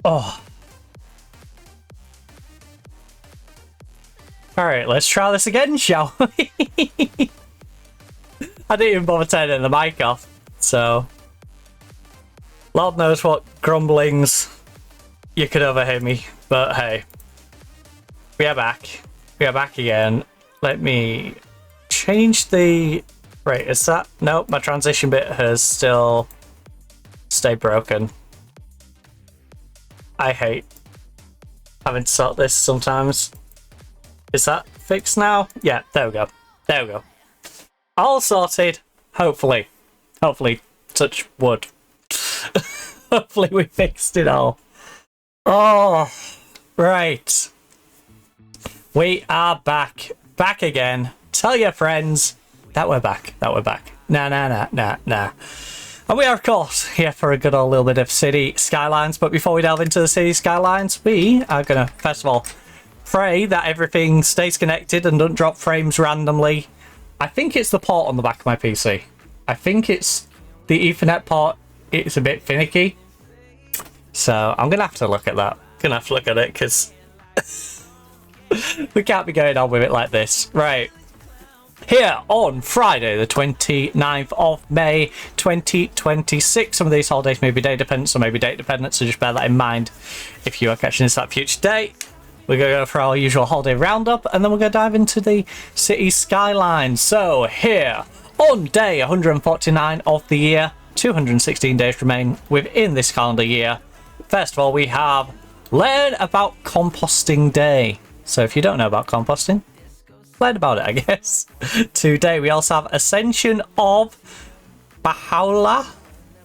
Oh. Alright, let's try this again, shall we? I didn't even bother turning the mic off, so... Lord knows what grumblings you could overhear me, but hey. We are back. We are back again. Let me change the... Right, is that... Nope, my transition bit has still stayed broken. I hate having to sort this sometimes. Is that fixed now? Yeah, there we go. There we go. All sorted. Hopefully. Hopefully. Touch wood. Hopefully we fixed it all. Oh, right. We are back. Back again. Tell your friends that we're back. That we're back. Nah. And we are, of course, here for a good old little bit of City Skylines. But before we delve into the City Skylines, we are going to, first of all, pray that everything stays connected and don't drop frames randomly. I think it's the port on the back of my PC. I think it's the Ethernet port. It's a bit finicky. So I'm going to have to look at that. Going to have to look at it because we can't be going on with it like this. Right. Here on Friday, the 29th of May, 2026. Some of these holidays may be day dependent, some may be date dependent, so just bear that in mind if you are catching this at a future date. We're going to go for our usual holiday roundup, and then we're going to dive into the City Skylines. So here, on day 149 of the year, 216 days remain within this calendar year. First of all, we have Learn About Composting Day. So if you don't know about composting, learn about it, I guess. Today we also have Ascension of Bahá'u'lláh.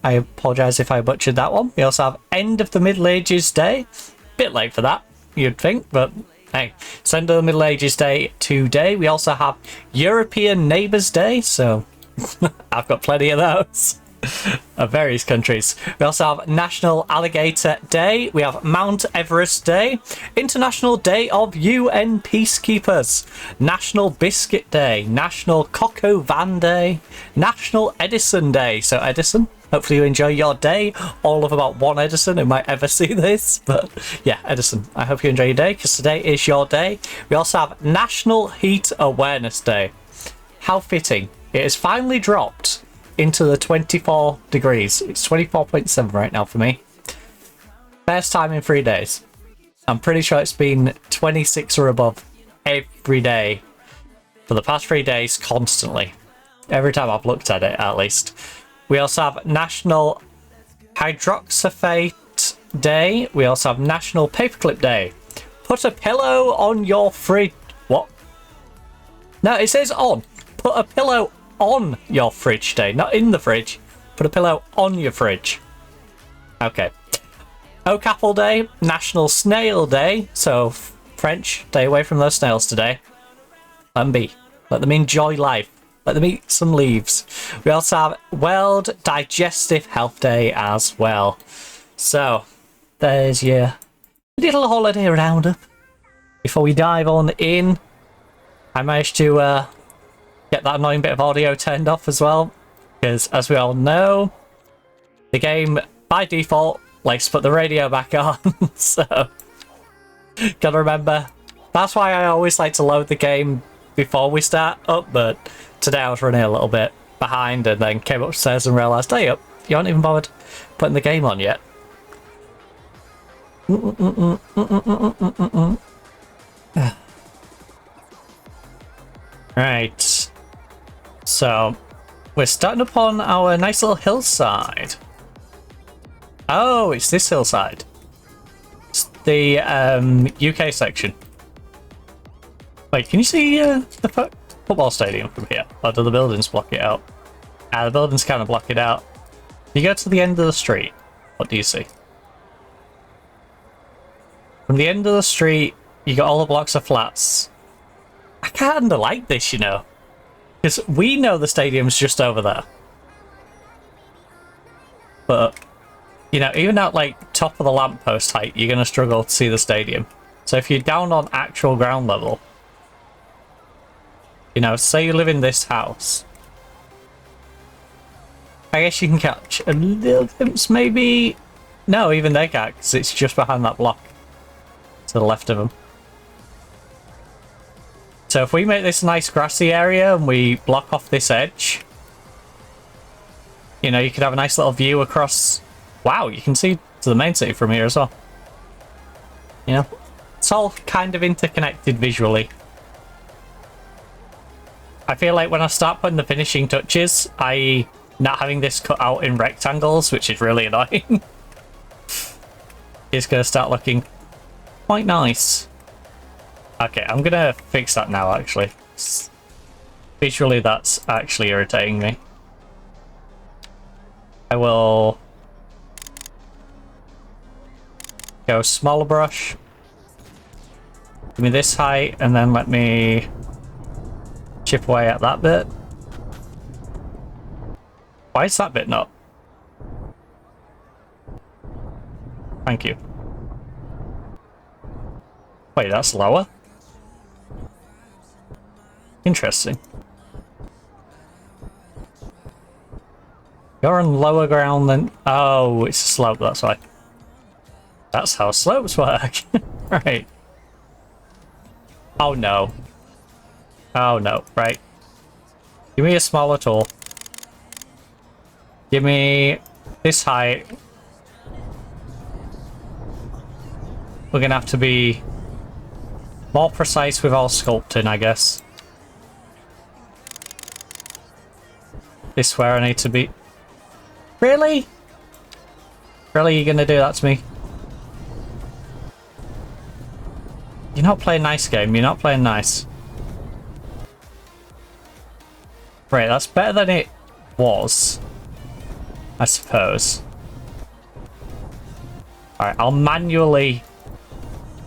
I apologise if I butchered that one. We also have End of the Middle Ages Day. Bit late for that, you'd think, but hey, it's End of the Middle Ages Day today. We also have European Neighbours Day, so I've got plenty of those. Of various countries. We also have National Alligator Day. We have Mount Everest Day. International Day of UN Peacekeepers. National Biscuit Day. National Coq au Vin Day. National Edison Day. So Edison, hopefully you enjoy your day. All of about one Edison who might ever see this. But yeah, Edison, I hope you enjoy your day because today is your day. We also have National Heat Awareness Day. How fitting. It has finally dropped into the 24 degrees. It's 24.7 right now for me. First time in 3 days. I'm pretty sure it's been 26 or above every day for the past 3 days constantly. Every time I've looked at it, at least. We also have National Hydroxyphate Day. We also have National Paperclip Day. Put a pillow on your fridge. What? No, it says on. Put a pillow on your fridge day, not in the fridge. Put a pillow on your fridge. Okay. Oak Apple Day, National Snail Day. So French, stay away from those snails today. Let them be. Let them enjoy life. Let them eat some leaves. We also have World Digestive Health Day as well. So there's your little holiday roundup. Before we dive on in, I managed to get that annoying bit of audio turned off as well, because as we all know, the game by default likes to put the radio back on. So gotta remember, that's why I always like to load the game before we start up. But today I was running a little bit behind and then came upstairs and realised, hey up, you haven't even bothered putting the game on yet. Right. So, we're starting upon our nice little hillside. Oh, it's this hillside. It's the UK section. Wait, can you see the football stadium from here? Or do the buildings block it out? The buildings kind of block it out. You go to the end of the street. What do you see? From the end of the street, you got all the blocks of flats. I kind of like this, you know. Because we know the stadium's just over there. But, you know, even at, like, top of the lamppost height, you're going to struggle to see the stadium. So if you're down on actual ground level, you know, say you live in this house, I guess you can catch a little glimpse, maybe No, even they can't, because it's just behind that block. To the left of them. So if we make this a nice grassy area and we block off this edge, you know, you could have a nice little view across. Wow, you can see to the main city from here as well. You know, it's all kind of interconnected visually. I feel like when I start putting the finishing touches, i.e. not having this cut out in rectangles, which is really annoying, it's going to start looking quite nice. Okay, I'm going to fix that now, actually. Visually, that's actually irritating me. I will go smaller brush. Give me this height, and then let me chip away at that bit. Why is that bit not? Thank you. Wait, that's lower? Interesting. You're on lower ground than... Oh, it's a slope, that's why. That's how slopes work. Right. Oh no. Oh no, right. Give me a smaller tool. Give me this height. We're gonna have to be more precise with our sculpting, I guess. This is where I need to be. Really? Really, you're gonna do that to me? You're not playing nice, game. You're not playing nice. Right, that's better than it was, I suppose. Alright, I'll manually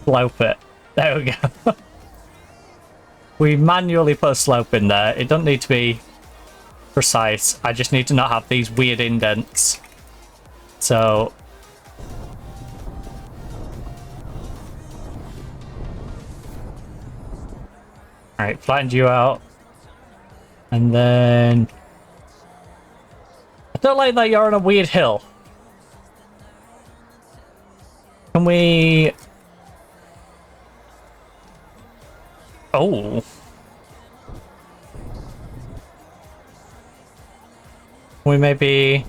slope it. There we go. We manually put a slope in there. It doesn't need to be precise. I just need to not have these weird indents. So... Alright, flattened you out. And then... I don't like that you're on a weird hill. Can we... Oh. We maybe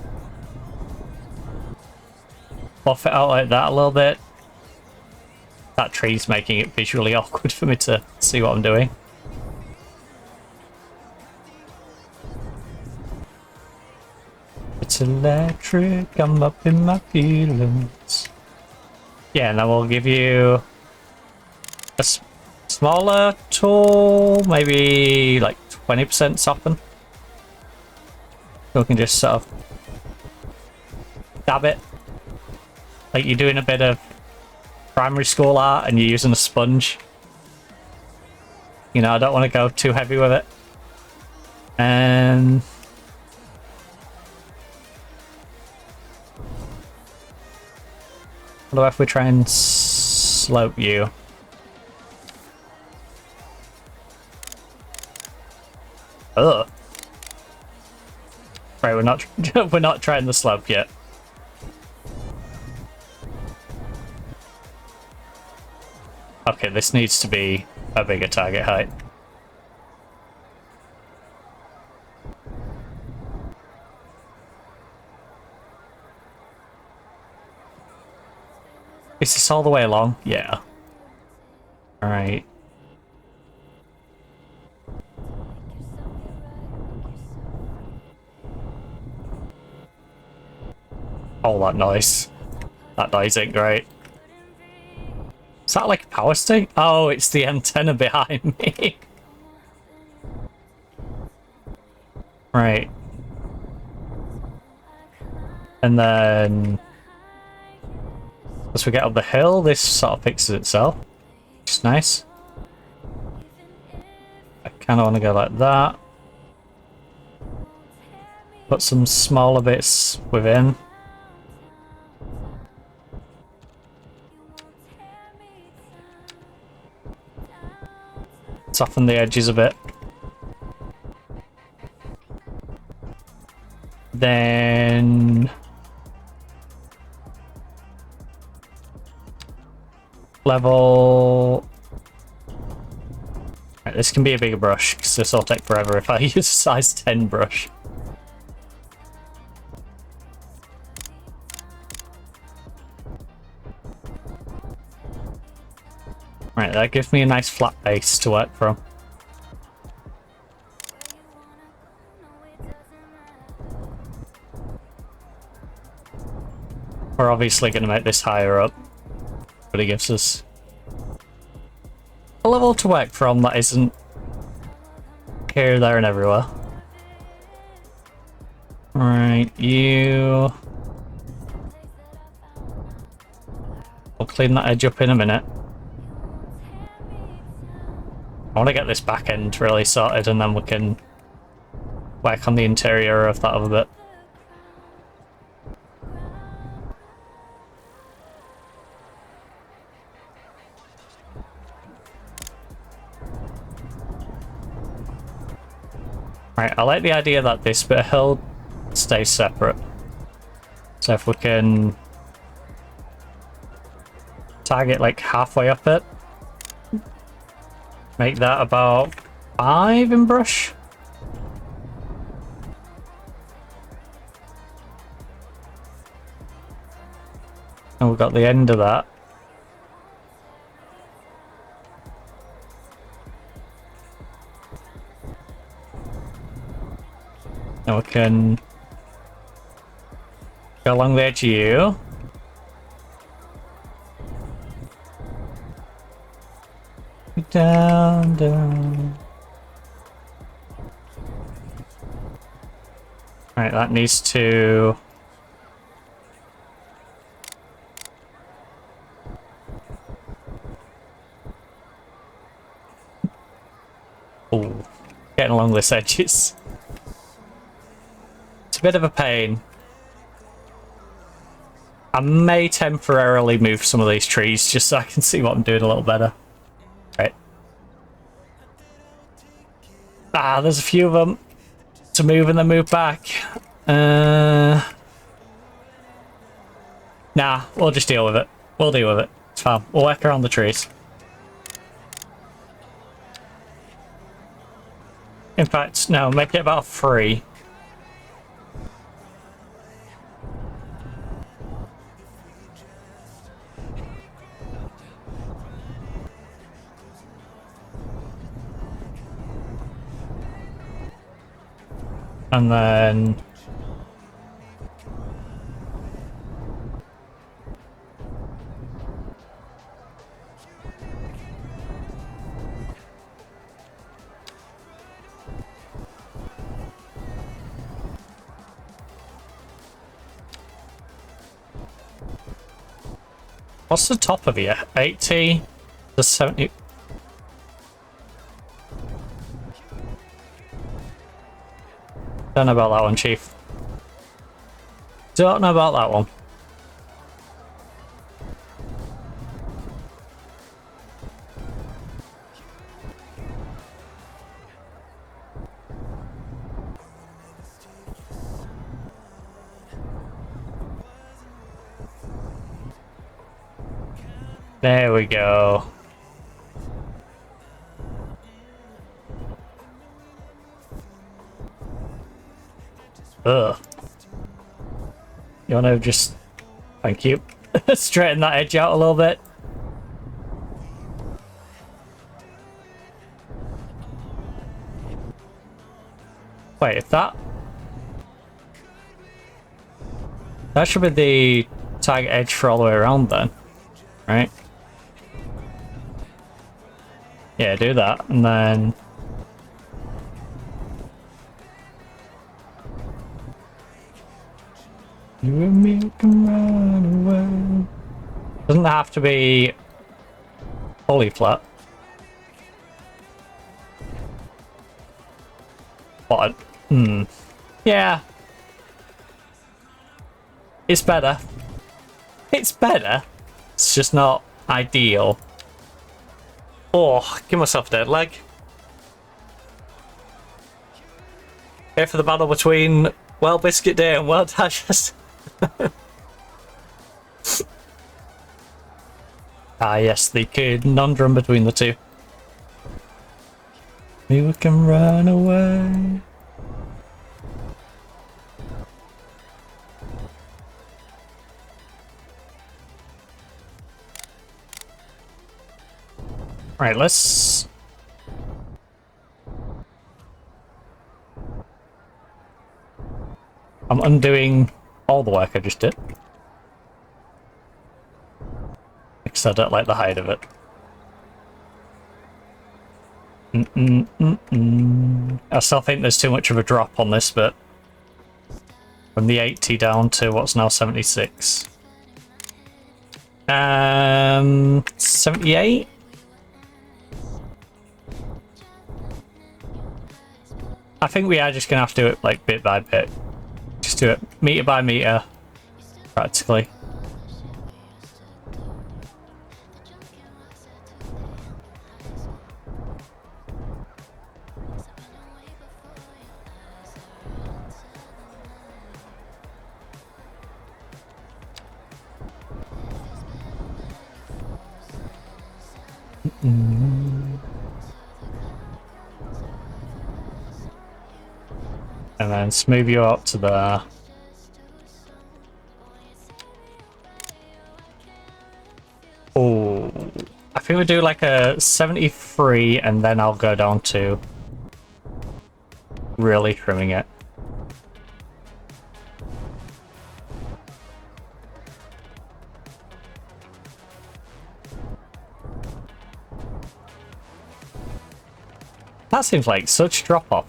buff it out like that a little bit. That tree's making it visually awkward for me to see what I'm doing. It's electric, I'm up in my feelings. Yeah, and then we'll give you a smaller tool, maybe like 20% soften. So we can just sort of dab it. Like you're doing a bit of primary school art and you're using a sponge. You know, I don't want to go too heavy with it. And... what if we try and slope you? Ugh. Right, we're not trying the slope yet. Okay, this needs to be a bigger target height. Is this all the way along? Yeah. Alright. Oh, that noise. That noise ain't great. Is that like a power stick? Oh, it's the antenna behind me. Right. And then... as we get up the hill, this sort of fixes itself. Which is nice. I kind of want to go like that. Put some smaller bits within. Soften the edges a bit. Then... level... Right, this can be a bigger brush, because this will take forever if I use a size 10 brush. Right, that gives me a nice flat base to work from. We're obviously going to make this higher up, but it gives us a level to work from that isn't here, there, and everywhere. Right, you... I'll clean that edge up in a minute. I want to get this back end really sorted and then we can work on the interior of that other bit. Right, I like the idea that this bit of hill stays separate. So if we can target like halfway up it, make that about 5 in brush. And we've got the end of that. Now we can go along the edge of you. Down, down. Right, that needs to... Oh, getting along this edges. It's a bit of a pain. I may temporarily move some of these trees just so I can see what I'm doing a little better. Right. Ah, there's a few of them to move and then move back. Nah, we'll just deal with it. We'll deal with it. It's fine. We'll work around the trees. In fact, no, make it about 3. And then... What's the top of here? 80 to 70... Don't know about that one, Chief. Don't know about that one. There we go. Ugh. You wanna just... Thank you. Straighten that edge out a little bit. Wait, if that... That should be the target edge for all the way around then, right? Yeah, do that, and then... You and me can run away. Doesn't have to be fully flat. What? Yeah. It's better. It's better. It's just not ideal. Oh, give myself a dead leg. Here for the battle between Well Biscuit Day and Well Dashers. Ah, yes, the conundrum between the two. Maybe we can run away. Right, let's... I'm undoing all the work I just did. Because I don't like the height of it. I still think there's too much of a drop on this bit. From the 80 down to what's now 76. 78? I think we are just going to have to do it like bit by bit. Just do it meter by meter, practically. And then smooth you up to there. Oh, I think we do like a 73 and then I'll go down to really trimming it. That seems like such drop off.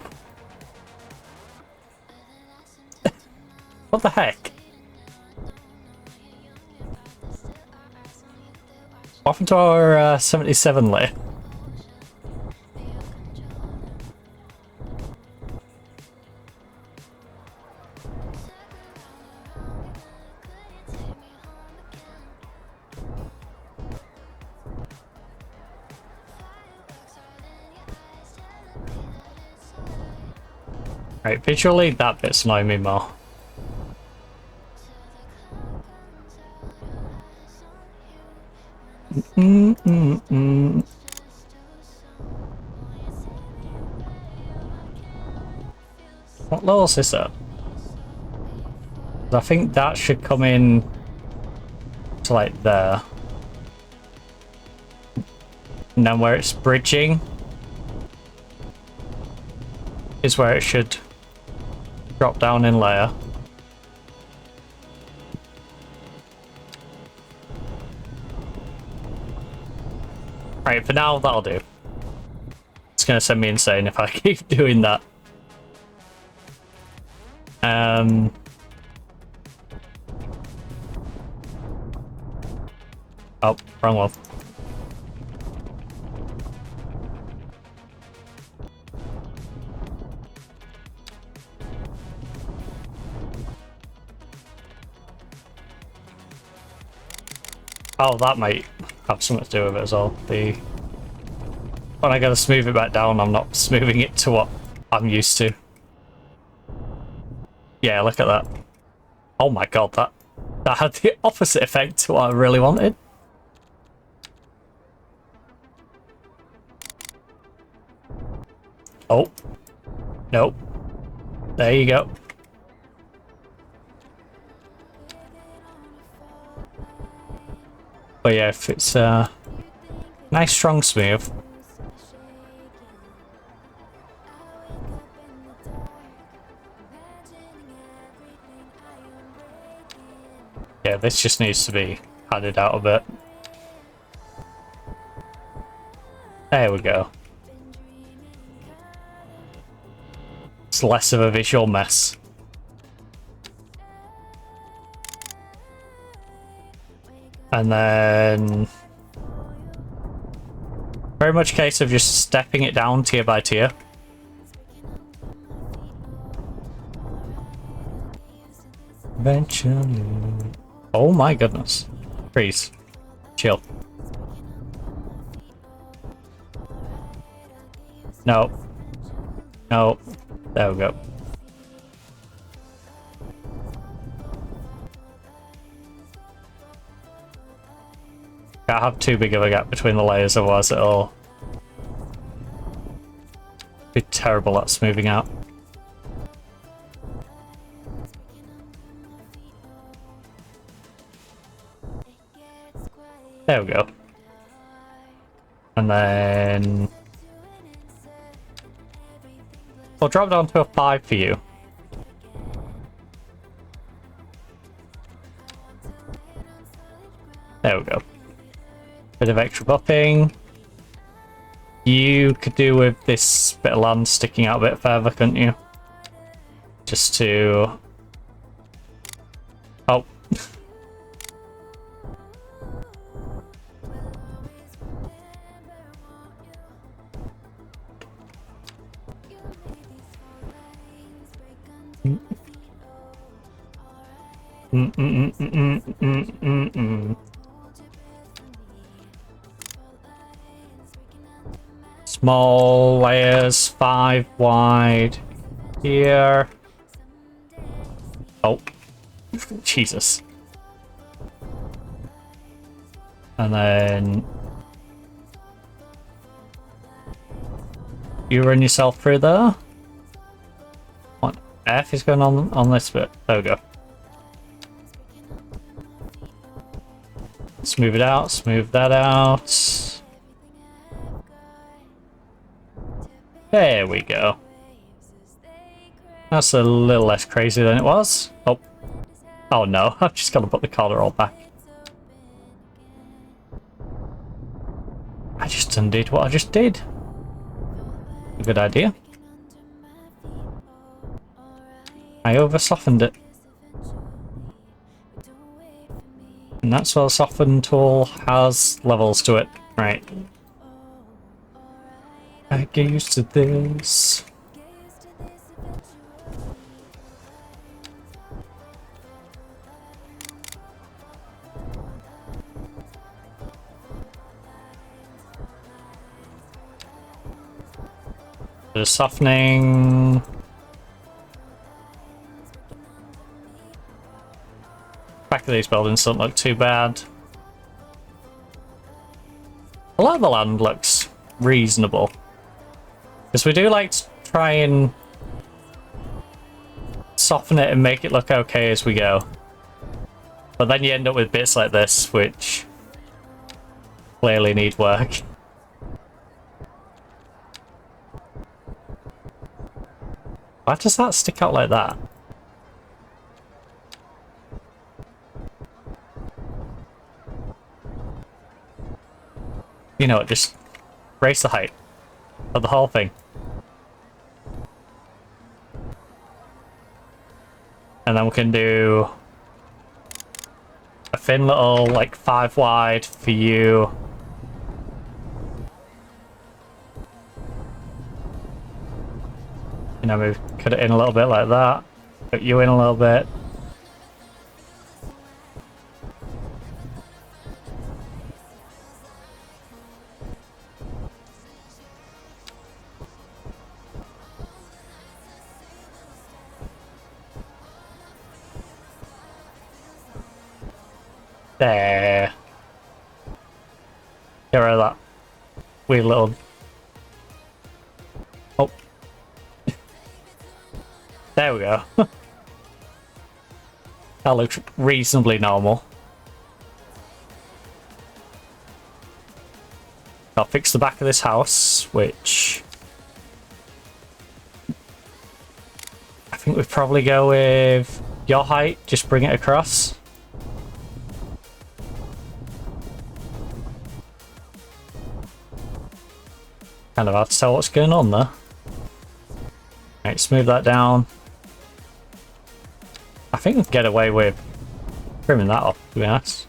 What the heck? What happened to our 77 layer? Right, visually that bit's annoying me more. What level is this at? I think that should come in to like there. And then where it's bridging is where it should drop down in layer. Right, for now that'll do. It's gonna send me insane if I keep doing that. Oh, wrong one. Oh, that might have something to do with it as well. When I gotta smooth it back down, I'm not smoothing it to what I'm used to. Yeah, look at that. Oh my god, that had the opposite effect to what I really wanted. Oh. Nope. There you go. But yeah, if it's nice strong smooth. Yeah, this just needs to be padded out a bit. There we go. It's less of a visual mess. And then very much a case of just stepping it down tier by tier. Eventually. Oh my goodness. Freeze. Chill. No. No. There we go. can't have too big of a gap between the layers, otherwise it'll be terrible at smoothing out. There we go. And then we'll drop it down to a 5 for you. There we go. Bit of extra buffing. You could do with this bit of land sticking out a bit further, couldn't you? Just to... Oh. Small layers, 5 wide here. Oh, Jesus. And then you run yourself through there. What F is going on this bit? There we go. Smooth it out, smooth that out. There we go. That's a little less crazy than it was. Oh. Oh no, I've just got to put the collar all back. I just undid what I just did. A good idea. I over softened it. And that's why the soften tool has levels to it. Right. I get used to this. Bit of softening. Back of these buildings don't look too bad. A lot of the land looks reasonable. Because we do like to try and soften it and make it look okay as we go. But then you end up with bits like this, which clearly need work. Why does that stick out like that? You know what, just raise the height of the whole thing. And then we can do a thin little, like, 5 wide for you. You know, maybe cut it in a little bit like that. Put you in a little bit. There. Get rid of that weird little... Oh. There we go. That looks reasonably normal. I'll fix the back of this house, which... I think we'd probably go with your height, just bring it across. Kind of hard to tell what's going on there. Right, smooth that down. I think we can get away with trimming that off, to be honest.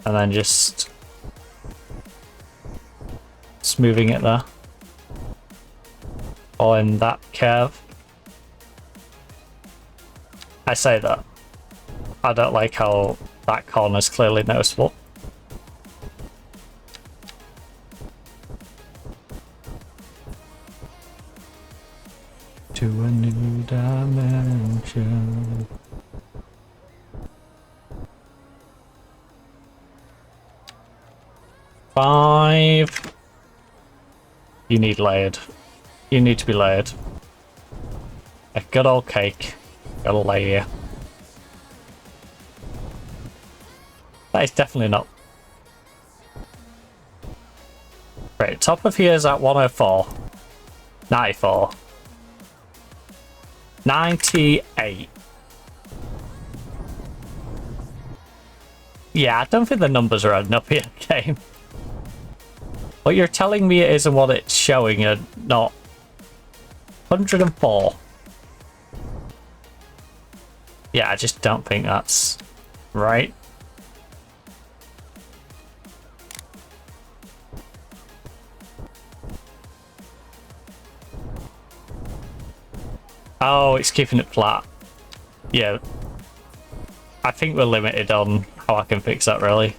And then just smoothing it there. On that curve. I say that. I don't like how that corner's clearly noticeable. To a new dimension. 5. You need layered. You need to be layered. A good old cake. Gotta lay here. That is definitely not. Right, top of here is at 104. 94. 98. Yeah, I don't think the numbers are adding up here, game. What you're telling me it is and what it's showing are not. 104. Yeah, I just don't think that's right. Oh, it's keeping it flat. Yeah. I think we're limited on how I can fix that, really.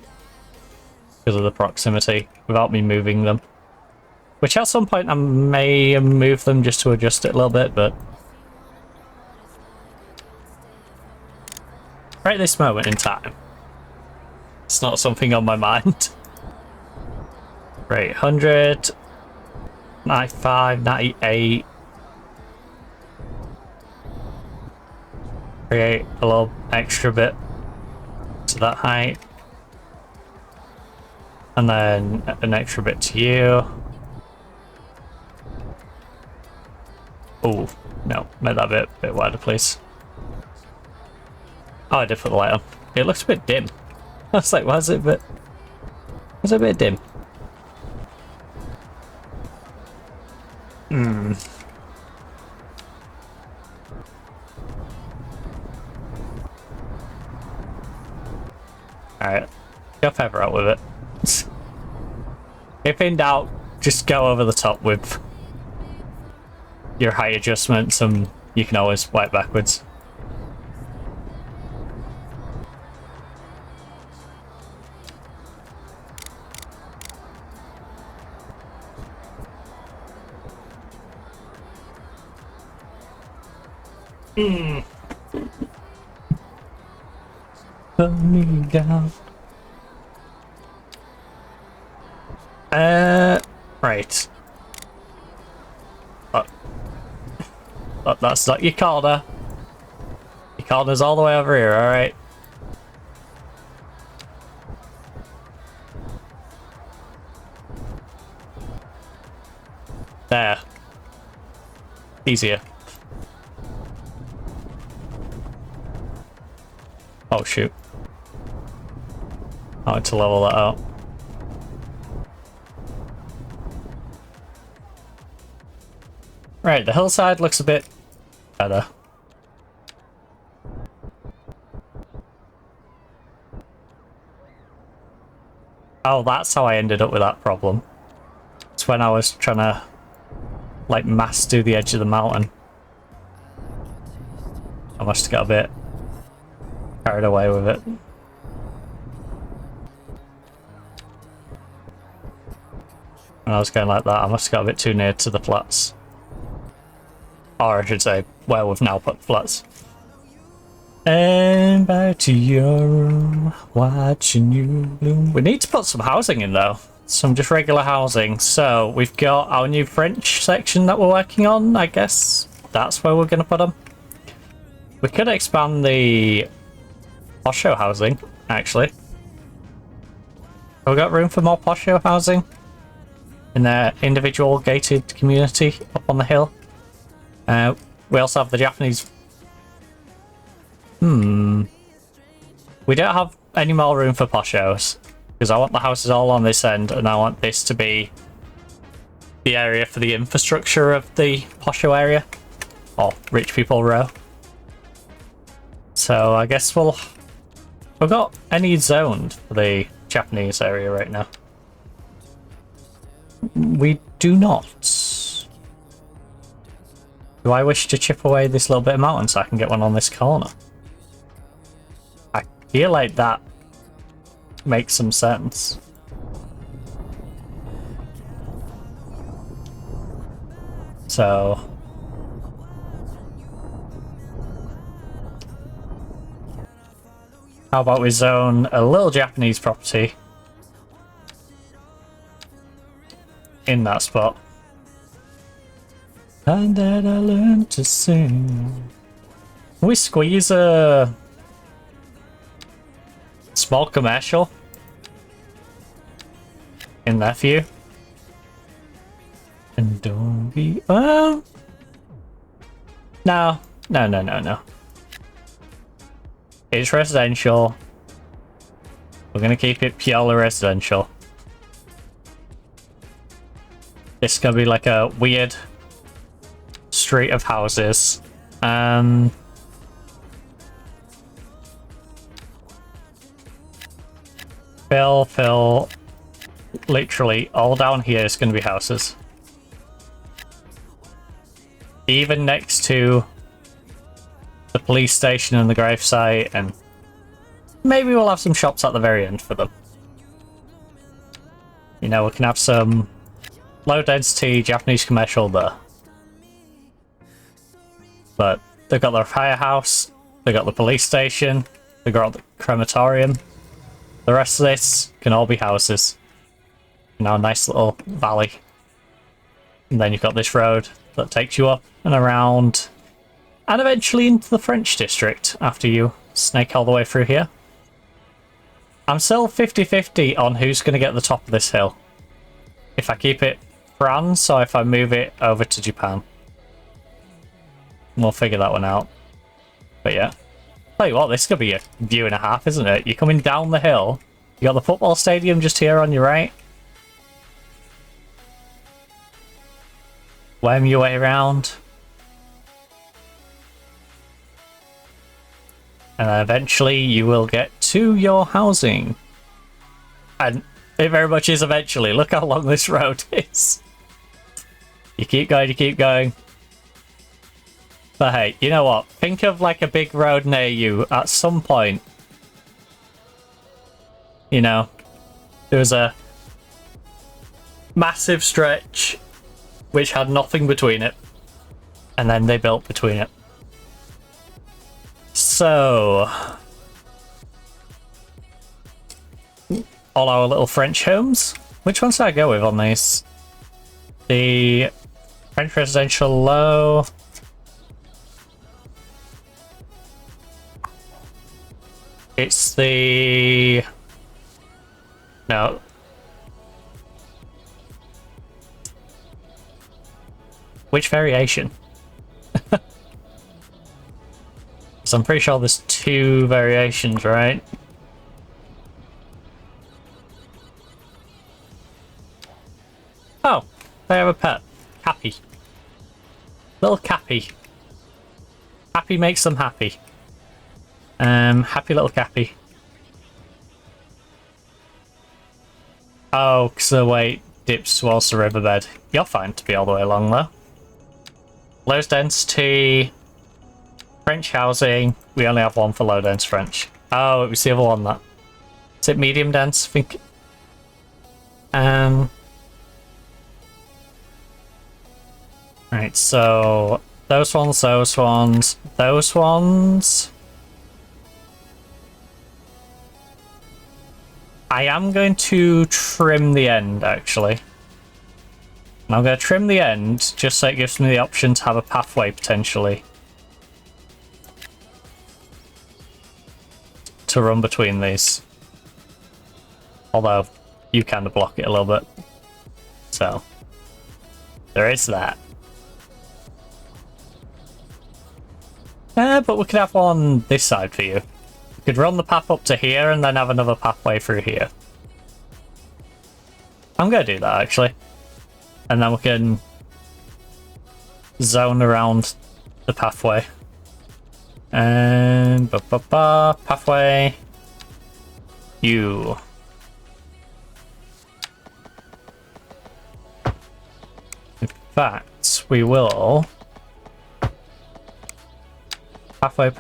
Because of the proximity, without me moving them. Which at some point I may move them just to adjust it a little bit, but... right at this moment in time, it's not something on my mind. Right, 100... 95, 98... create a little extra bit to that height, and then an extra bit to you. Oh no, make that a bit wider, please. Oh, I did put the light on. It looks a bit dim. I was like, why is it a bit? Is it a bit dim? Hmm. Alright, go feather out with it. If in doubt, just go over the top with your height adjustments and you can always wipe backwards. Put me down. Right. That's not your corner. Your corner's all the way over here, alright? There. Easier. Oh shoot. I want to level that out. Right, the hillside looks a bit better. Oh, that's how I ended up with that problem. It's when I was trying to, like, mass do the edge of the mountain. I must have got a bit carried away with it. When I was going like that, I must have got a bit too near to the flats. Or I should say, where we've now put flats. And back to your room, watching you bloom. We need to put some housing in though. Some just regular housing. So we've got our new French section that we're working on. I guess that's where we're going to put them. We could expand the Posho housing, actually. Have we got room for more Posho housing? In their individual gated community up on the hill. We also have the Japanese... We don't have any more room for Poshos. Because I want the houses all on this end, and I want this to be the area for the infrastructure of the Posho area. Or Rich People Row. So I guess we've got any zoned for the Japanese area right now. We do not. Do I wish to chip away this little bit of mountain so I can get one on this corner? I feel like that makes some sense. So... how about we zone a little Japanese property in that spot. And then I learned to sing. Can we squeeze a small commercial in there for you? And don't be... No. No. It's residential. We're gonna keep it purely residential. It's gonna be like a weird street of houses. Fill. Literally, all down here is gonna be houses. Even next to the police station and the gravesite, and maybe we'll have some shops at the very end for them. You know, we can have some low density Japanese commercial there. But they've got their firehouse, they've got the police station, they've got the crematorium. The rest of this can all be houses. You know, a nice little valley. And then you've got this road that takes you up and around and eventually into the French district after you snake all the way through here. I'm still 50-50 on who's going to get the top of this hill. If I keep it France or if I move it over to Japan. We'll figure that one out. But yeah. Tell you what, this is going to be a view and a half, isn't it? You're coming down the hill. You got the football stadium just here on your right. Worm your way around. And then eventually you will get to your housing. And it very much is eventually. Look how long this road is. You keep going, you keep going. But hey, you know what? Think of like a big road near you at some point. You know, there was a massive stretch which had nothing between it. And then they built between it. So, all our little French homes. Which ones did I go with on these? The French residential low. It's the... No. Which variation? So I'm pretty sure there's 2 variations, right? Oh, they have a pet. Cappy. Little Cappy. Happy makes them happy. Happy little Cappy. Oh, because the way it dips towards the riverbed. You're fine to be all the way along there. Low density... French housing. We only have one for low dense French. Oh, it was the other one that. Is it medium dense? I think. Right, so those ones. I am going to trim the end actually. I'm going to trim the end just so it gives me the option to have a pathway potentially. To run between these. Although, you kind of block it a little bit. So, there is that. But we could have one this side for you. We could run the path up to here and then have another pathway through here. I'm going to do that actually. And then we can zone around the pathway. And pathway. You. In fact, we will. Pathway.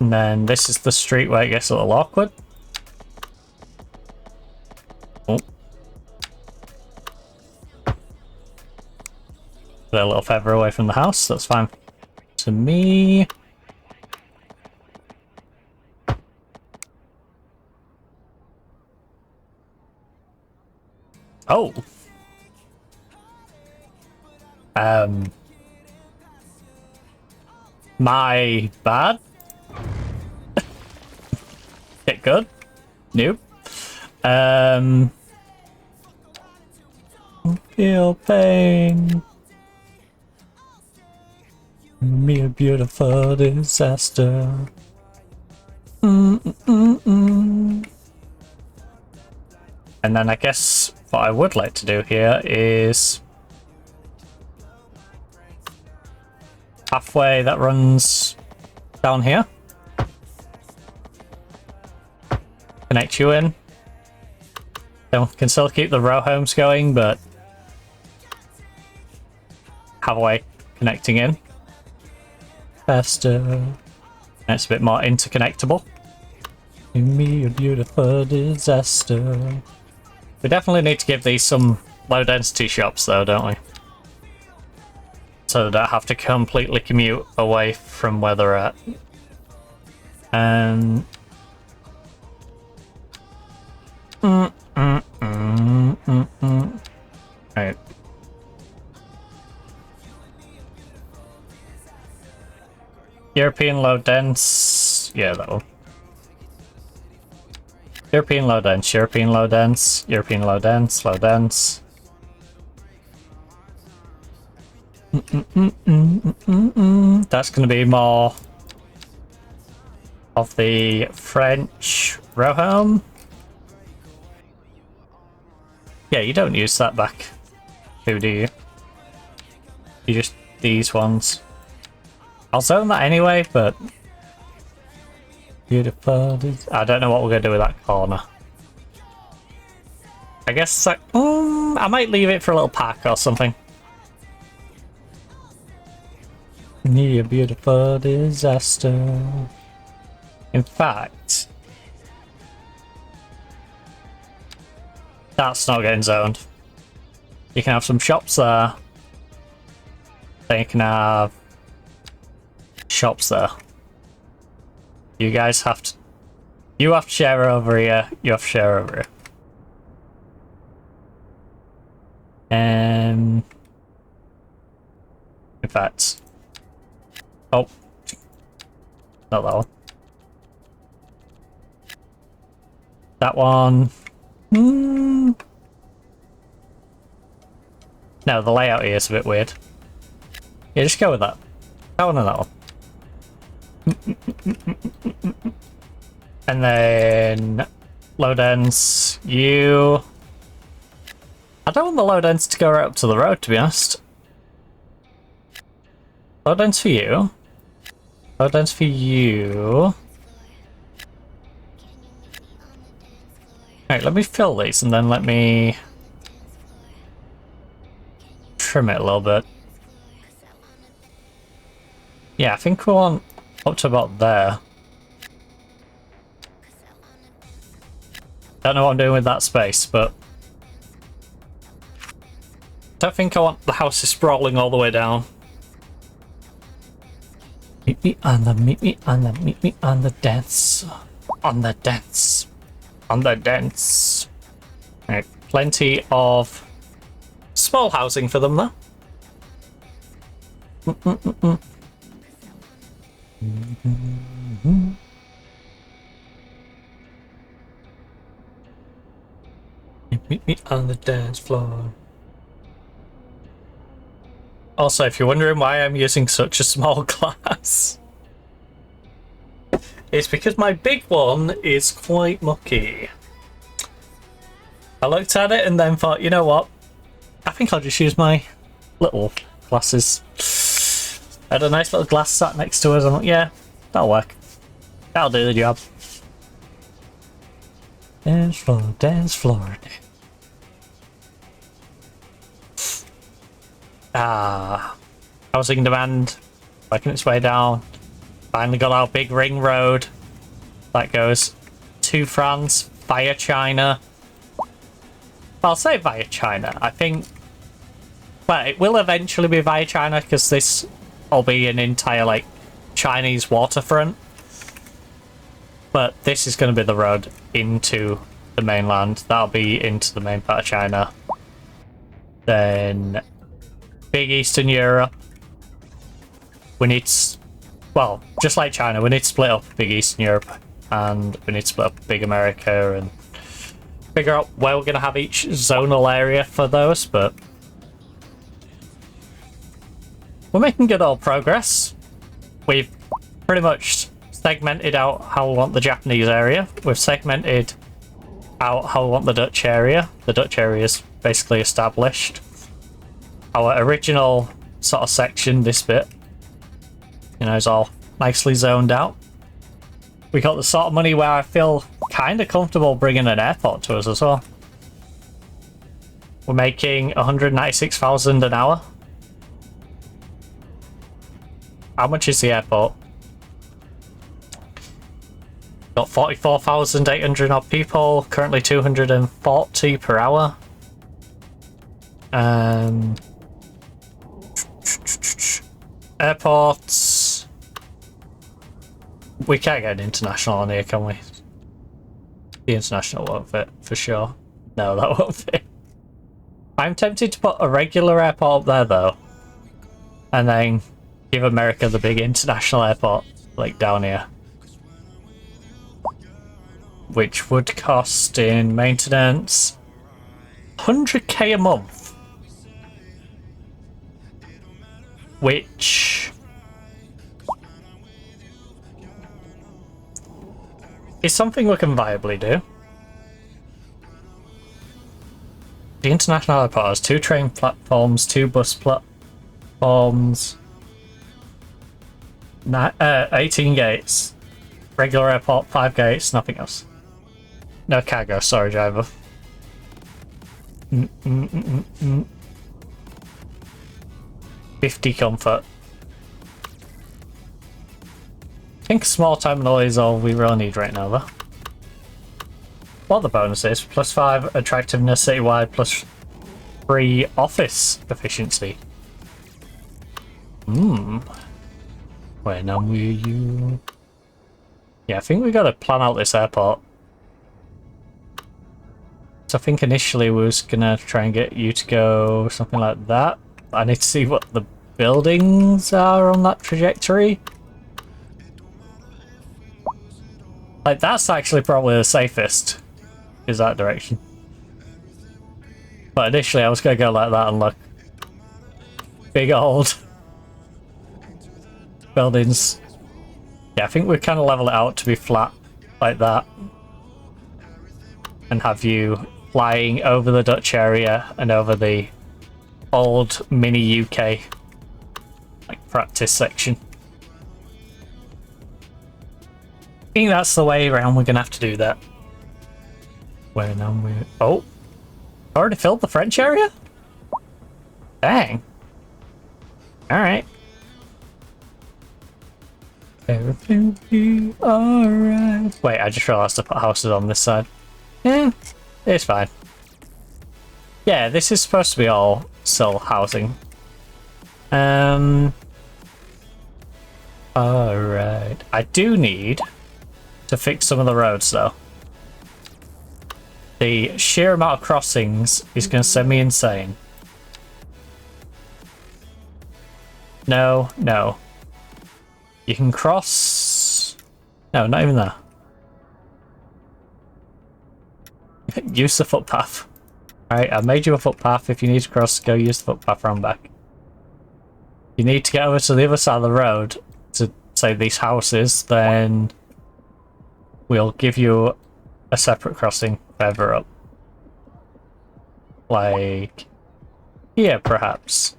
And then this is the street where it gets a little awkward. Oh. A little further away from the house, that's fine. To me. Oh. My bad. Get good. Nope. Feel pain. Me a beautiful disaster. And then I guess what I would like to do here is halfway that runs down here. Connect you in. So can still keep the row homes going, but halfway connecting in. Faster. It's a bit more interconnectable. Me a beautiful disaster. We definitely need to give these some low density shops though, don't we? So they don't have to completely commute away from where they're at. Right. European low dense. Yeah, that one. European low dense, European low dense, European low dense, low dense. That's going to be more of the French row home. Yeah, you don't use that back. Who do you? You just these ones. I'll zone that anyway, but beautiful. I don't know what we're gonna do with that corner. I guess like, I might leave it for a little park or something. Need a beautiful disaster. In fact, that's not getting zoned. You can have some shops there. Then you can have shops there. You guys have to. You have to share over here. You have to share over here. In fact. Oh. Not that one. That one. No, the layout here is a bit weird. Yeah, just go with that. That one and that one. And then low dense, you. I don't want the low dense to go right up to the road, to be honest. Low dense for you. Low dense for you. Alright, let me fill these and then let me trim it a little bit. Yeah, I think we want up to about there. Don't know what I'm doing with that space, but don't think I want the houses sprawling all the way down. Meet me on the dance. On the dance. On the dance. Right, plenty of small housing for them though. Meet me on the dance floor. Also, if you're wondering why I'm using such a small glass, it's because my big one is quite mucky. I looked at it and then thought, you know what? I think I'll just use my little glasses. I had a nice little glass sat next to us. I'm like, yeah, that'll work. That'll do the job. Dance floor, dance floor. Housing demand working its way down. Finally got our big ring road that goes to France via China. Well, I'll say via China. I think, well, it will eventually be via China because this will be an entire like Chinese waterfront. But this is going to be the road into the mainland. That'll be into the main part of China. Then big Eastern Europe. We need, well, just like China, we need to split up big Eastern Europe, and we need to split up big America and figure out where we're going to have each zonal area for those, but we're making good old progress. We've pretty much segmented out how we want the Japanese area. We've segmented out how we want the Dutch area. The Dutch area is basically established. Our original sort of section, this bit, you know, is all nicely zoned out. We got the sort of money where I feel kind of comfortable bringing an airport to us as well. We're making 196,000 an hour. How much is the airport? Got 44,800 odd people, currently 240 per hour. Airports. We can't get an international on here, can we? The international won't fit, for sure. No, that won't fit. I'm tempted to put a regular airport up there, though. And then give America the big international airport, like down here. Which would cost in maintenance 100k a month. Which is something we can viably do. The international airport has 2 train platforms, 2 bus platforms, 18 gates. Regular airport, 5 gates, nothing else. No cargo, sorry driver. 50 comfort. I think a small terminal is all we really need right now, though. What the bonus is, +5 attractiveness citywide, +3 office efficiency. When I'm with you. Yeah, I think we gotta plan out this airport. So I think initially we was gonna try and get you to go something like that. I need to see what the buildings are on that trajectory. Like, that's actually probably the safest, is that direction. But initially I was gonna go like that and look. Big old buildings. Yeah, I think we kind of level it out to be flat like that. And have you flying over the Dutch area and over the old mini UK like practice section. I think that's the way around we're gonna have to do that. When I'm with... Oh! Already filled the French area? Dang. Alright. Everything will be alright. Wait, I just realised I put houses on this side. Yeah, it's fine. Yeah, this is supposed to be all still housing. Alright. I do need to fix some of the roads, though. The sheer amount of crossings is going to send me insane. No, no. You can cross... No, not even there. Use the footpath. Alright, I made you a footpath. If you need to cross, go use the footpath round back. You need to get over to the other side of the road to, say, these houses, then we'll give you a separate crossing further up. Like here, perhaps.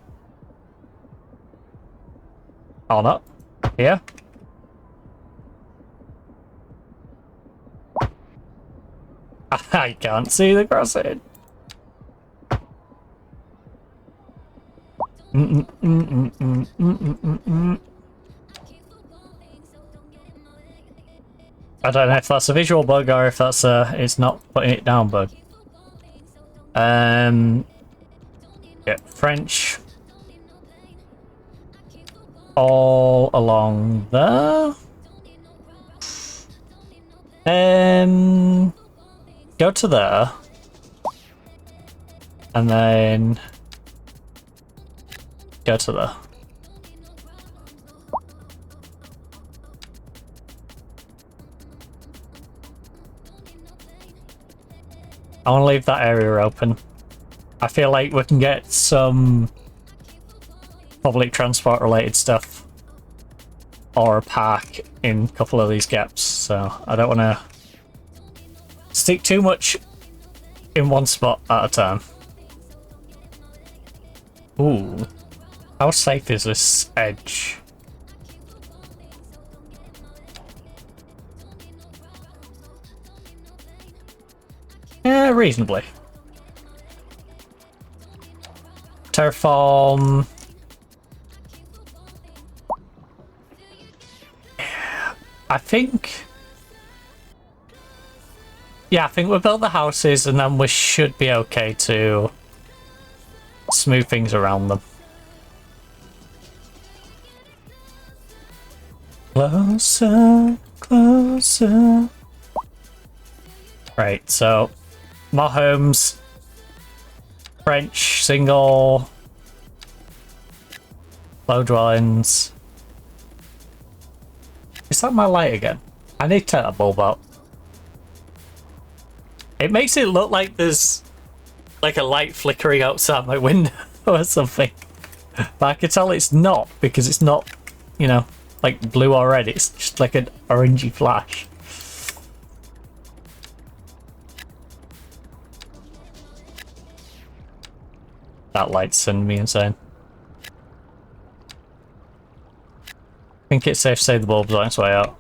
Or not. Here. I can't see the crossing. I don't know if that's a visual bug or if that's a it's not putting it down bug. Yeah, French all along there. Go to there. And then go to the... I want to leave that area open. I feel like we can get some public transport related stuff or a park in a couple of these gaps, so I don't want to stick too much in one spot at a time. Ooh, how safe is this edge? Yeah, reasonably. Terraform. I think... Yeah, I think we built the houses and then we should be okay to smooth things around them. Closer, closer. Right, so more homes. French, single. Low dwellings. Is that my light again? I need to turn that bulb out. It makes it look like there's like a light flickering outside my window or something. But I can tell it's not, because it's not, you know, like blue or red. It's just like an orangey flash. That light's sending me insane. I think it's safe to say the bulb's on its way out.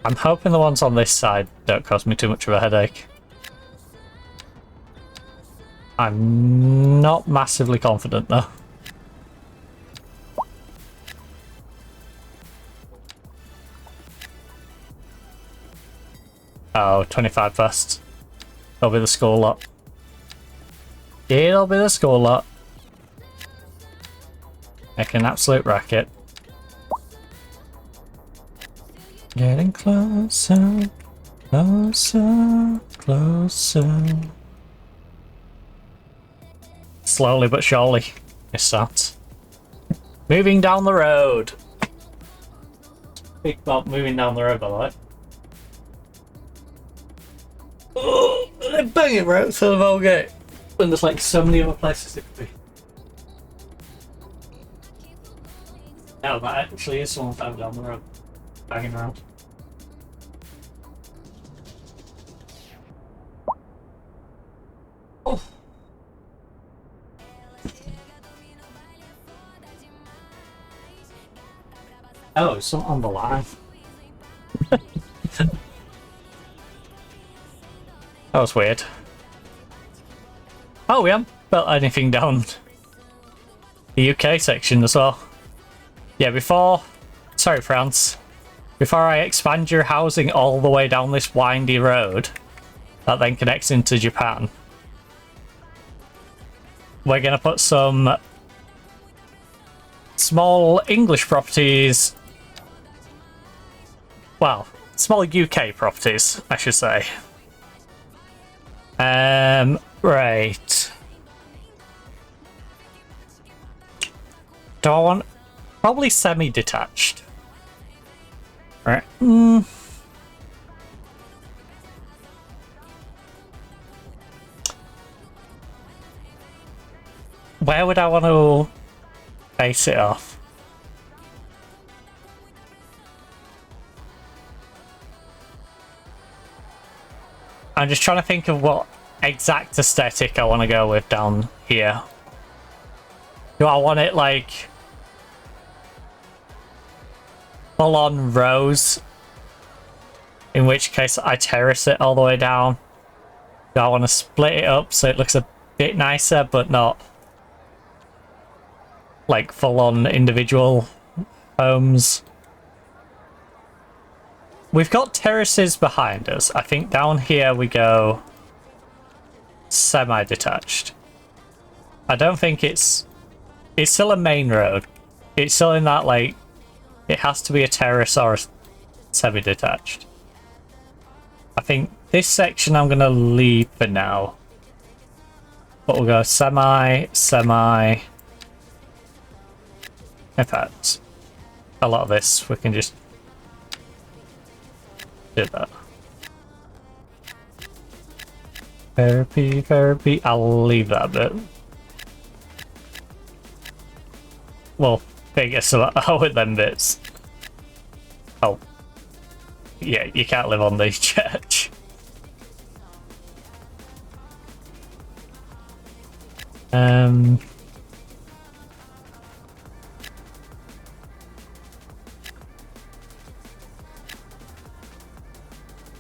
I'm hoping the ones on this side don't cause me too much of a headache. I'm not massively confident though. Oh, 25 first. It'll be the school lot. It'll be the school lot. Make an absolute racket. Getting closer, closer, closer. Slowly but surely, it's that. Moving down the road. Speak about moving down the road, by the way. Oh, they're banging right to the Volgate when there's like so many other places it could be. No, that actually is someone found down the road. Banging around. Oh. Oh, it's not on the line. That was weird. Oh, we haven't built anything down the UK section as well. Yeah, before... Sorry, France. Before I expand your housing all the way down this windy road that then connects into Japan, we're going to put some small English properties, well, small UK properties, I should say. Right. Do I want... Probably semi-detached. Right. Where would I want to base it off? I'm just trying to think of what exact aesthetic I want to go with down here. Do I want it like full on rows, in which case I terrace it all the way down? Do I want to split it up so it looks a bit nicer but not like full on individual homes? We've got terraces behind us. I think down here we go semi-detached. I don't think it's still a main road. It's still in that, like, it has to be a terrace or a semi-detached. I think this section I'm going to leave for now. But we'll go semi. In fact, a lot of this we can just do that. Therapy. I'll leave that bit. We'll figure some out with them bits. Oh. Yeah, you can't live on the church.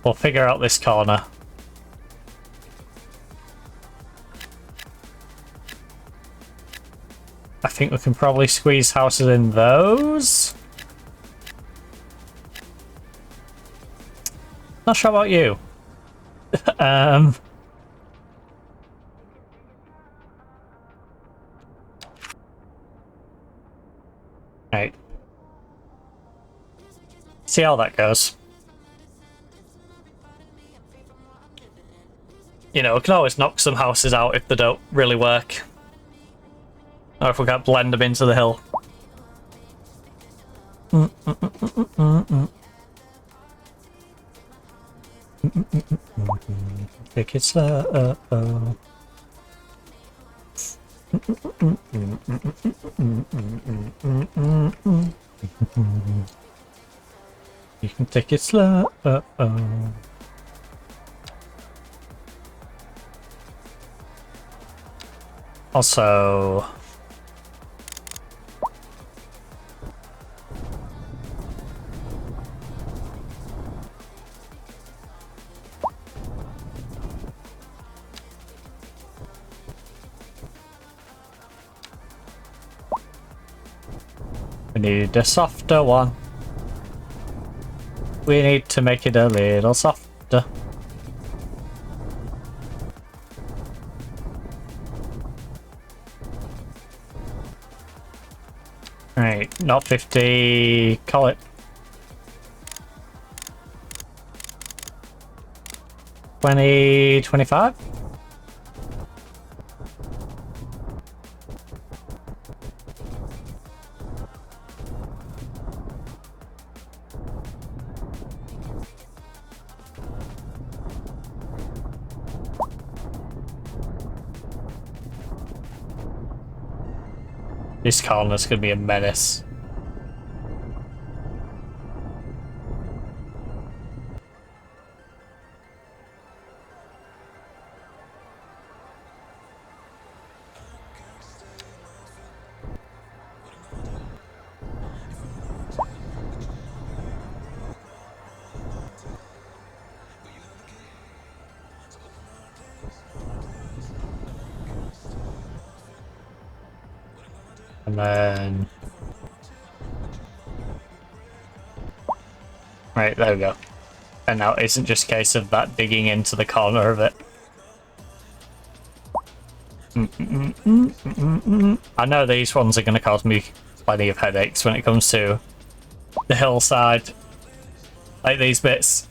We'll figure out this corner. I think we can probably squeeze houses in those. Not sure about you. Right. See how that goes. You know, we can always knock some houses out if they don't really work. Or if we can't blend them into the hill. Take it slow. You can take it slow. Also, we need a softer one. We need to make it a little softer. Right, not 50, call it. 20, 25? This corner's gonna be a menace. And then... Right, there we go. And now it isn't just a case of that digging into the corner of it. I know these ones are going to cause me plenty of headaches when it comes to the hillside. Like these bits.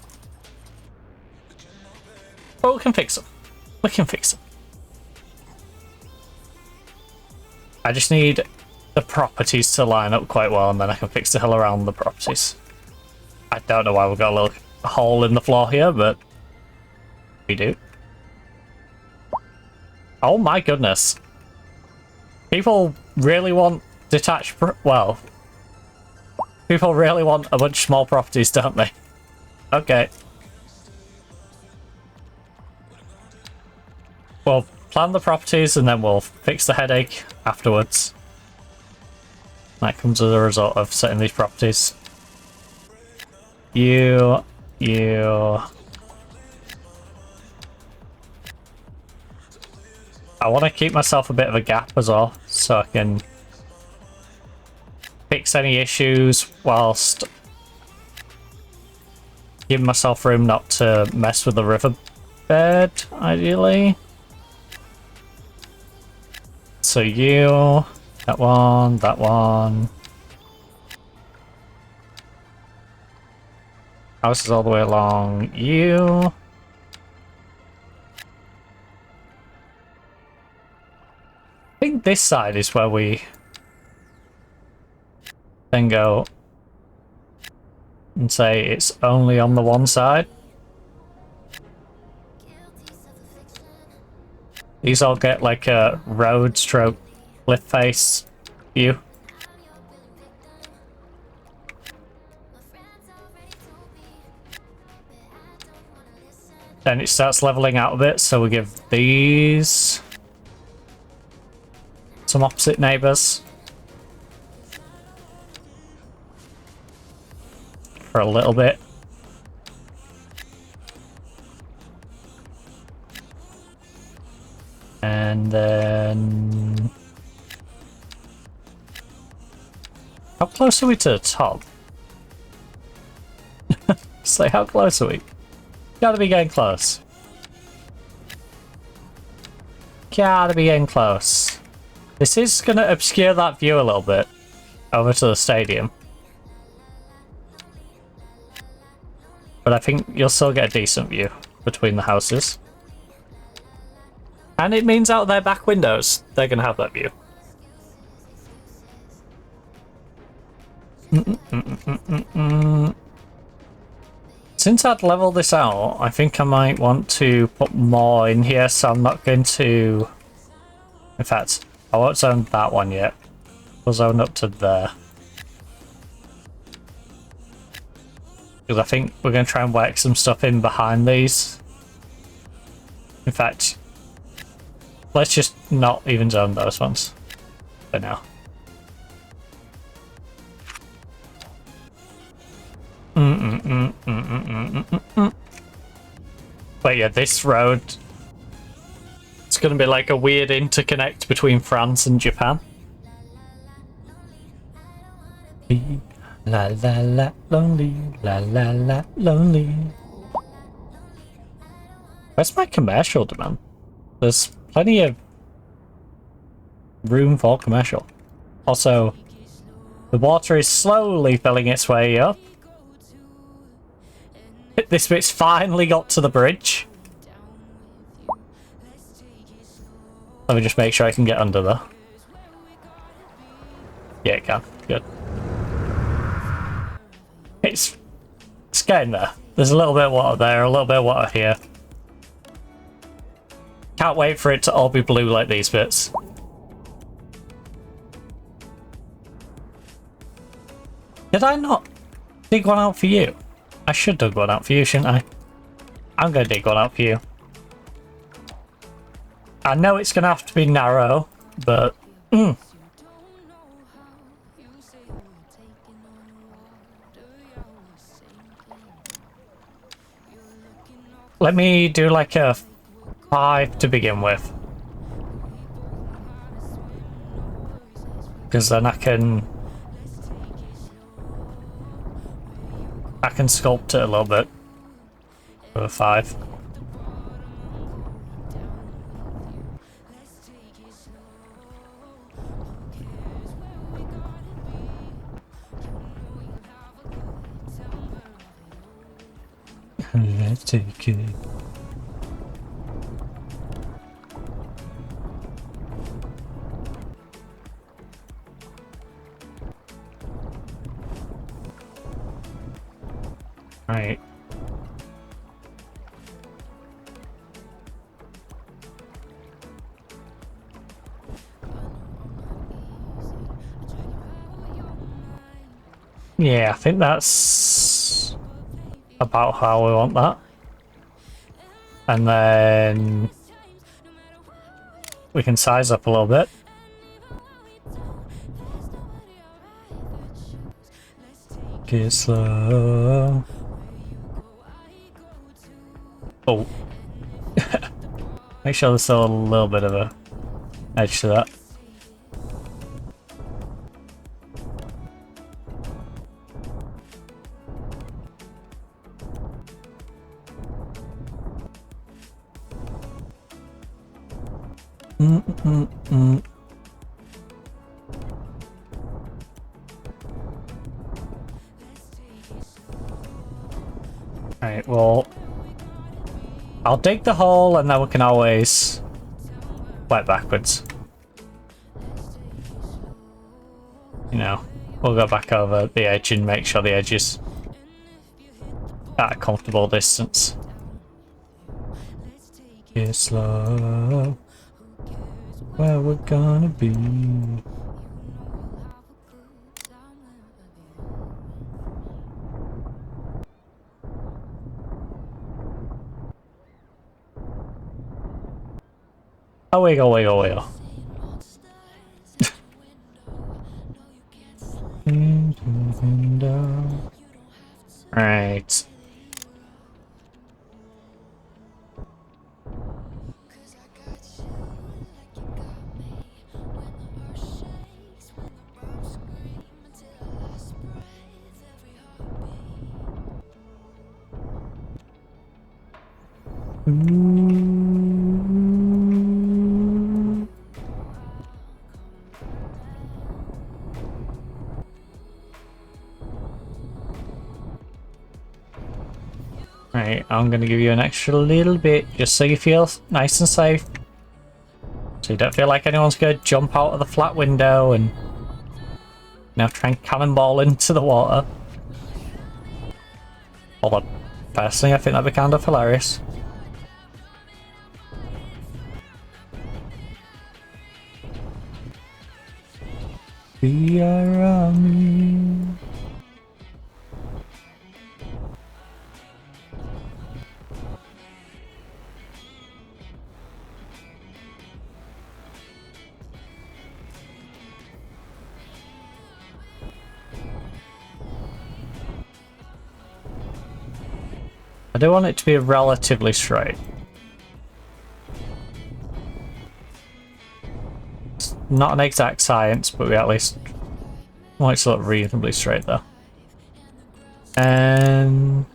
But we can fix them. We can fix them. I just need the properties to line up quite well, and then I can fix the hill around the properties. I don't know why we've got a little hole in the floor here, but we do. Oh my goodness. People really want detached... well, people really want a bunch of small properties, don't they? Okay. We'll plan the properties and then we'll fix the headache afterwards. That comes as a result of setting these properties. You. I want to keep myself a bit of a gap as well, so I can fix any issues whilst giving myself room not to mess with the riverbed, ideally. So you, that one. House is all the way along. You. think this side is where we then go and say it's only on the one side. These all get like a road stroke cliff face view. Then it starts leveling out a bit, so we give these some opposite neighbours for a little bit. And then... how close are we to the top? Say, how close are we? Gotta be getting close. Gotta be getting close. This is gonna obscure that view a little bit over to the stadium. But I think you'll still get a decent view between the houses. And it means out their back windows, they're gonna have that view. Since I'd leveled this out, I think I might want to put more in here, so I'm not going to... in fact, I won't zone that one yet. We'll zone up to there. Because I think we're going to try and work some stuff in behind these. In fact, let's just not even zone those ones for now. But yeah, this road, it's going to be like a weird interconnect between France and Japan. La la la lonely, la la la lonely. Where's my commercial demand? There's plenty of room for commercial. Also, the water is slowly filling its way up. This bit's finally got to the bridge. Let me just make sure I can get under there. Yeah, it can. Good. It's getting there. There's a little bit of water there, a little bit of water here. Can't wait for it to all be blue like these bits. Did I not dig one out for you? I should dig one out for you, shouldn't I? I'm gonna dig one out for you. I know it's gonna have to be narrow, but... Let me do like a 5 to begin with. Because then I can sculpt it a little bit for a 5. Let's take it. Right. Yeah, I think that's about how we want that. And then we can size up a little bit. Get slow. Oh. Make sure there's still a little bit of a edge to that. Right, well, I'll dig the hole and then we can always work backwards. We'll go back over the edge and make sure the edge is at a comfortable distance. Get slow. Where we're gonna be. Oh, wiggle, wiggle, wiggle. Right. Right, I'm gonna give you an extra little bit just so you feel nice and safe. So you don't feel like anyone's gonna jump out of the flat window and now try and cannonball into the water. Although, personally, I think that'd be kind of hilarious. We are army. I do want it to be relatively straight. It's not an exact science, but we at least want it to look reasonably straight though. And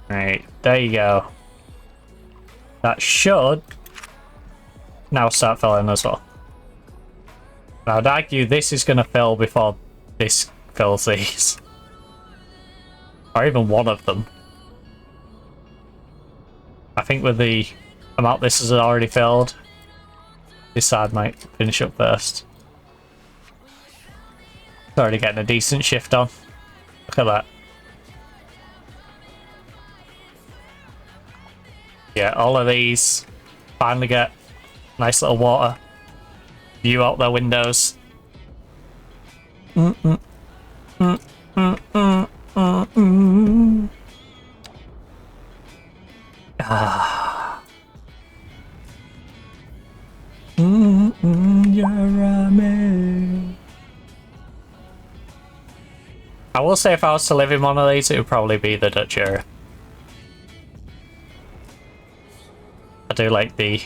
right, there you go. That should now start filling as well. Now, I'd argue this is going to fill before this fills these. Or even one of them. I think with the amount this has already filled, this side might finish up first. It's already getting a decent shift on. Look at that. Yeah, all of these finally get nice little water view out their windows. Ah. I will say if I was to live in one of these, it would probably be the Dutch area. I do like the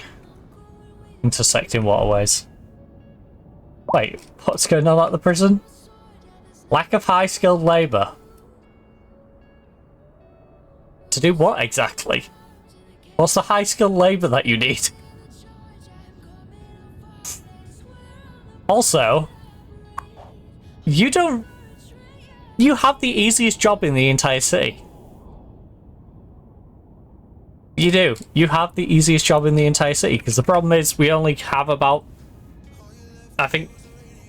intersecting waterways. Wait, what's going on at the prison? Lack of high-skilled labour. To do what exactly? What's the high-skilled labour that you need? Also, you have the easiest job in the entire city. You do. You have the easiest job in the entire city, because the problem is we only have about, I think,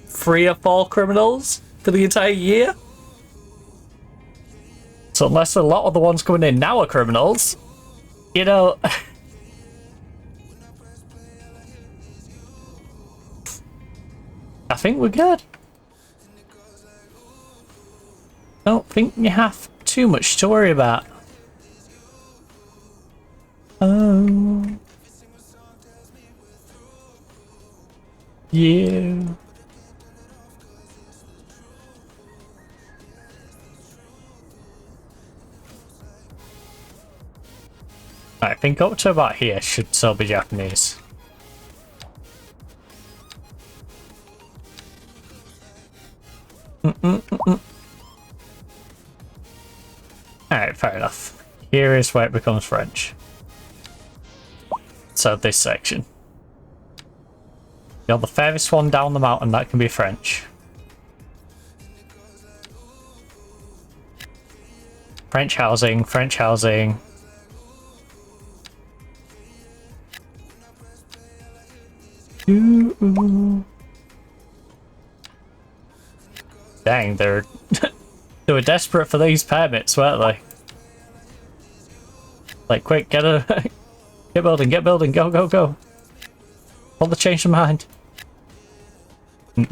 3 or 4 criminals for the entire year. So unless a lot of the ones coming in now are criminals, you know... I think we're good. I don't think you have too much to worry about. Oh. Yeah. I think up to about here should still be Japanese. Alright, fair enough. Here is where it becomes French. So this section. You're the furthest one down the mountain, that can be French. French housing, French housing. Ooh. Dang, they were desperate for these permits, weren't they? Like, quick, get building, go, go, go. Pull the change of mind. And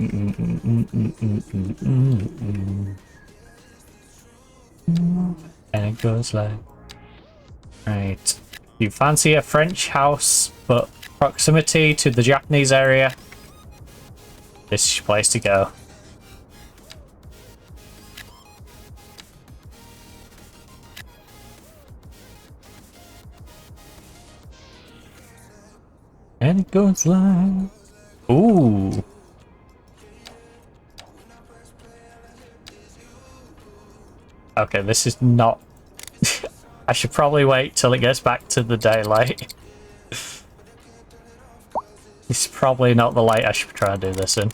it goes like... Right. You fancy a French house, but proximity to the Japanese area? This is your place to go. And it goes like... Ooh. Okay, this is not... I should probably wait till it gets back to the daylight. This is probably not the light I should try and do this in.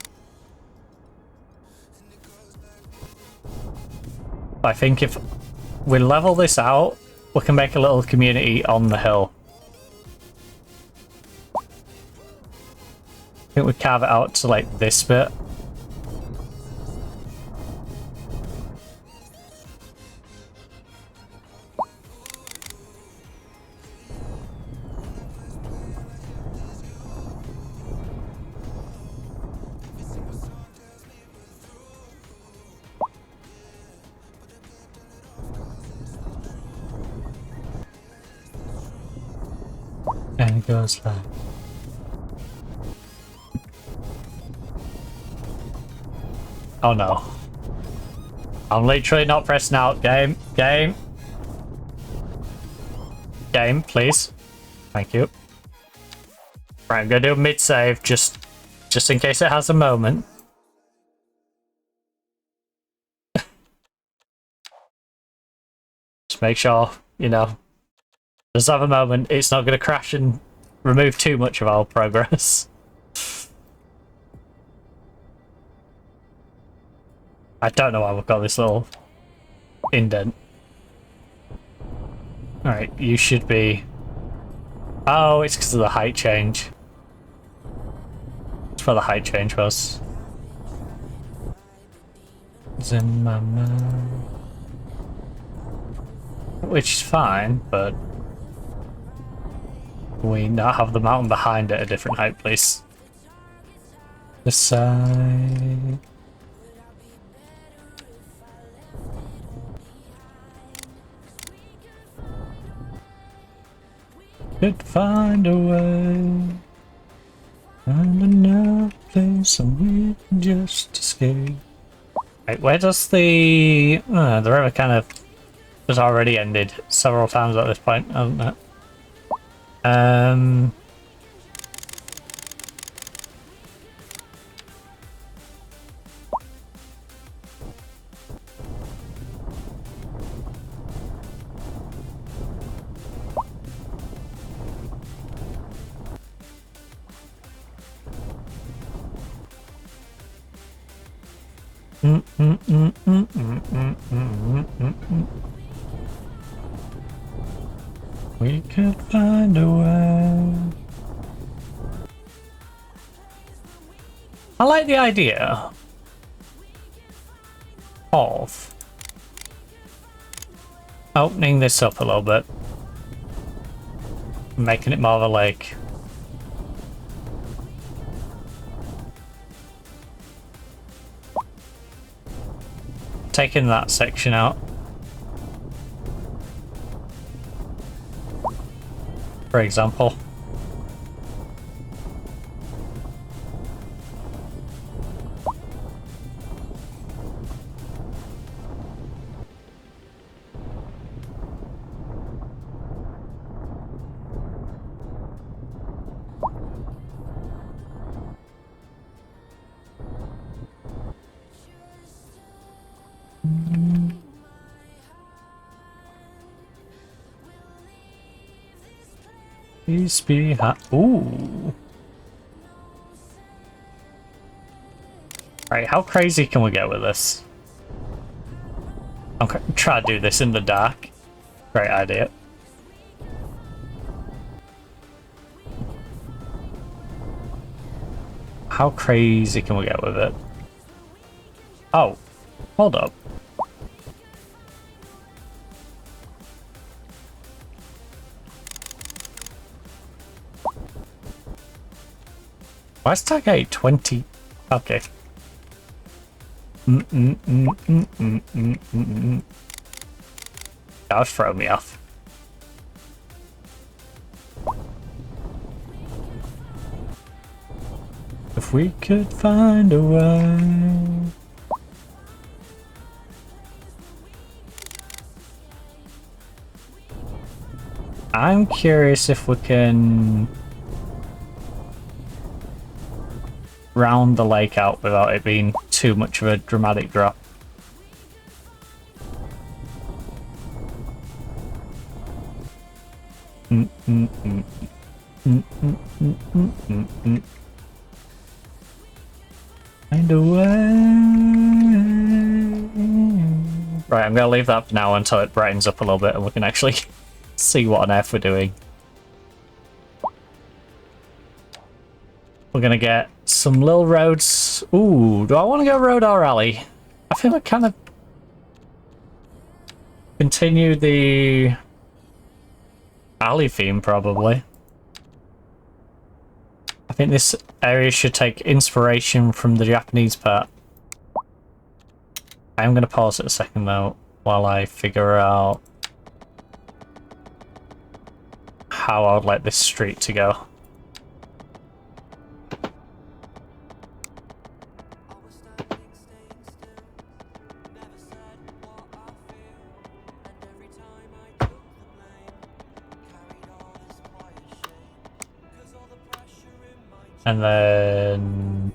I think if we level this out, we can make a little community on the hill. I think we carve it out to like this bit. And it goes like... Oh no. I'm literally not pressing out. Game, please. Thank you. Right, I'm gonna do a mid-save just in case it has a moment. Just make sure, you know, just have a moment. It's not gonna crash and remove too much of our progress. I don't know why we've got this little indent. Alright, you should be... Oh, it's because of the height change. That's where the height change was. Zimmerman. Which is fine, but... we now have the mountain behind it at a different height, please. This side... Could find a way, find another place and we can just escape. Right, where does the river kind of has already ended several times at this point, hasn't it? We could find a way. I like the idea of opening this up a little bit, making it more of a lake. Taking that section out. For example. Please be ooh. Right, how crazy can we get with this? I'm trying to do this in the dark. Great idea. How crazy can we get with it? Oh, hold up. Why is tag 8 20? Okay. That was throwing me off. If we could find a way. I'm curious if we can round the lake out without it being too much of a dramatic drop. Find a way. Right, I'm gonna leave that for now until it brightens up a little bit and we can actually see what on earth we're doing. We're gonna get some little roads. Ooh, do I want to go road or alley? I feel like kind of continue the alley theme probably. I think this area should take inspiration from the Japanese part. I'm gonna pause it a second though while I figure out how I would like this street to go. And then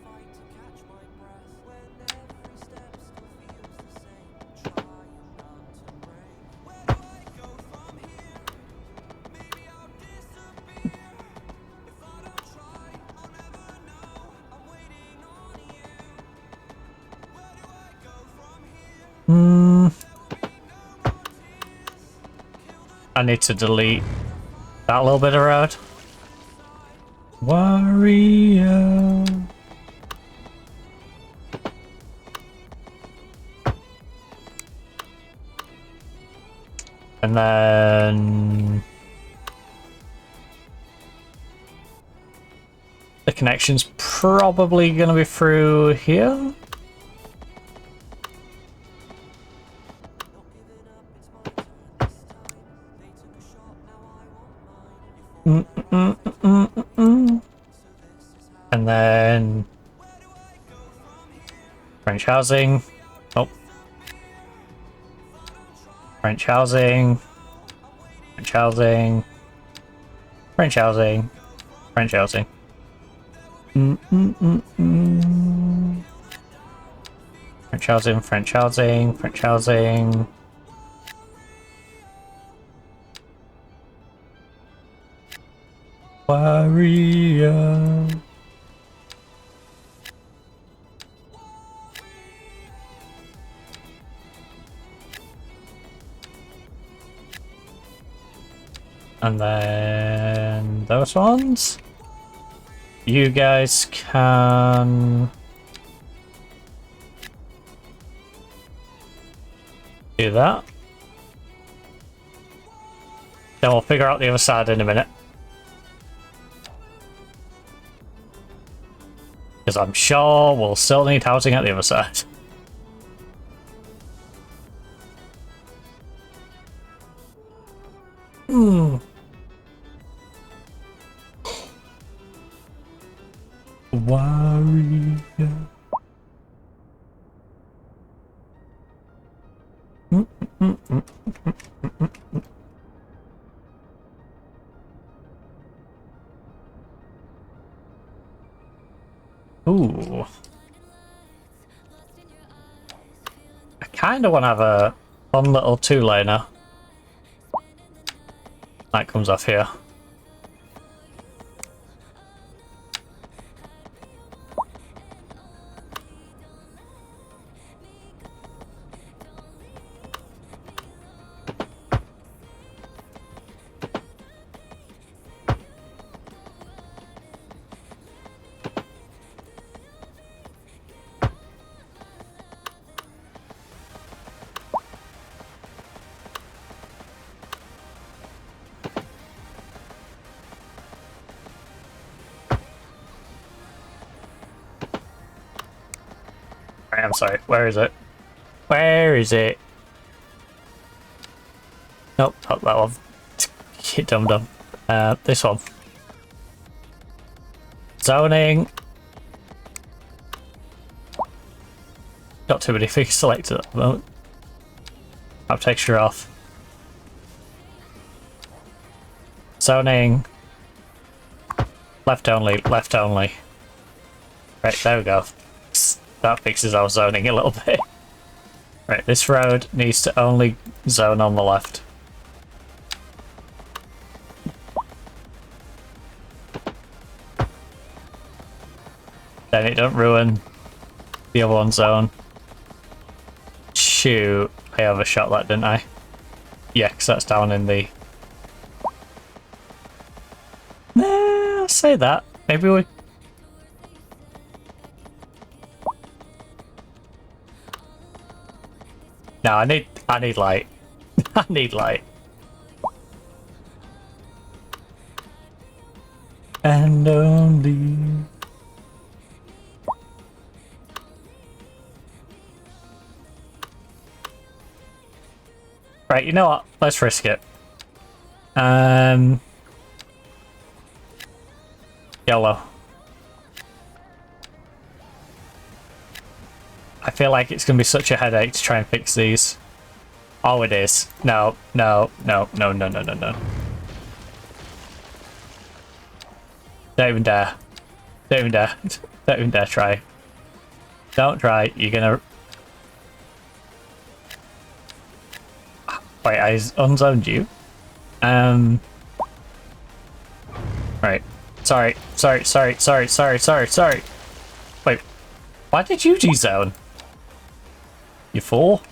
I need to delete that little bit of road. Warrior. And then the connection's probably gonna be through here. And then French housing. Oh. French housing. French housing. French housing. French housing. French housing, French housing, French housing. Warrior. And then those ones. You guys can do that. Then we'll figure out the other side in a minute. Because I'm sure we'll still need housing at the other side. Warrior. Ooh. I kind of want to have a fun little two-laner that comes off here. Right, I'm sorry. Where is it? Where is it? Nope, not that one. Dum-dum. This one. Zoning. Got too many things selected at the moment. I'll texture off. Zoning. Left only, left only. Right, there we go. That fixes our zoning a little bit. Right, this road needs to only zone on the left. Then it don't ruin the other one's zone. Shoot, I overshot that, didn't I? Yeah, because that's down in the... Nah, I'll say that. Maybe we... No, I need light. I need light. And only... Right, you know what? Let's risk it. Yellow. I feel like it's gonna be such a headache to try and fix these. Oh, it is. No, no, no, no, no, no, no, no. Don't even dare. Don't even dare. Don't even dare try. Don't try. You're gonna... Wait, I unzoned you. Right. Sorry. Wait. Why did you G-zone? You fool?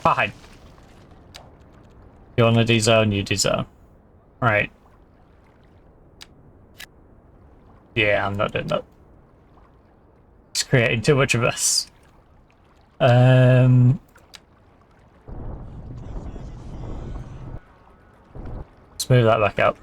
Fine. You wanna D-zone, you D-zone. Right. Yeah, I'm not doing that. It's creating too much of us. Let's move that back up.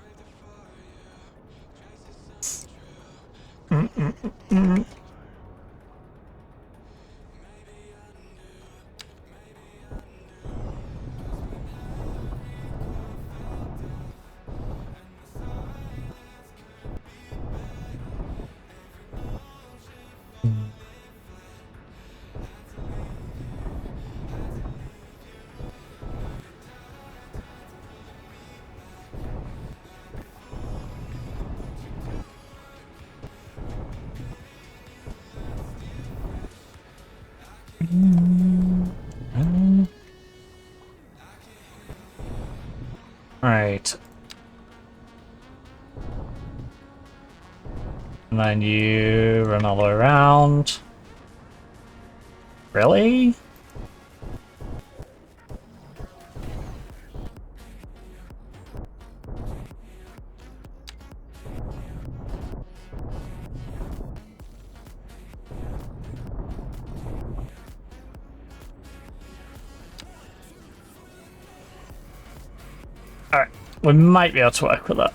Right. And then you run all the way around. Really? Alright, we might be able to work with that.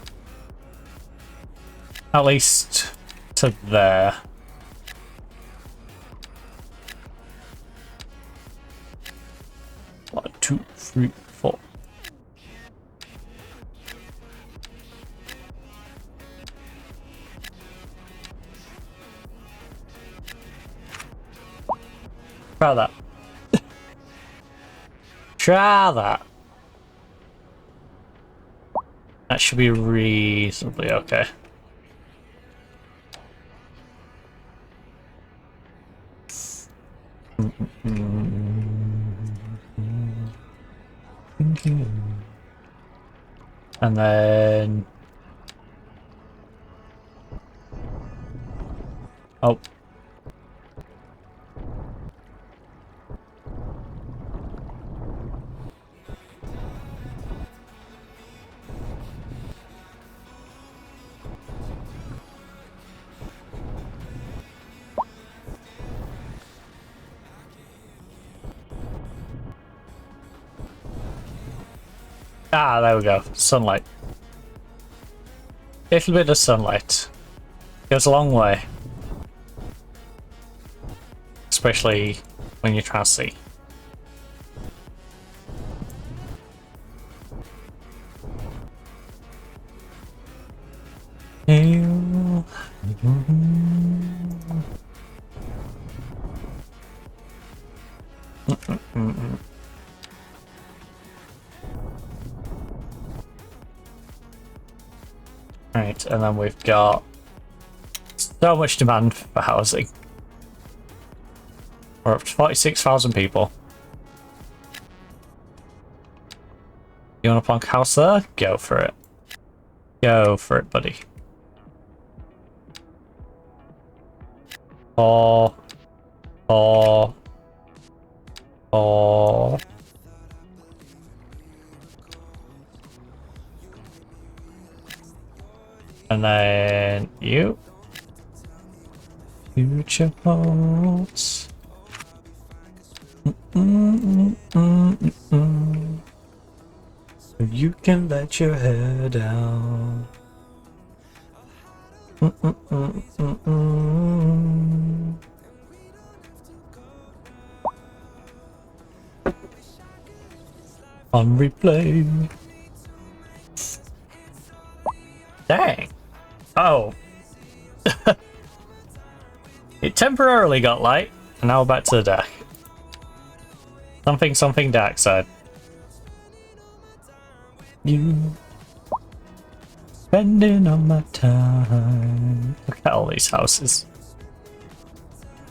At least to there. One, two, three, four. Try that. Try that. That should be reasonably okay. And then... Oh. Ah, there we go. Sunlight. A little bit of sunlight. Goes a long way. Especially when you're trying to see. Right, and then we've got so much demand for housing. We're up to 46,000 people. You want to plonk a house there? Go for it. Go for it, buddy. Four. And then you. Future holds. So you can let your hair down. On replay. Dang. Oh. It temporarily got light, and now we're back to the dark. Something dark side. You spending all my time. Look at all these houses.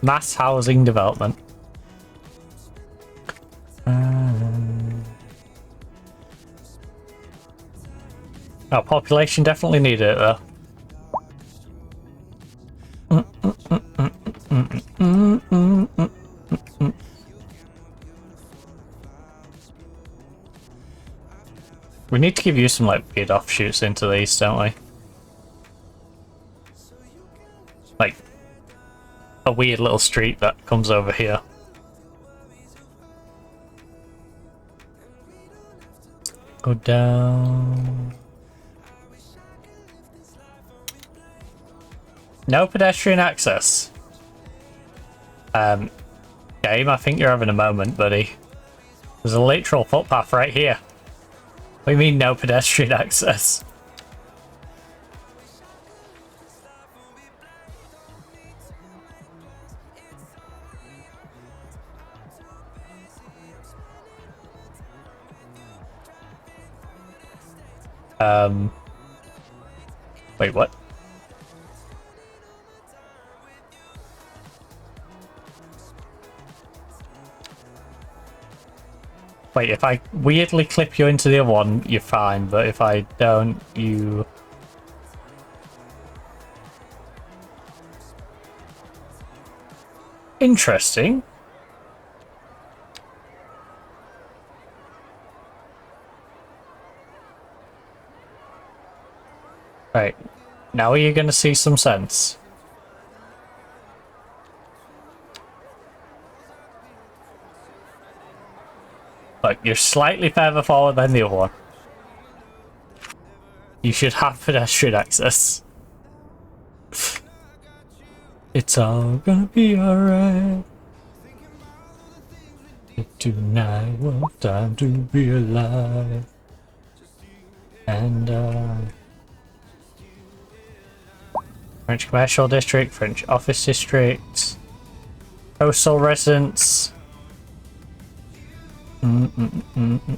Mass housing development. Our population definitely need it though. We need to give you some like weird offshoots into these, don't we? Like a weird little street that comes over here. Go down. No pedestrian access. Game, I think you're having a moment, buddy. There's a literal footpath right here. What do you mean no pedestrian access? Wait, what? Wait, if I weirdly clip you into the other one, you're fine, but if I don't, you... Interesting. Right, now are you going to see some sense? Look, you're slightly further forward than the other one. You should have pedestrian access. It's all gonna be alright. Tonight was time to be alive. And French commercial district, French office district, coastal residents. The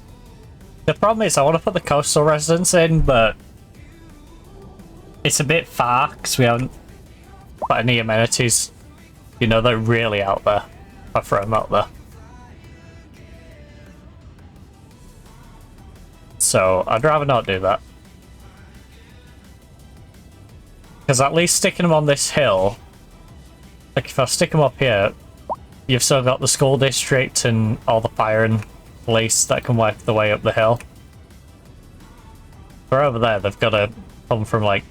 problem is I want to put the coastal residents in, but it's a bit far because we haven't got any amenities. You know, they're really out there. I throw them out there. So I'd rather not do that. Because at least sticking them on this hill, like if I stick them up here, you've still got the school district and all the fire and police that can work their way up the hill. For over there, they've got to come from like,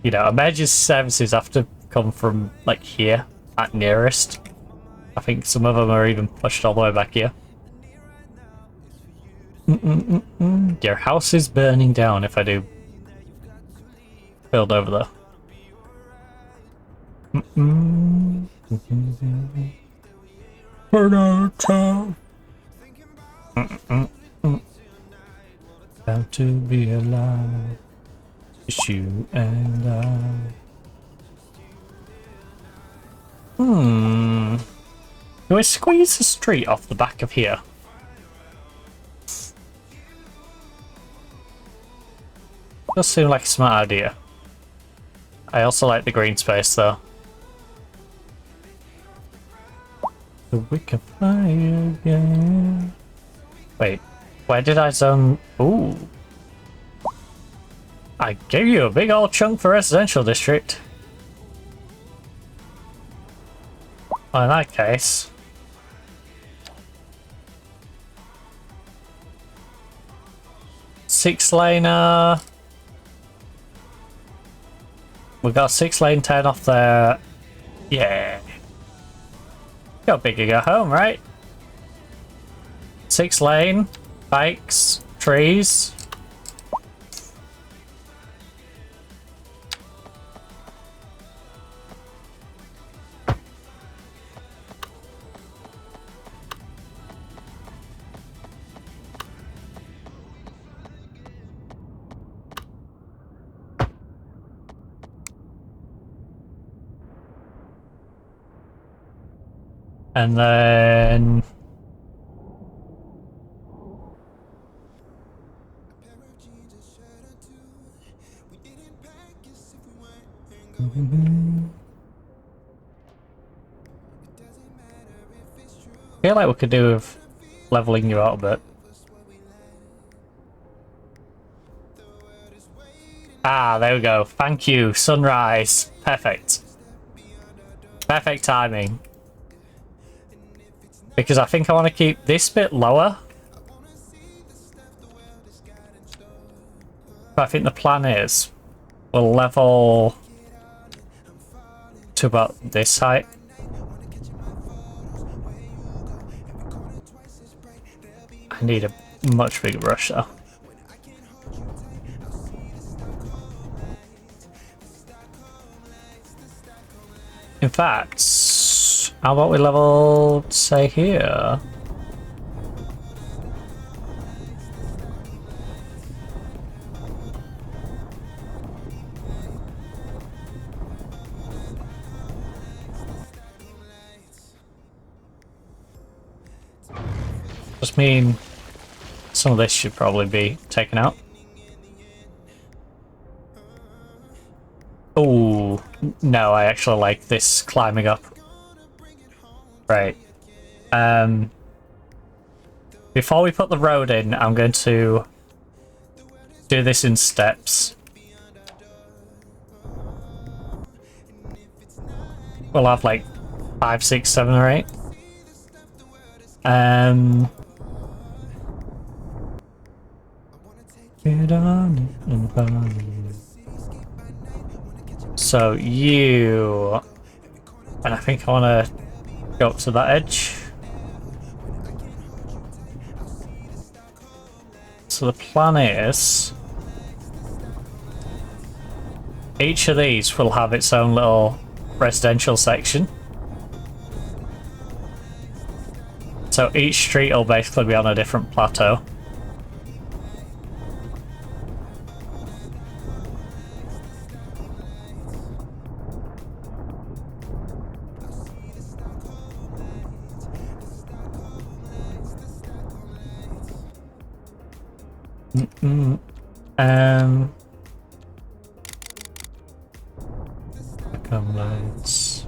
you know, emergency services have to come from like here at nearest. I think some of them are even pushed all the way back here. Your house is burning down if I do build over there. Burn out. How to be alive. It's you and I. Do I squeeze the street off the back of here? Does seem like a smart idea. I also like the green space though. So we can fly again. Wait, where did I zone? Ooh. I gave you a big old chunk for residential district. Well, in that case. Six-laner. We got 6-lane 10 off there. Yeah. Go big or go home, right? 6-lane, bikes, trees. And then I feel like we could do with leveling you out a bit. Ah, there we go. Thank you, sunrise. Perfect. Perfect timing. Because I think I want to keep this bit lower. But I think the plan is we'll level to about this height. I need a much bigger brush though. In fact, how about we level, say, here? Just mean some of this should probably be taken out. Oh, no, I actually like this climbing up. Right. Before we put the road in, I'm going to do this in steps. We'll have like 5, 6, 7, or 8. Get on it and run. So you, and I think I want to go up to that edge. So the plan is each of these will have its own little residential section. So each street will basically be on a different plateau. Come lights.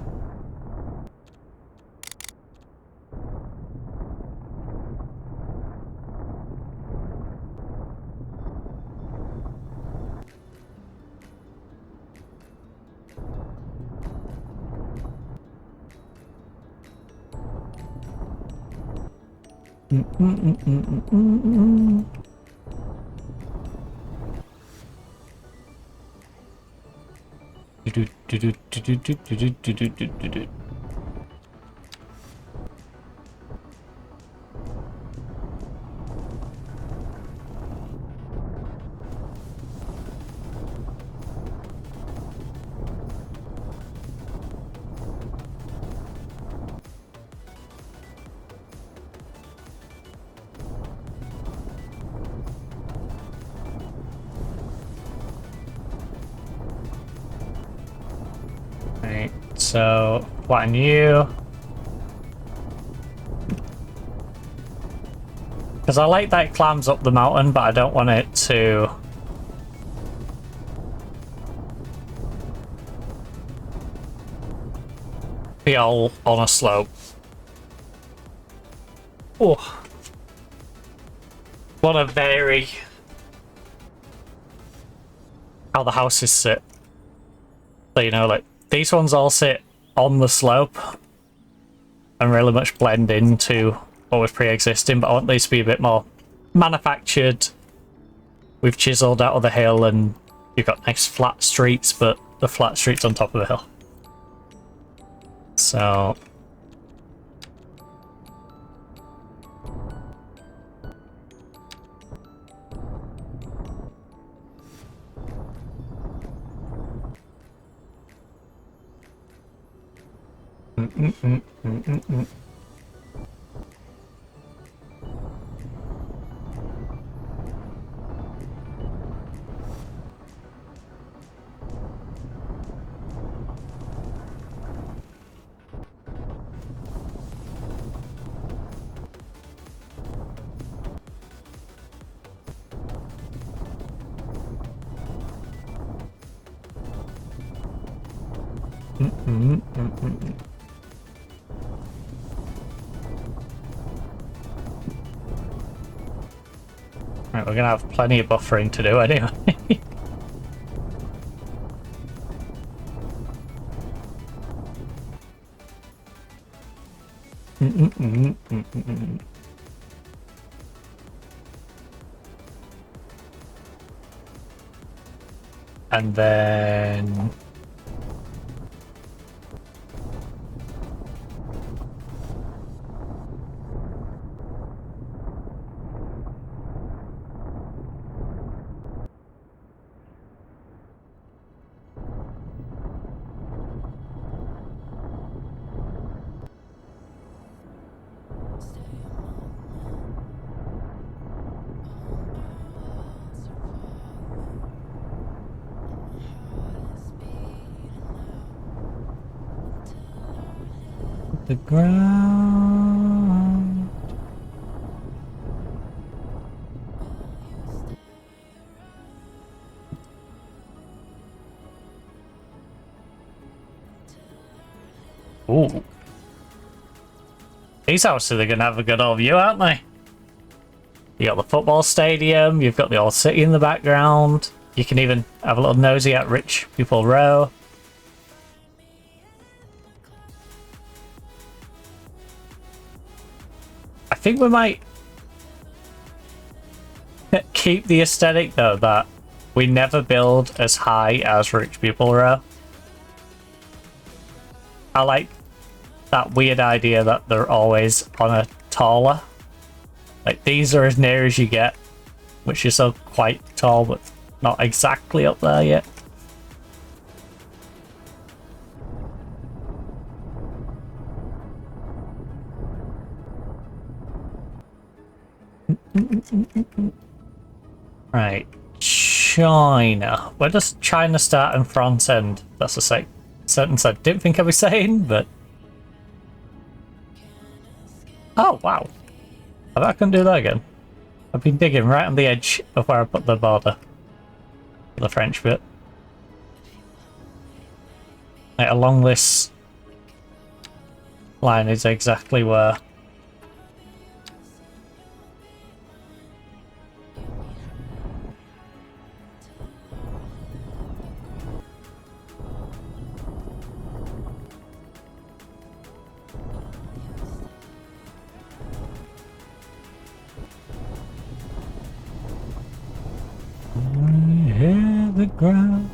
So flatten you. Because I like that it climbs up the mountain, but I don't want it to be all on a slope. Oh. Want to vary how the houses sit. So, you know, like, these ones all sit on the slope and really much blend into what was pre-existing, but I want these to be a bit more manufactured. We've chiseled out of the hill and you've got nice flat streets, but the flat streets on top of the hill. So... Right, we're gonna have plenty of buffering to do anyway. And then... the ground. Ooh. These houses are gonna have a good old view, aren't they? You got the football stadium, you've got the old city in the background. You can even have a little nosy at Rich People Row. I think we might keep the aesthetic though that we never build as high as Rich People Row. I like that weird idea that they're always on a taller. Like these are as near as you get, which is so quite tall but not exactly up there yet. Right, China. Where does China start and France end? That's a sentence I didn't think I'd be saying, but... Oh, wow. I bet I can do that again. I've been digging right on the edge of where I put the border. The French bit. Like, along this line is exactly where... Hear the ground.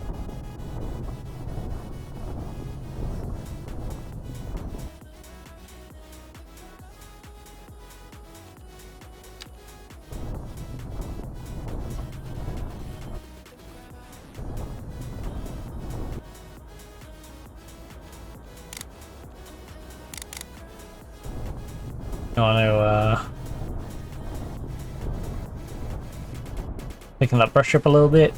I want to picking that brush up a little bit.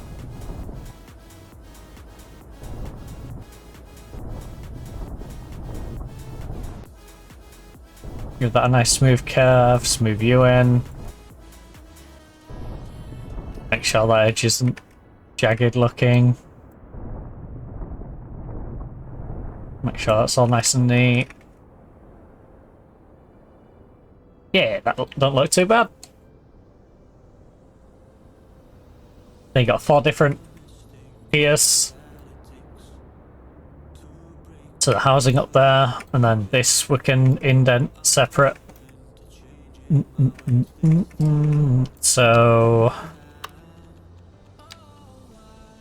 Give that a nice smooth curve, smooth you in. Make sure that edge isn't jagged looking. Make sure that's all nice and neat. Yeah, that don't look too bad. Then you got 4 different tiers to the housing up there, and then this we can indent separate. So,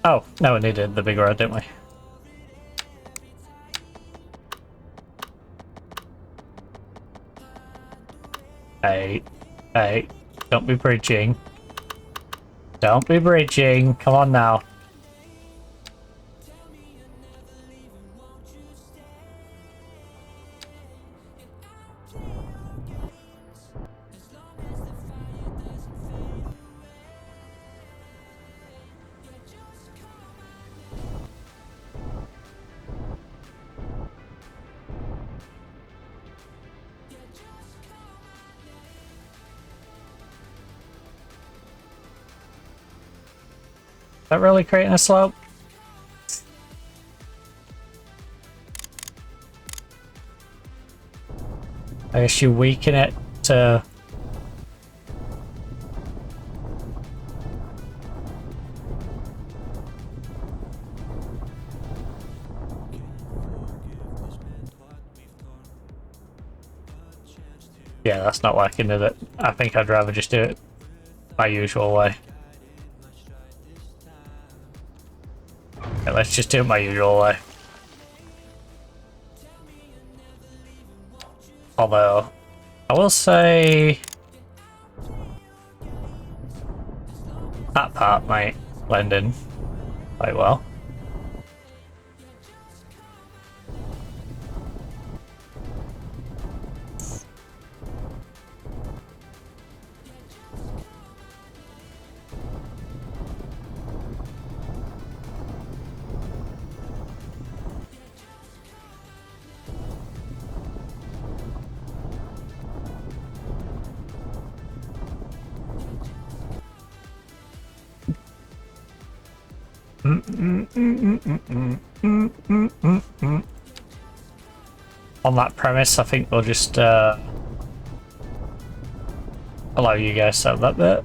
oh no, we needed the bigger road, didn't we? Hey, don't be bridging. Don't be bridging. Come on now. Is that really creating a slope? I guess you weaken it to... Yeah, that's not working, is it? I think I'd rather just do it my usual way. Okay, let's just do it my usual way. Although, I will say that part might blend in quite well. On that premise, I think we'll just allow you guys to have that bit.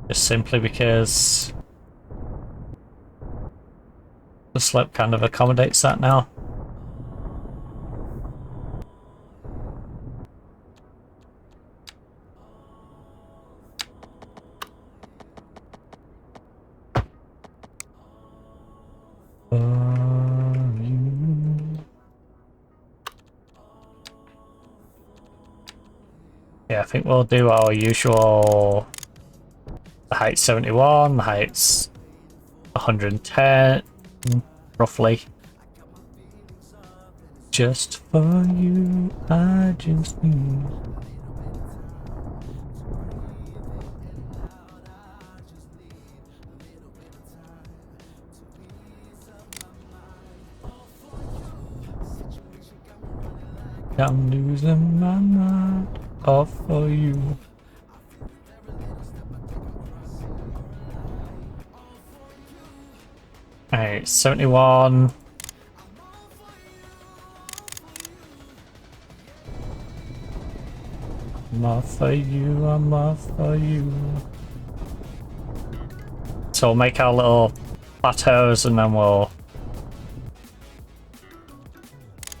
Just simply because the slope kind of accommodates that now. Yeah, I think we'll do our usual. The height's 71, the height's 110, roughly. Just for you, I just need. I'm losing my mind, all for you. Alright, 71. I'm all for you, I'm all for you. So we'll make our little plateaus and then we'll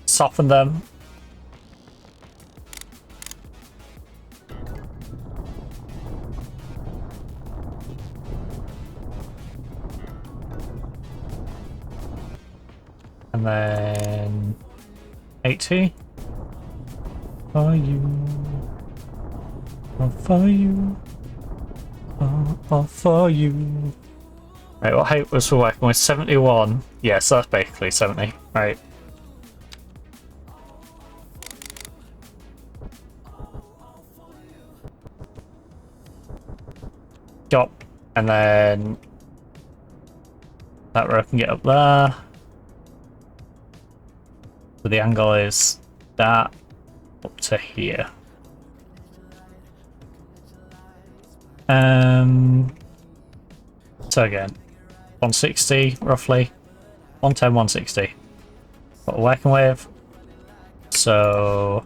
soften them. And then 80 for you, all for you, all for you. Right, what height was we working with? 71. Yeah, so that's basically 70. Right. Go up. And then that row can get up there. So the angle is that up to here. So again, 160 roughly. 110, 160. What we're working with. So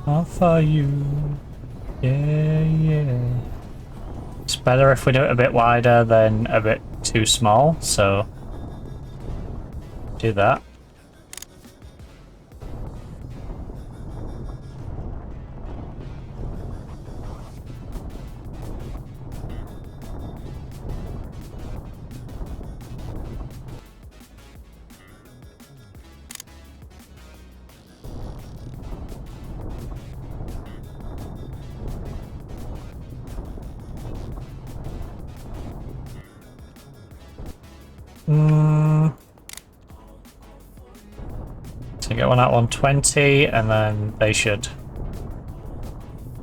all for you. Yeah. It's better if we do it a bit wider than a bit too small, so do that. So get one at 120 and then they should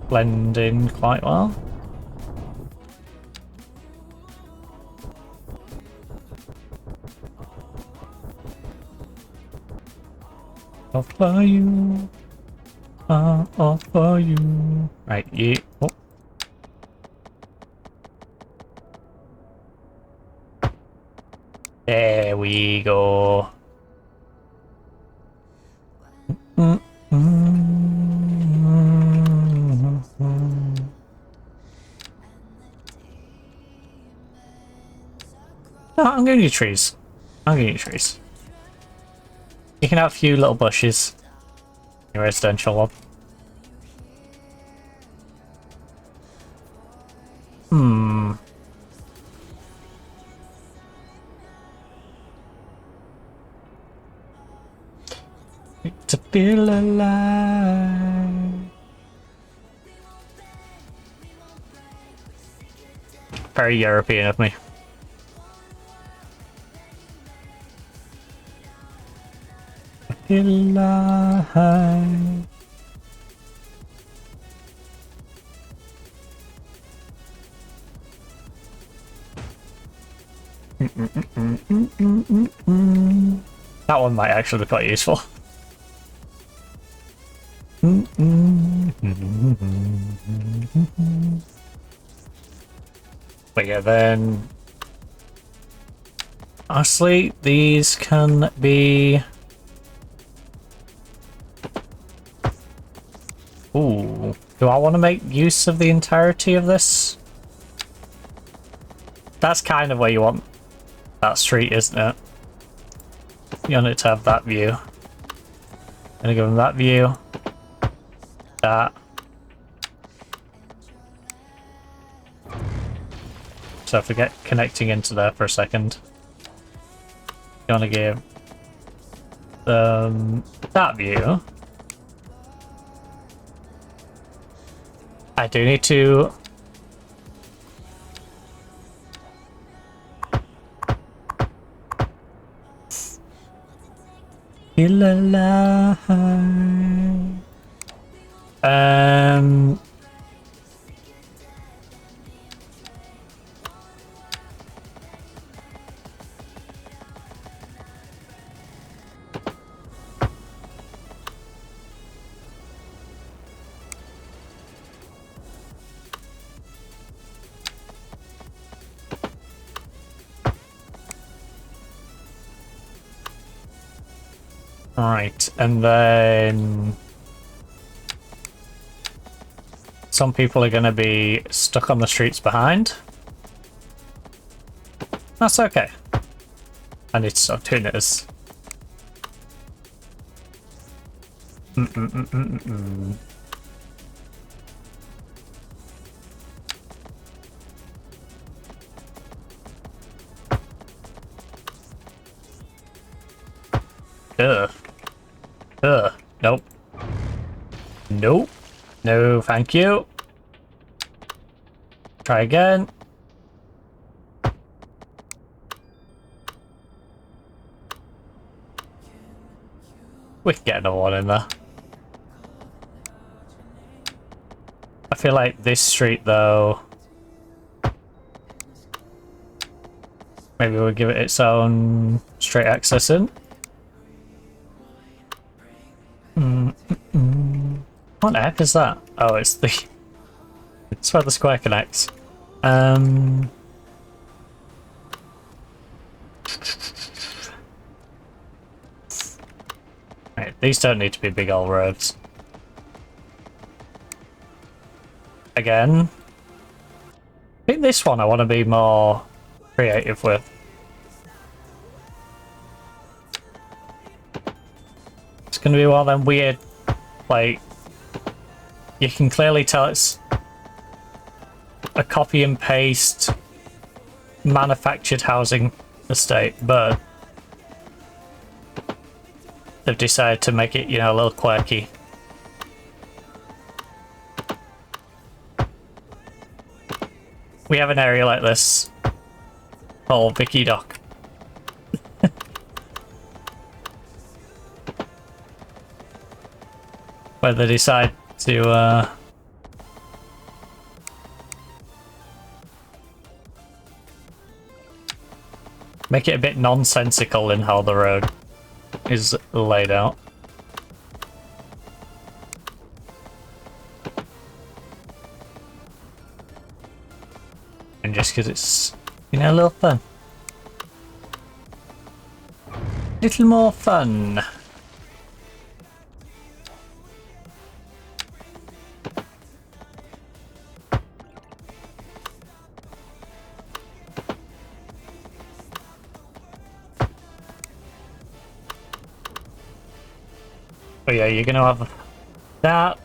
blend in quite well. All for you. All for you. Right, you. Oh. There we go. No, I'm going to use trees. I'm going to use trees. You can have a few little bushes. Your residential one. To feel alive. Very European of me. Feel alive. That one might actually be quite useful. But yeah, then honestly, these can be. Ooh, do I want to make use of the entirety of this? That's kind of where you want that street, isn't it? You want it to have that view. Gonna give them that view. That. So if we get connecting into there for a second, you want to give them that view. I do need to feel alive. Right, and then some people are going to be stuck on the streets behind. That's okay. I need to stop doing this. Nope. Nope. No, thank you. Try again. We can get another one in there. I feel like this street, though, maybe we'll give it its own straight access in. What the heck is that? Oh, it's the... it's where the square connects. Right, these don't need to be big old roads. Again, I think this one I want to be more creative with. It's going to be one of them weird, like, you can clearly tell it's a copy and paste manufactured housing estate, but they've decided to make it, you know, a little quirky. We have an area like this called Vicky Dock. Where they decide to make it a bit nonsensical in how the road is laid out. And just because it's, you know, a little fun. Little more fun. But yeah, you're gonna have that.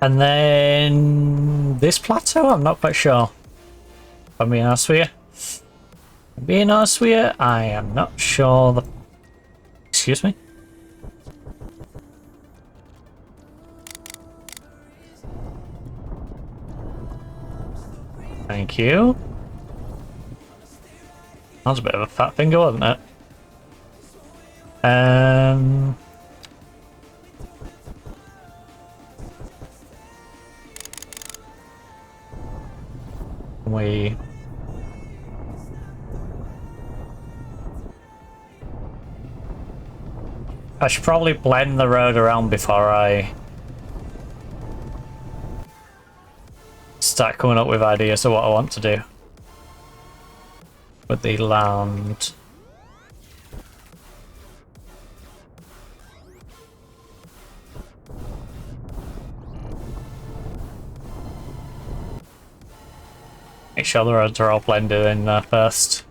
And then this plateau, I'm not quite sure. If I'm being honest with you. I am not sure the... Excuse me? Thank you. That was a bit of a fat finger, wasn't it? I should probably blend the road around before I start coming up with ideas of what I want to do with the land. Make sure the roads are all blended in there first.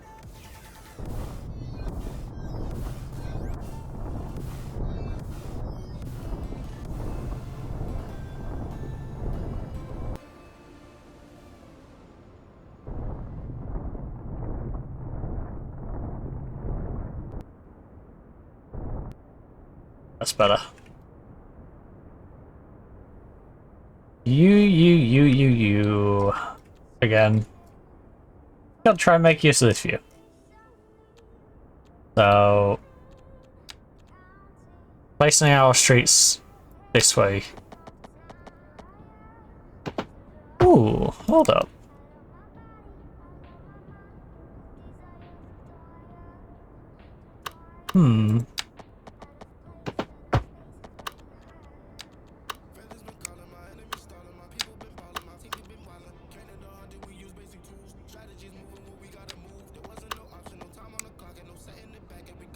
That's better. You. Again. Gotta try and make use of this view. So... placing our streets this way. Ooh, hold up.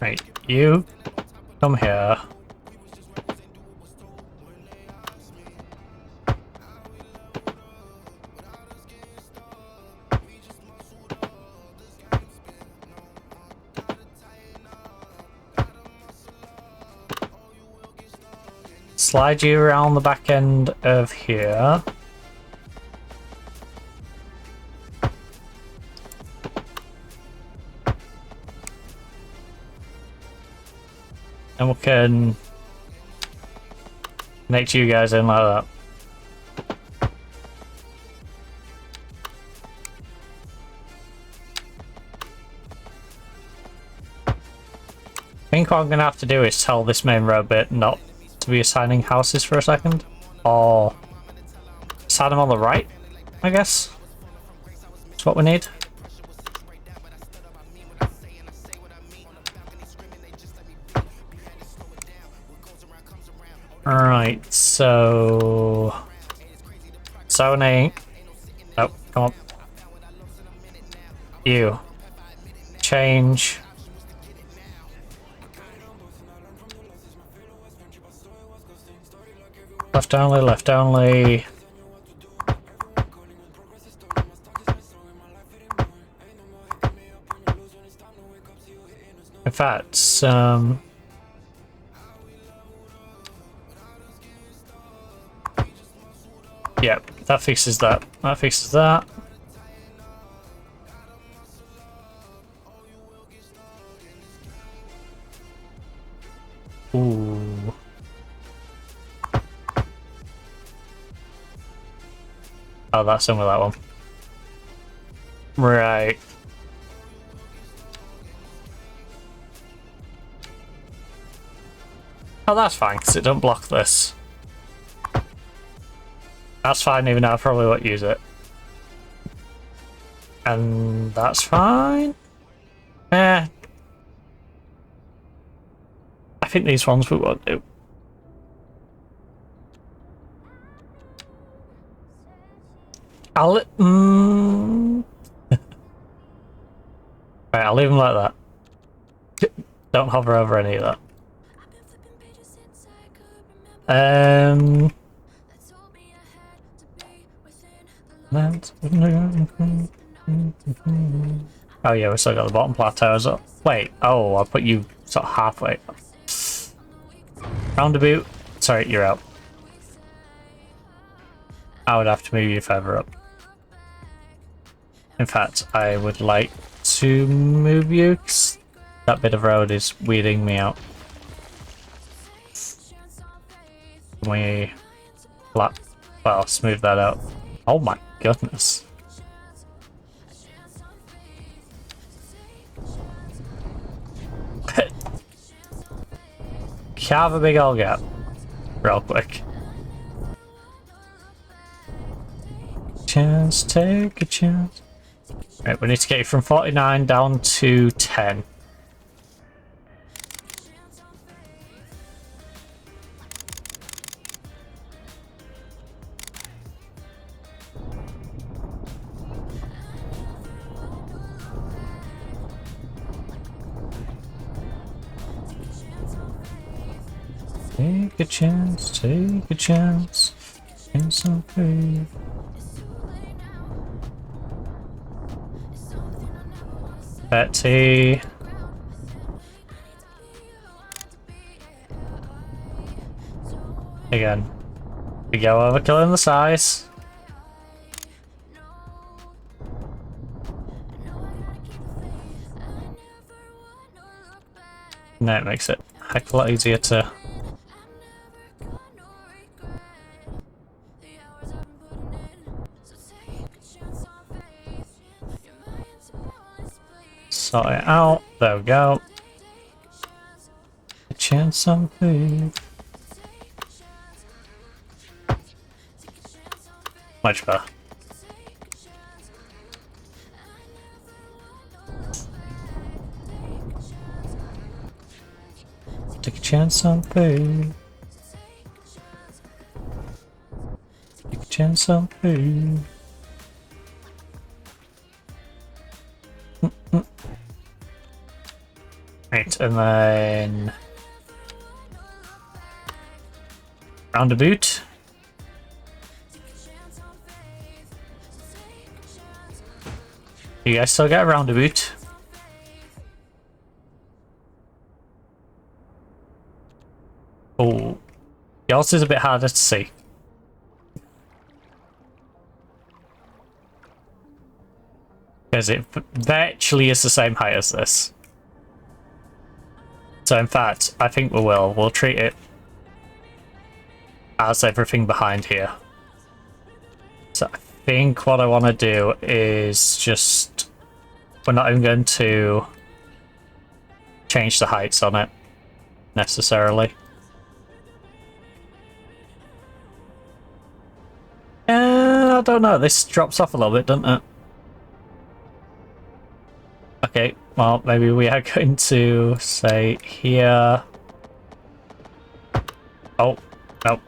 Right, you come here. Slide you around the back end of here. And we can connect you guys in like that. think what I'm going to have to do is tell this main road bit not to be assigning houses for a second. Or assign them on the right, I guess. That's what we need. Alright, so... Sony... Oh, come on. You. Change. Left only, left only. In fact, yep, that fixes that. That fixes that. Ooh. Oh, that's in with that one. Right. Oh, that's fine, because it don't block this. That's fine, even though I probably won't use it. And that's fine. I think these ones we won't do. I'll Right, I'll leave them like that. Don't hover over any of that. Oh yeah, we still got the bottom plateaus up. Wait, oh, I'll put you sort of halfway. Roundabout. Sorry, you're out. I would have to move you further up. In fact, I would like to move you, 'cause that bit of road is weeding me out. We well, smooth that out. Oh my goodness. Carve a big old gap real quick. Chance, take a chance. Right, we need to get you from 49 down to 10. Take a chance, take a chance, in some faith. Betty. Again. We go over killing the size. No, it makes it a heck of a lot easier to sort it out. There we go. A chance on faith. Much better. Take a chance on faith. Take a chance on faith. Right, and then roundabout. You guys still got a roundabout? Oh, yours is a bit harder to see. Because it virtually is the same height as this. So in fact, I think we'll treat it as everything behind here. So I think what I want to do is just, we're not even going to change the heights on it. necessarily. I don't know. This drops off a little bit, doesn't it? Okay, well, maybe we are going to say here. Oh, no.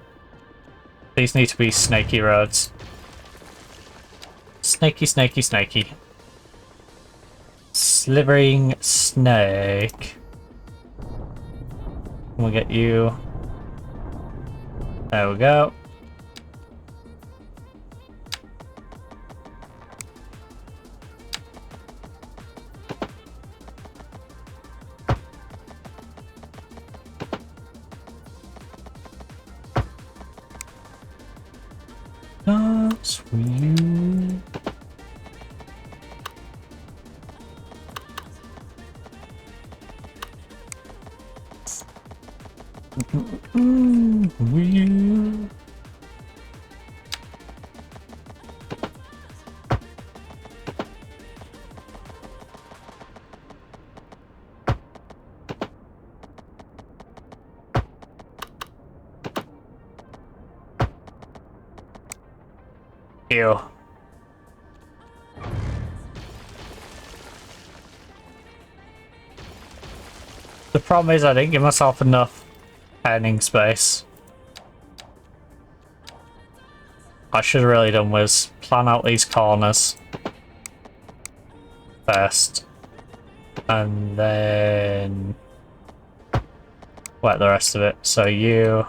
These need to be snaky roads. Snaky, snaky, snaky. Slithering snake. We'll get you. There we go. That's for you. You. Ew. The problem is I didn't give myself enough turning space. I should have really done was plan out these corners first and then wet the rest of it. So you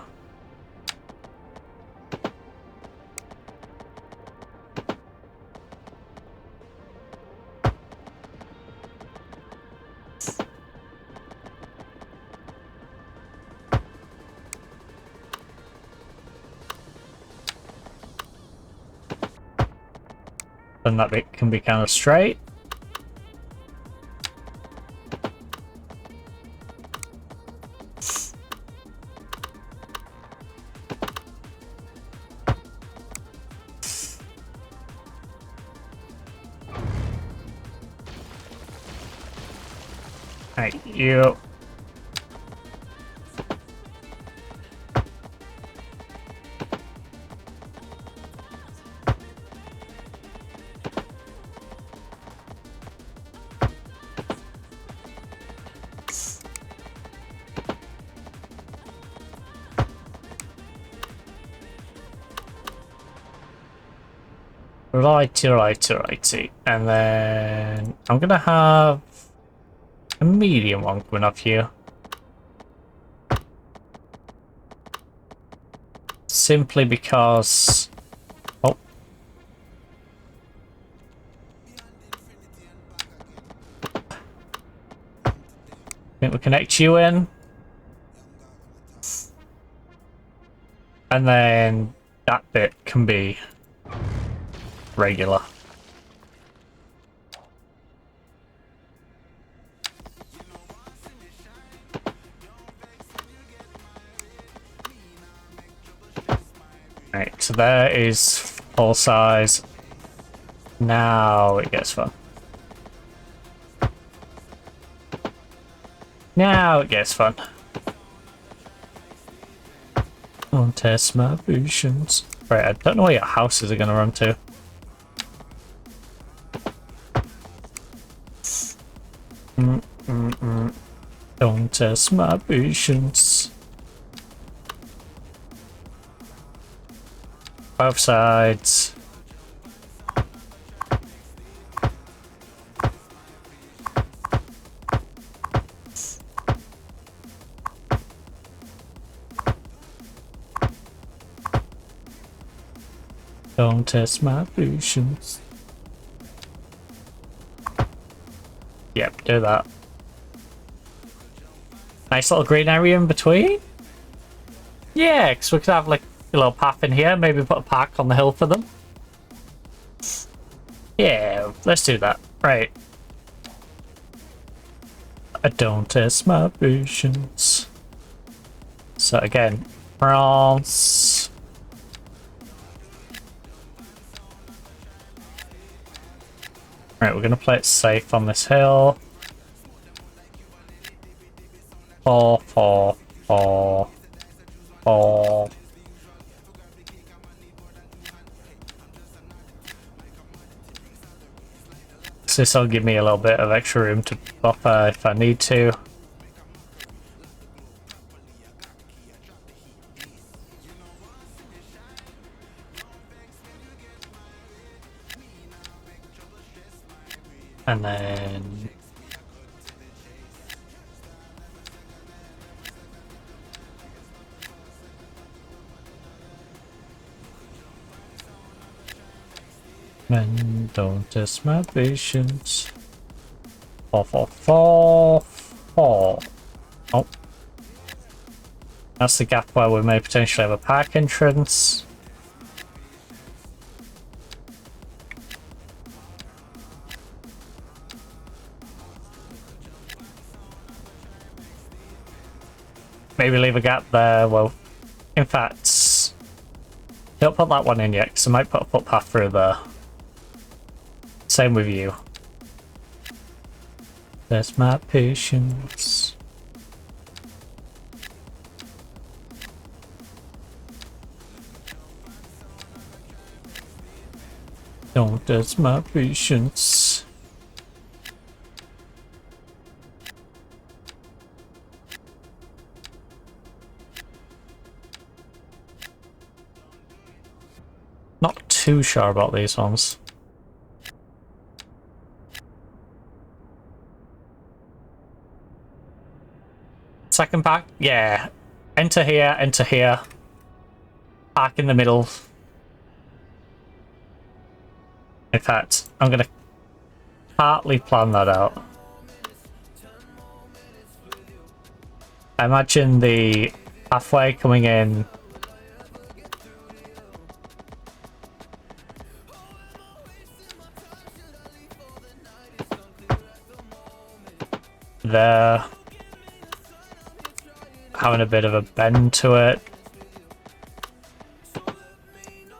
and that bit can be kind of straight. Right, you. Righty. And then I'm gonna have a medium one coming up here. Simply because... Oh. I think we connect you in. And then that bit can be regular. Right, so there is full size. Now it gets fun. Now it gets fun. Don't test my patience. Right, I don't know where your houses are gonna run to. Don't test my patience. Both sides. Don't test my patience. Yep, do that. Nice little green area in between. Yeah, because we could have like a little path in here. Maybe put a park on the hill for them. Yeah, let's do that. Right. I don't test my patience. So again, France. Right, we're going to play it safe on this hill. 4, 4, 4, 4. So this will give me a little bit of extra room to buffer if I need to. And then men don't test my patience. 4, 4, 4, 4. Oh, that's the gap where we may potentially have a park entrance. Maybe leave a gap there. Well, in fact, don't put that one in yet, because I might put a footpath through there. Same with you. That's my patience. Don't test my patience. Not too sure about these ones. Second park? Yeah. Enter here. Park in the middle. In fact, I'm gonna partly plan that out. I imagine the pathway coming in there, having a bit of a bend to it,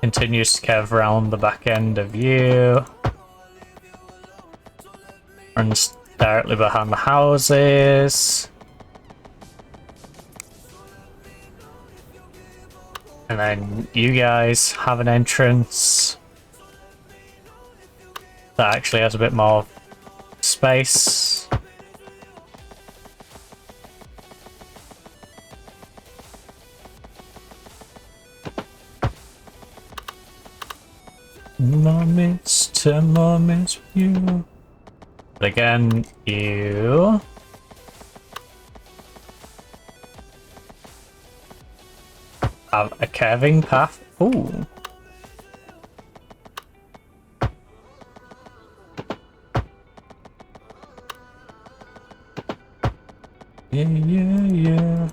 continues to curve around the back end of you, runs directly behind the houses, and then you guys have an entrance that actually has a bit more space. Moments, 10 moments with you. But again, you have a curving path. Ooh. Yeah.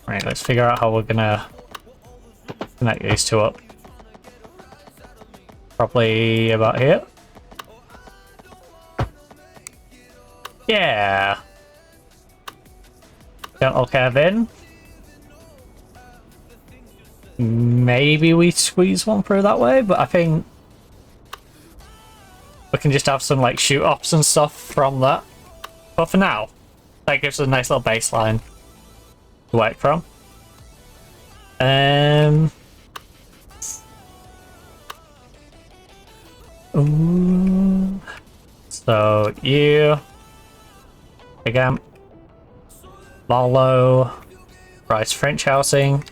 Right, let's figure out how we're gonna connect these two up. Probably about here. Yeah. Gentle curve in. Maybe we squeeze one through that way, but I think we can just have some like shoot ops and stuff from that. But for now, that gives us a nice little baseline to work from. Ooh. So you again, Lalo, Rice French housing.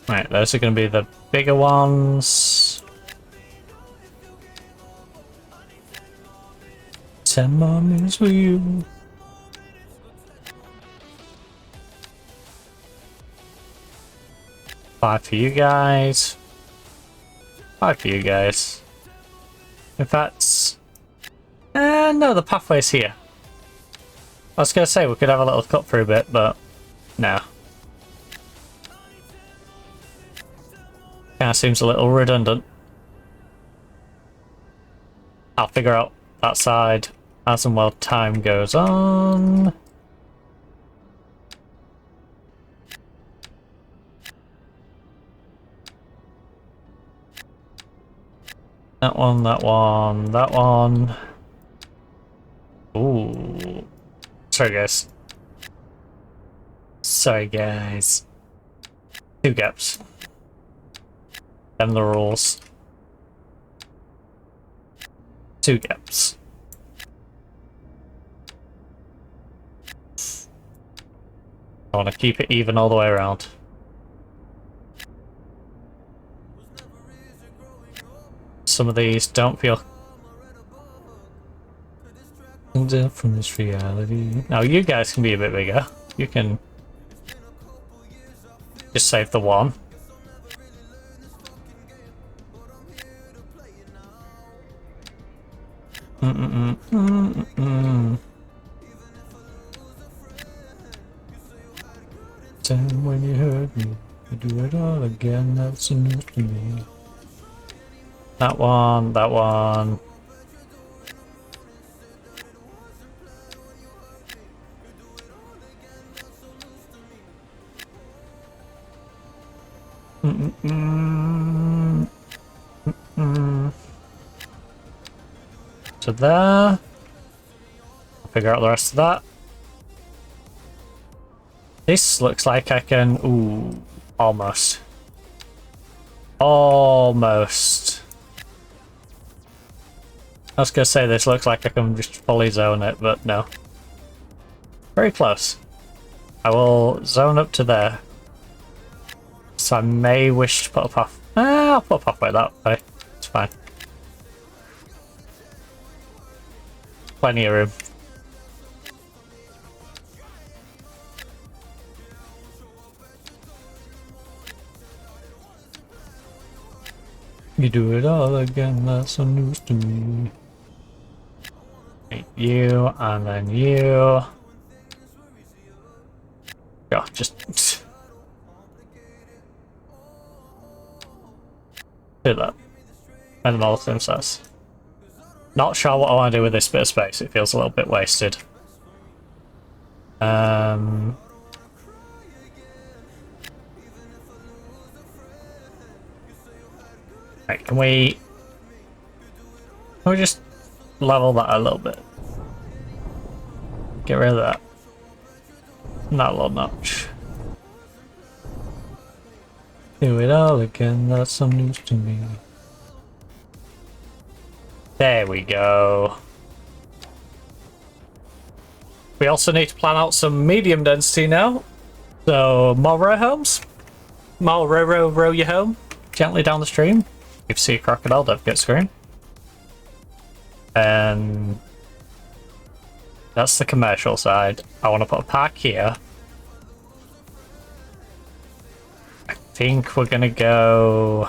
Right, those are going to be the bigger ones. 10 more minutes with you. Five for you guys. 5 for you guys. In fact, no, the pathway's here. I was going to say we could have a little cut through bit, but no. Kind of seems a little redundant. I'll figure out that side as and while time goes on. That one, that one, that one. Ooh. Sorry, guys. Sorry, guys. 2 gaps. Them the rules. 2 gaps. I want to keep it even all the way around. Some of these don't feel from this reality. Now you guys can be a bit bigger. You can just save the one. Then when you hurt me, you do it all again. That's news to me. That one, that one. To there. I'll figure out the rest of that. This looks like I can... Ooh, almost. Almost. I was gonna say this looks like I can just fully zone it, but no. Very close. I will zone up to there. So I may wish to put a path. I'll put a pathway that way. It's fine. Plenty of room. You do it all again, that's so news to me. You, and then you. Yeah, just do that. And then all of them says. Not sure what I want to do with this bit of space, it feels a little bit wasted. Right, can we just level that a little bit? Get rid of that. That little notch. Do it all again, that's some news to me. There we go. We also need to plan out some medium density now. So, more row homes. More row you home. Gently down the stream. If you see a crocodile, don't forget to scream. And that's the commercial side. I want to put a park here. I think we're gonna go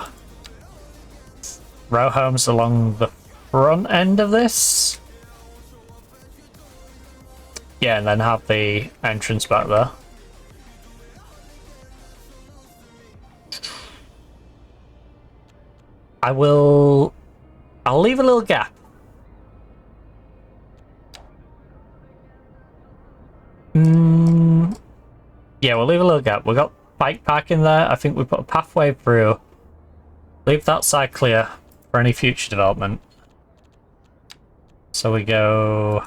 row homes along the front end of this. Yeah, and then have the entrance back there. I'll leave a little gap. Yeah, we'll leave a little gap. We got bike parking there. I think we put a pathway through. Leave that side clear for any future development. So we go...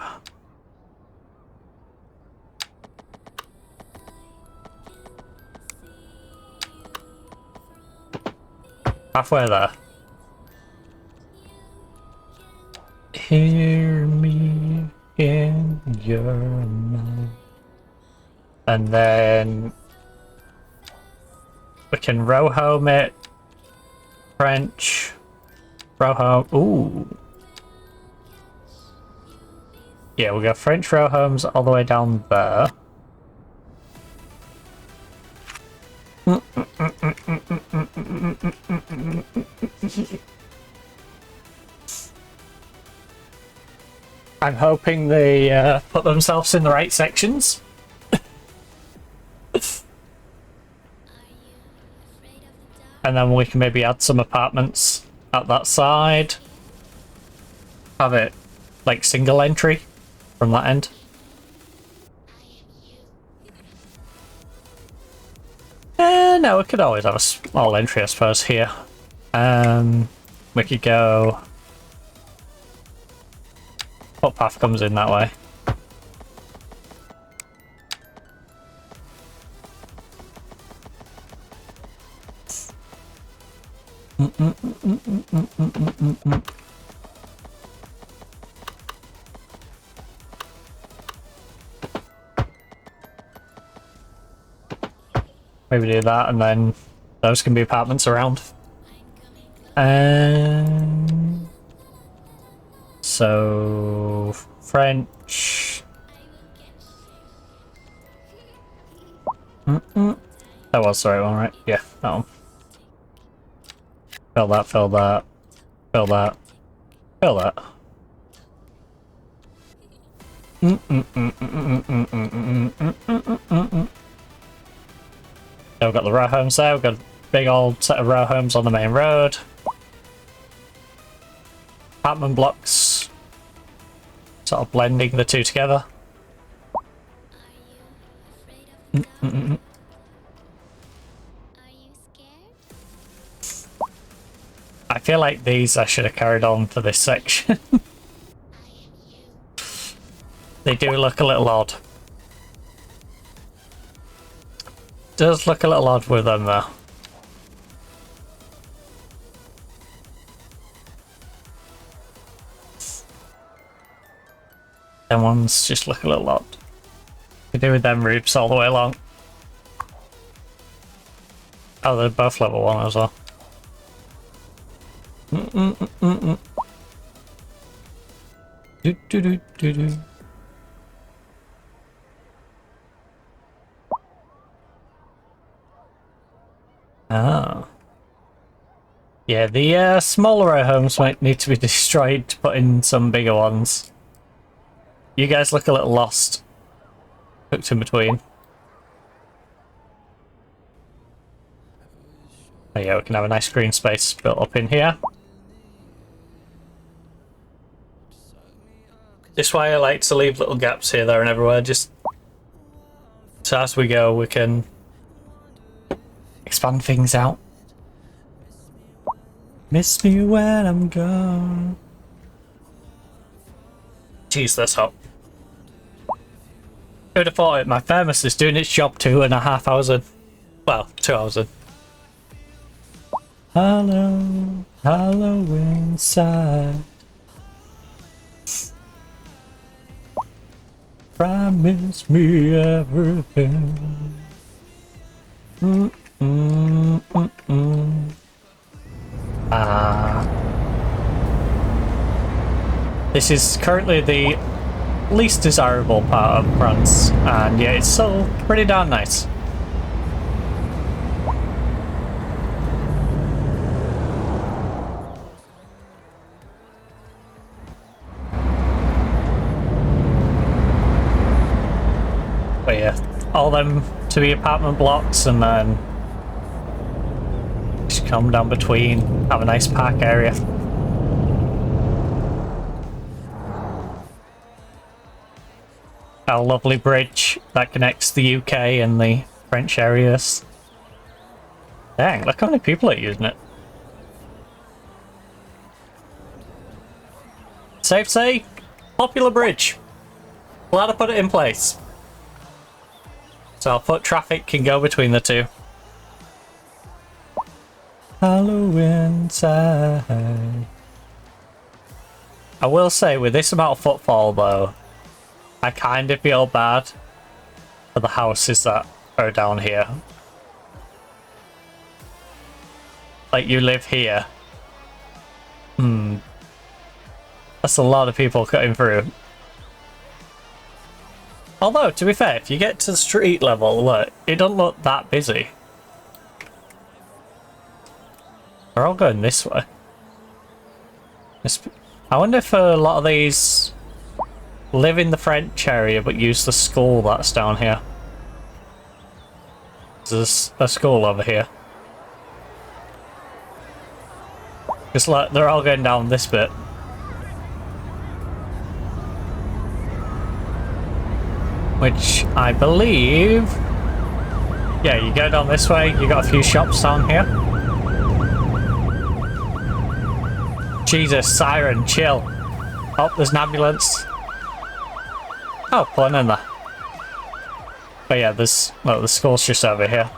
halfway there. Hear me in your mind. And then we can row home it. French. Row home. Ooh. Yeah, we'll go French row homes all the way down there. I'm hoping they put themselves in the right sections. And then we can maybe add some apartments at that side. Have it like single entry from that end. No, we could always have a small entry, I suppose, here. We could go Footpath comes in that way. Maybe do that, and then those can be apartments around. So French. That was the right one, right? Yeah, that one. Fill that, fill that, fill that, fill that. So we've got the row homes there, we've got a big old set of row homes on the main road. Apartment blocks. Sort of blending the two together. I feel like these I should have carried on for this section. They do look a little odd. Does look a little odd with them though. Them ones just look a little odd. We do with them roofs all the way along. Oh, they're both level 1 as well. Ah. Yeah, the smaller homes might need to be destroyed to put in some bigger ones. You guys look a little lost. Hooked in between. Oh yeah, we can have a nice green space built up in here. This is why I like to leave little gaps here, there and everywhere, just so as we go we can expand things out. Miss me when I'm gone. Jeez, that's hot. Who'd have thought it? My thermos is doing its job 2.5 hours in. Well, 2 hours in. Hello, hello inside. Promise me everything. This is currently the least desirable part of France, and yeah, it's still pretty darn nice. But yeah, all them to be apartment blocks, and then just come down between, have a nice park area. A lovely bridge that connects the UK and the French areas. Dang, look how many people are using it. Safe to say, popular bridge. Glad I put it in place. So foot traffic can go between the two. Hello inside. I will say, with this amount of footfall though, I kind of feel bad for the houses that are down here. Like, you live here. That's a lot of people cutting through. Although, to be fair, if you get to the street level, look, it doesn't look that busy. We're all going this way. I wonder if a lot of these live in the French area but use the school that's down here. There's a school over here. Just like they're all going down this bit. Which I believe... Yeah, you go down this way, you got a few shops down here. Jesus, siren, chill. Oh, there's an ambulance. Oh, pulling in there. But yeah, there's, well, the school's just over here.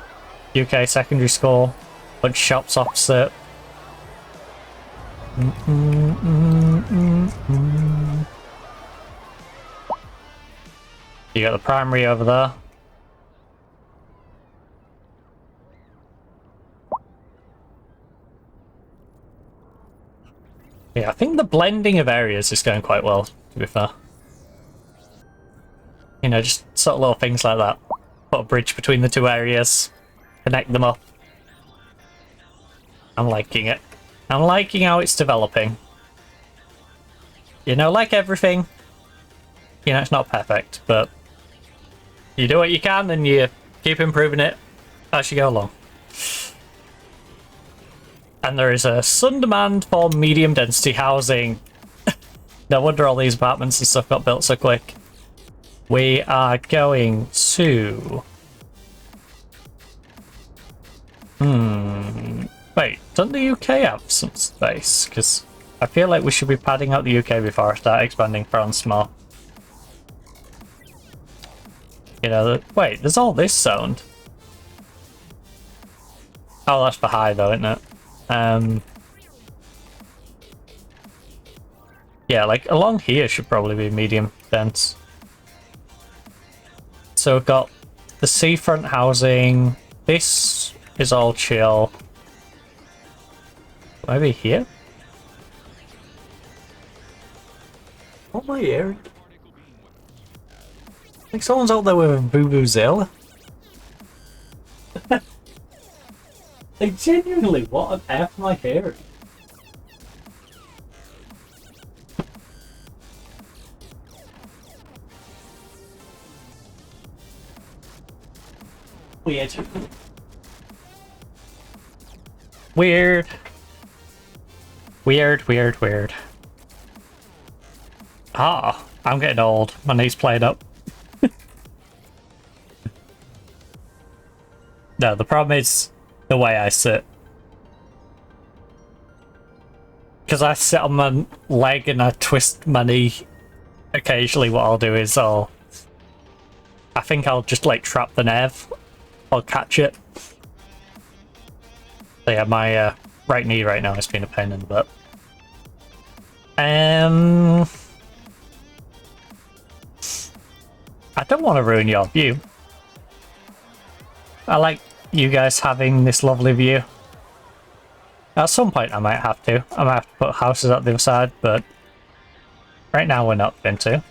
UK secondary school, bunch of shops opposite. You got the primary over there. Yeah, I think the blending of areas is going quite well, to be fair. You know, just sort of little things like that. Put a bridge between the two areas, connect them up. I'm liking it. I'm liking how it's developing. You know, like everything, you know, it's not perfect, but you do what you can and you keep improving it as you go along. And there is a sudden demand for medium density housing. No wonder all these apartments and stuff got built so quick. We are going to... Wait, doesn't the UK have some space? Because I feel like we should be padding out the UK before I start expanding France more. You know, wait, there's all this zoned. Oh, that's for high though, isn't it? Yeah, like along here should probably be medium dense. So we've got the seafront housing. This is all chill. Maybe here? What am I hearing? Like someone's out there with a boo-boo-zilla. Like genuinely, what on earth am I hearing? Weird. Weird. Weird, weird, weird. Ah, I'm getting old. My knees played up. No, the problem is the way I sit. Because I sit on my leg and I twist my knee. Occasionally what I'll do is I think I'll just like trap the nerve. I'll catch it. So yeah, my right knee right now has been a pain in the butt. I don't want to ruin your view. I like you guys having this lovely view. At some point I might have to. I might have to put houses at the other side, but right now we're not going to.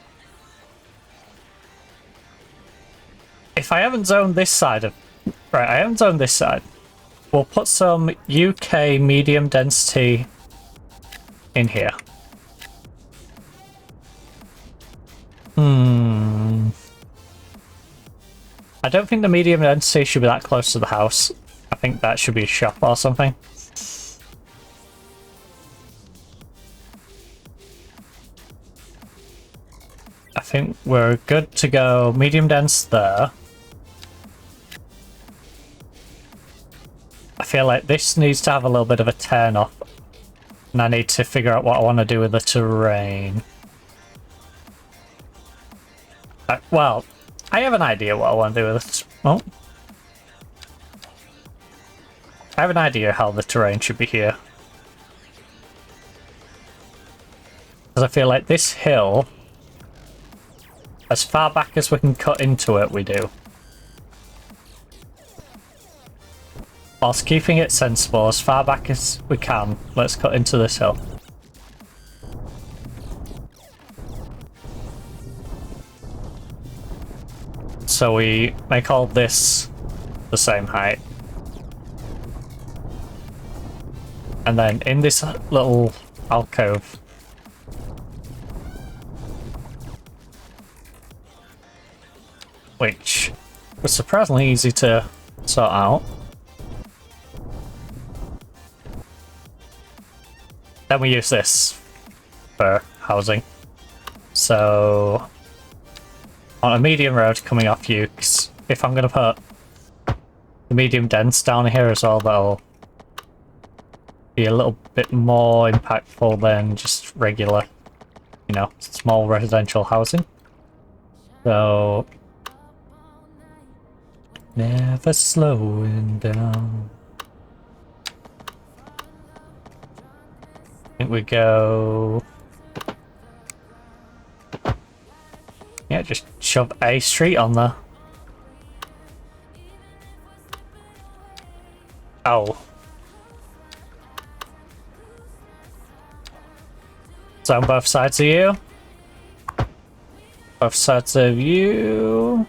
If I haven't zoned this side of... Right, I haven't zoned this side. We'll put some UK medium density in here. I don't think the medium density should be that close to the house. I think that should be a shop or something. I think we're good to go medium dense there. I feel like this needs to have a little bit of a turn off. And I need to figure out what I want to do with the terrain. Well, I have an idea what I want to do with it. Oh. I have an idea how the terrain should be here. Because I feel like this hill, as far back as we can cut into it, we do. Whilst keeping it sensible, as far back as we can, let's cut into this hill. So we make all this the same height. And then in this little alcove, which was surprisingly easy to sort out. Then we use this for housing. So on a medium road coming off Ukes, if I'm going to put the medium dense down here as well, that'll be a little bit more impactful than just regular, you know, small residential housing. So never slowing down. I think we go. Yeah, just shove a street on there. Oh. So on both sides of you. Both sides of you.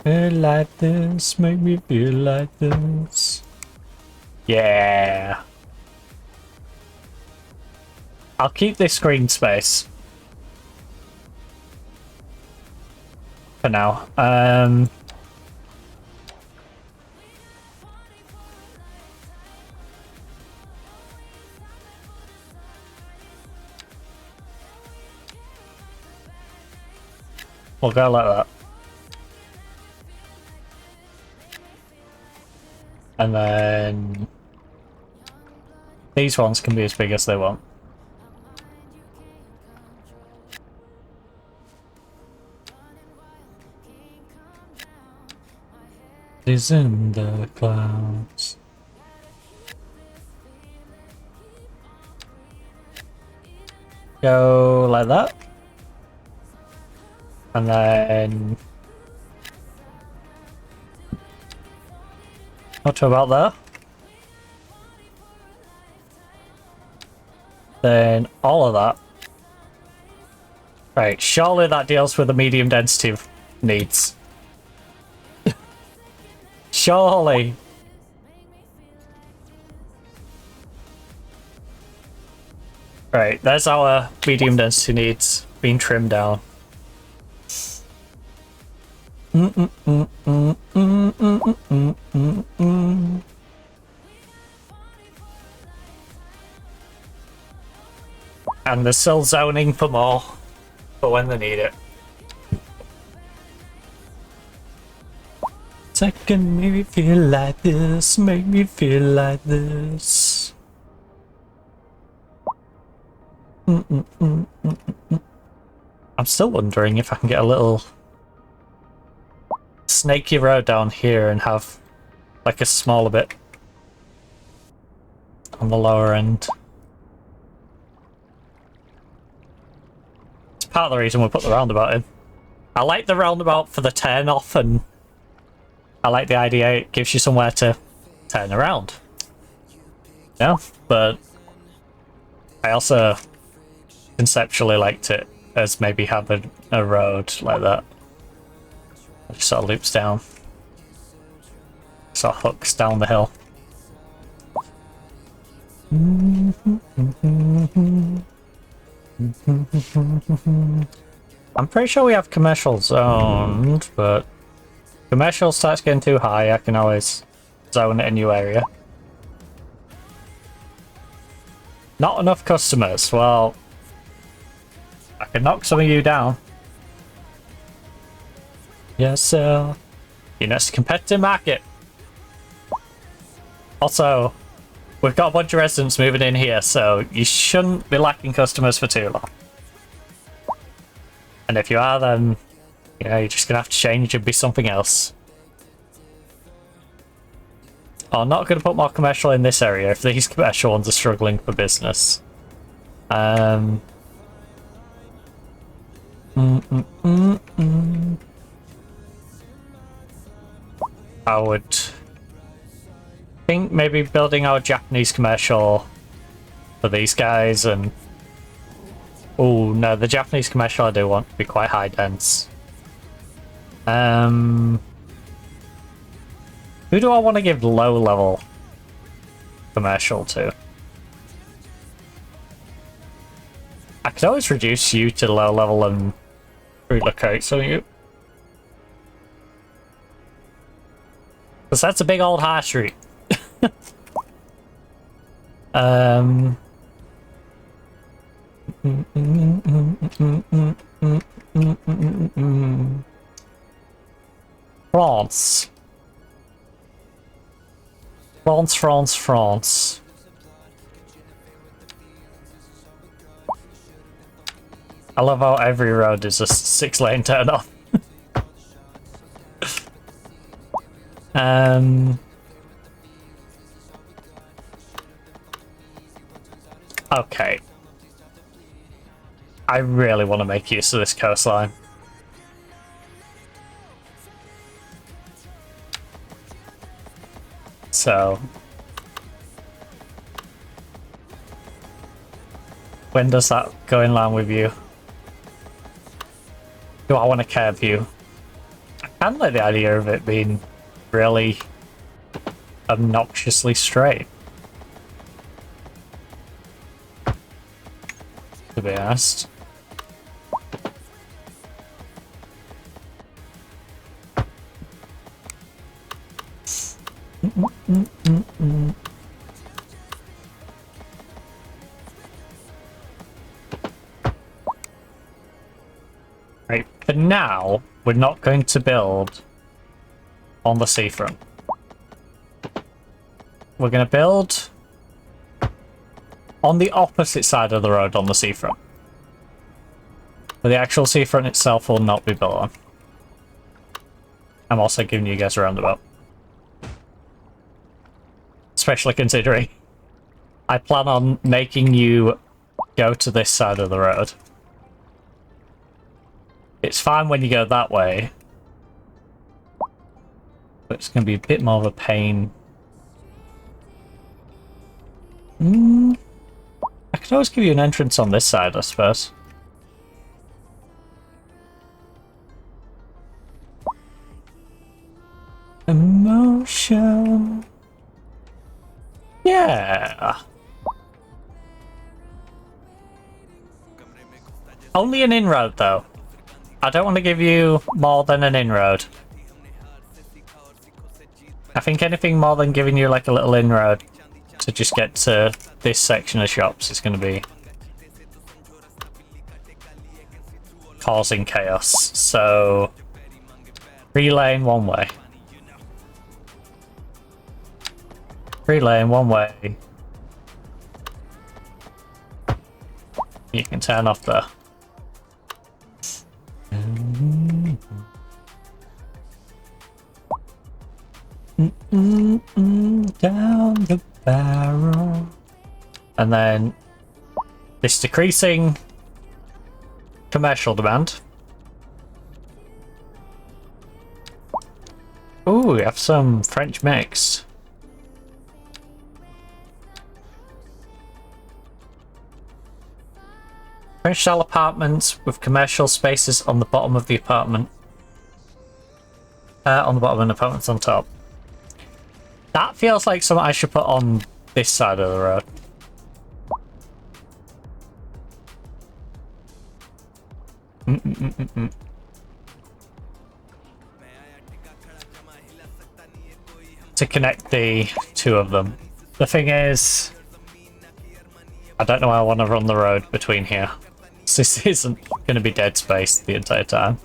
Feel like this, make me feel like this. Yeah. I'll keep this screen space for now. We'll go like that. And then these ones can be as big as they want. Is in the clouds. Go like that. And then not to about there. Then all of that. Right, surely that deals with the medium density needs. Surely. Right, there's our medium density needs being trimmed down. And they're still zoning for more for when they need it. Second, make me feel like this, make me feel like this. I'm still wondering if I can get a little snaky road down here and have like a smaller bit on the lower end. It's part of the reason we put the roundabout in. I like the roundabout for the turn off, and I like the idea it gives you somewhere to turn around. Yeah, but I also conceptually liked it as maybe having a road like that. It just sort of loops down. Sort of hooks down the hill. I'm pretty sure we have commercial zoned, but commercial starts getting too high, I can always zone it a new area. Not enough customers. Well, I can knock some of you down. Yes, sir. You know, it's a competitive market. Also, we've got a bunch of residents moving in here, so you shouldn't be lacking customers for too long. And if you are, then, you know, you're just gonna have to change and be something else. I'm not gonna put more commercial in this area if these commercial ones are struggling for business. I would think maybe building our Japanese commercial for these guys, and oh no, the Japanese commercial I do want to be quite high dense. Who do I want to give low level commercial to? I could always reduce you to low level and relocate some of you. Because that's a big old high street. France. France, France, France. I love how every road is a 6-lane turn off. Okay. I really want to make use of this coastline. So, when does that go in line with you? Do I want to curve you? I kind of like the idea of it being really obnoxiously straight, to be honest. Right, for now, we're not going to build on the seafront. We're going to build on the opposite side of the road on the seafront. But the actual seafront itself will not be built on. I'm also giving you guys a roundabout. Especially considering I plan on making you go to this side of the road. It's fine when you go that way, but it's going to be a bit more of a pain. I could always give you an entrance on this side, I suppose. Emotion. Yeah. Only an inroad, though. I don't want to give you more than an inroad. I think anything more than giving you like a little inroad to just get to this section of shops is going to be causing chaos. So, 3-lane one way. 3-lane one way. You can turn off there. Down the barrel. And then this decreasing commercial demand. Ooh, we have some French mix. French style apartments with commercial spaces on the bottom of the apartment. On the bottom and apartments on top. That feels like something I should put on this side of the road. To connect the two of them. The thing is, I don't know how I want to run the road between here. This isn't going to be dead space the entire time.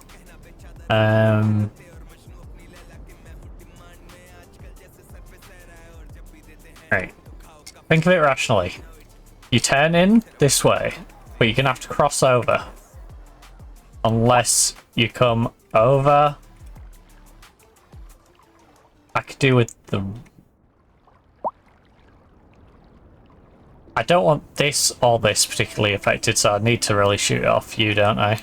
Right. Think of it rationally. You turn in this way, but you're going to have to cross over. Unless you come over. I could do with the... I don't want this or this particularly affected, so I need to really shoot it off you, don't I?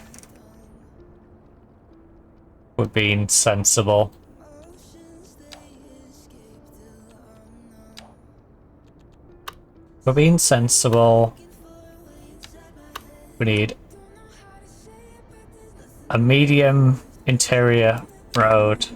We're being sensible. We're being sensible. We need a medium interior road.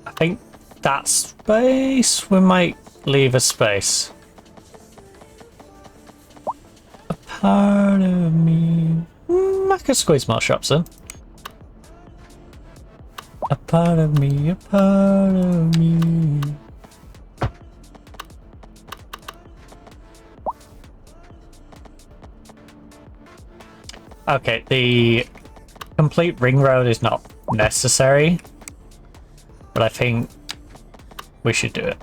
I think that space, we might leave a space. A part of me. I could squeeze more shops in. A part of me, a part of me. Okay, the complete ring road is not necessary, but I think we should do it.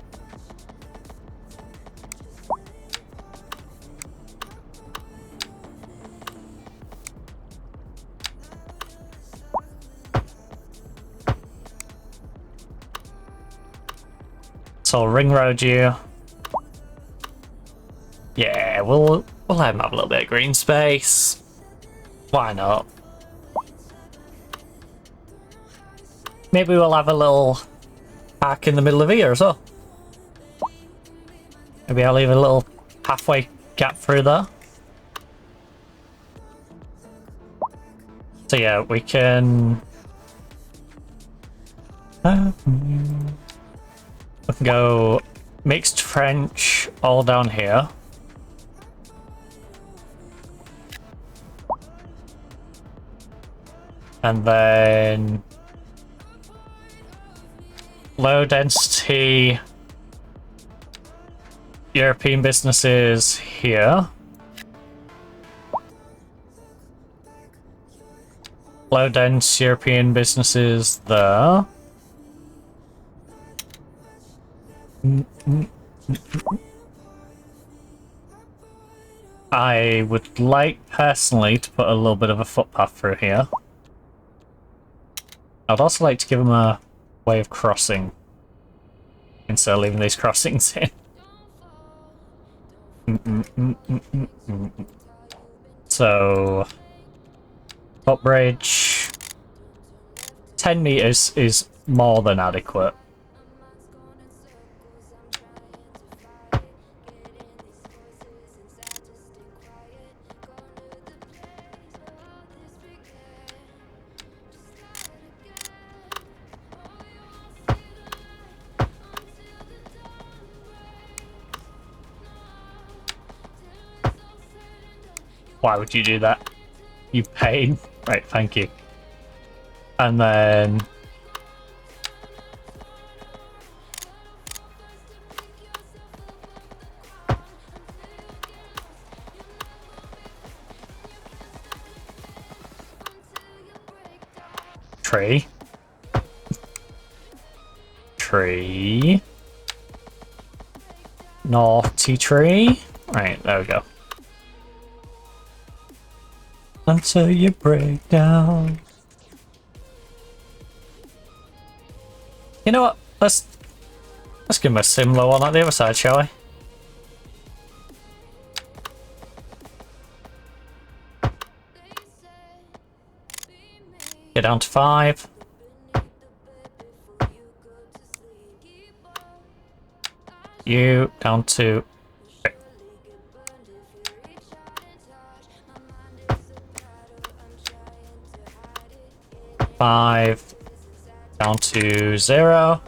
So I'll ring road you. Yeah, we'll let him have a little bit of green space. Why not? Maybe we'll have a little park in the middle of here as well. Maybe I'll leave a little halfway gap through there. So yeah, we can... we can go mixed French all down here. And then low density European businesses here. Low dense European businesses there. I would like personally to put a little bit of a footpath through here. I'd also like to give them a way of crossing instead of leaving these crossings in. So, footbridge, 10 meters is more than adequate. Why would you do that? You paid? Right, thank you. And then... tree. Tree. Naughty tree. Right, there we go. Until you break down. You know what? Let's give him a similar one on the other side, shall we? Get down to 5. You down to 5 down to 0.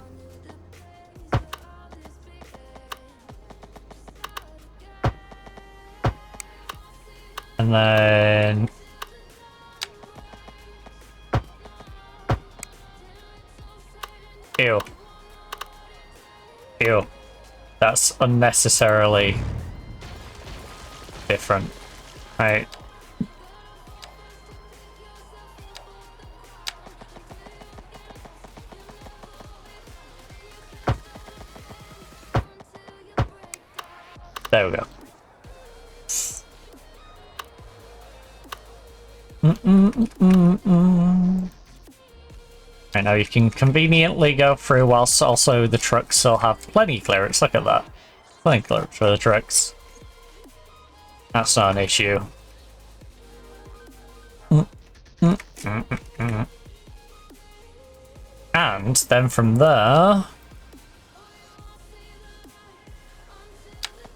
And then ew. Ew. That's unnecessarily different. Right. There we go. Right, now you can conveniently go through whilst also the trucks still have plenty of clearance. Look at that. Plenty of clearance for the trucks. That's not an issue. And then from there...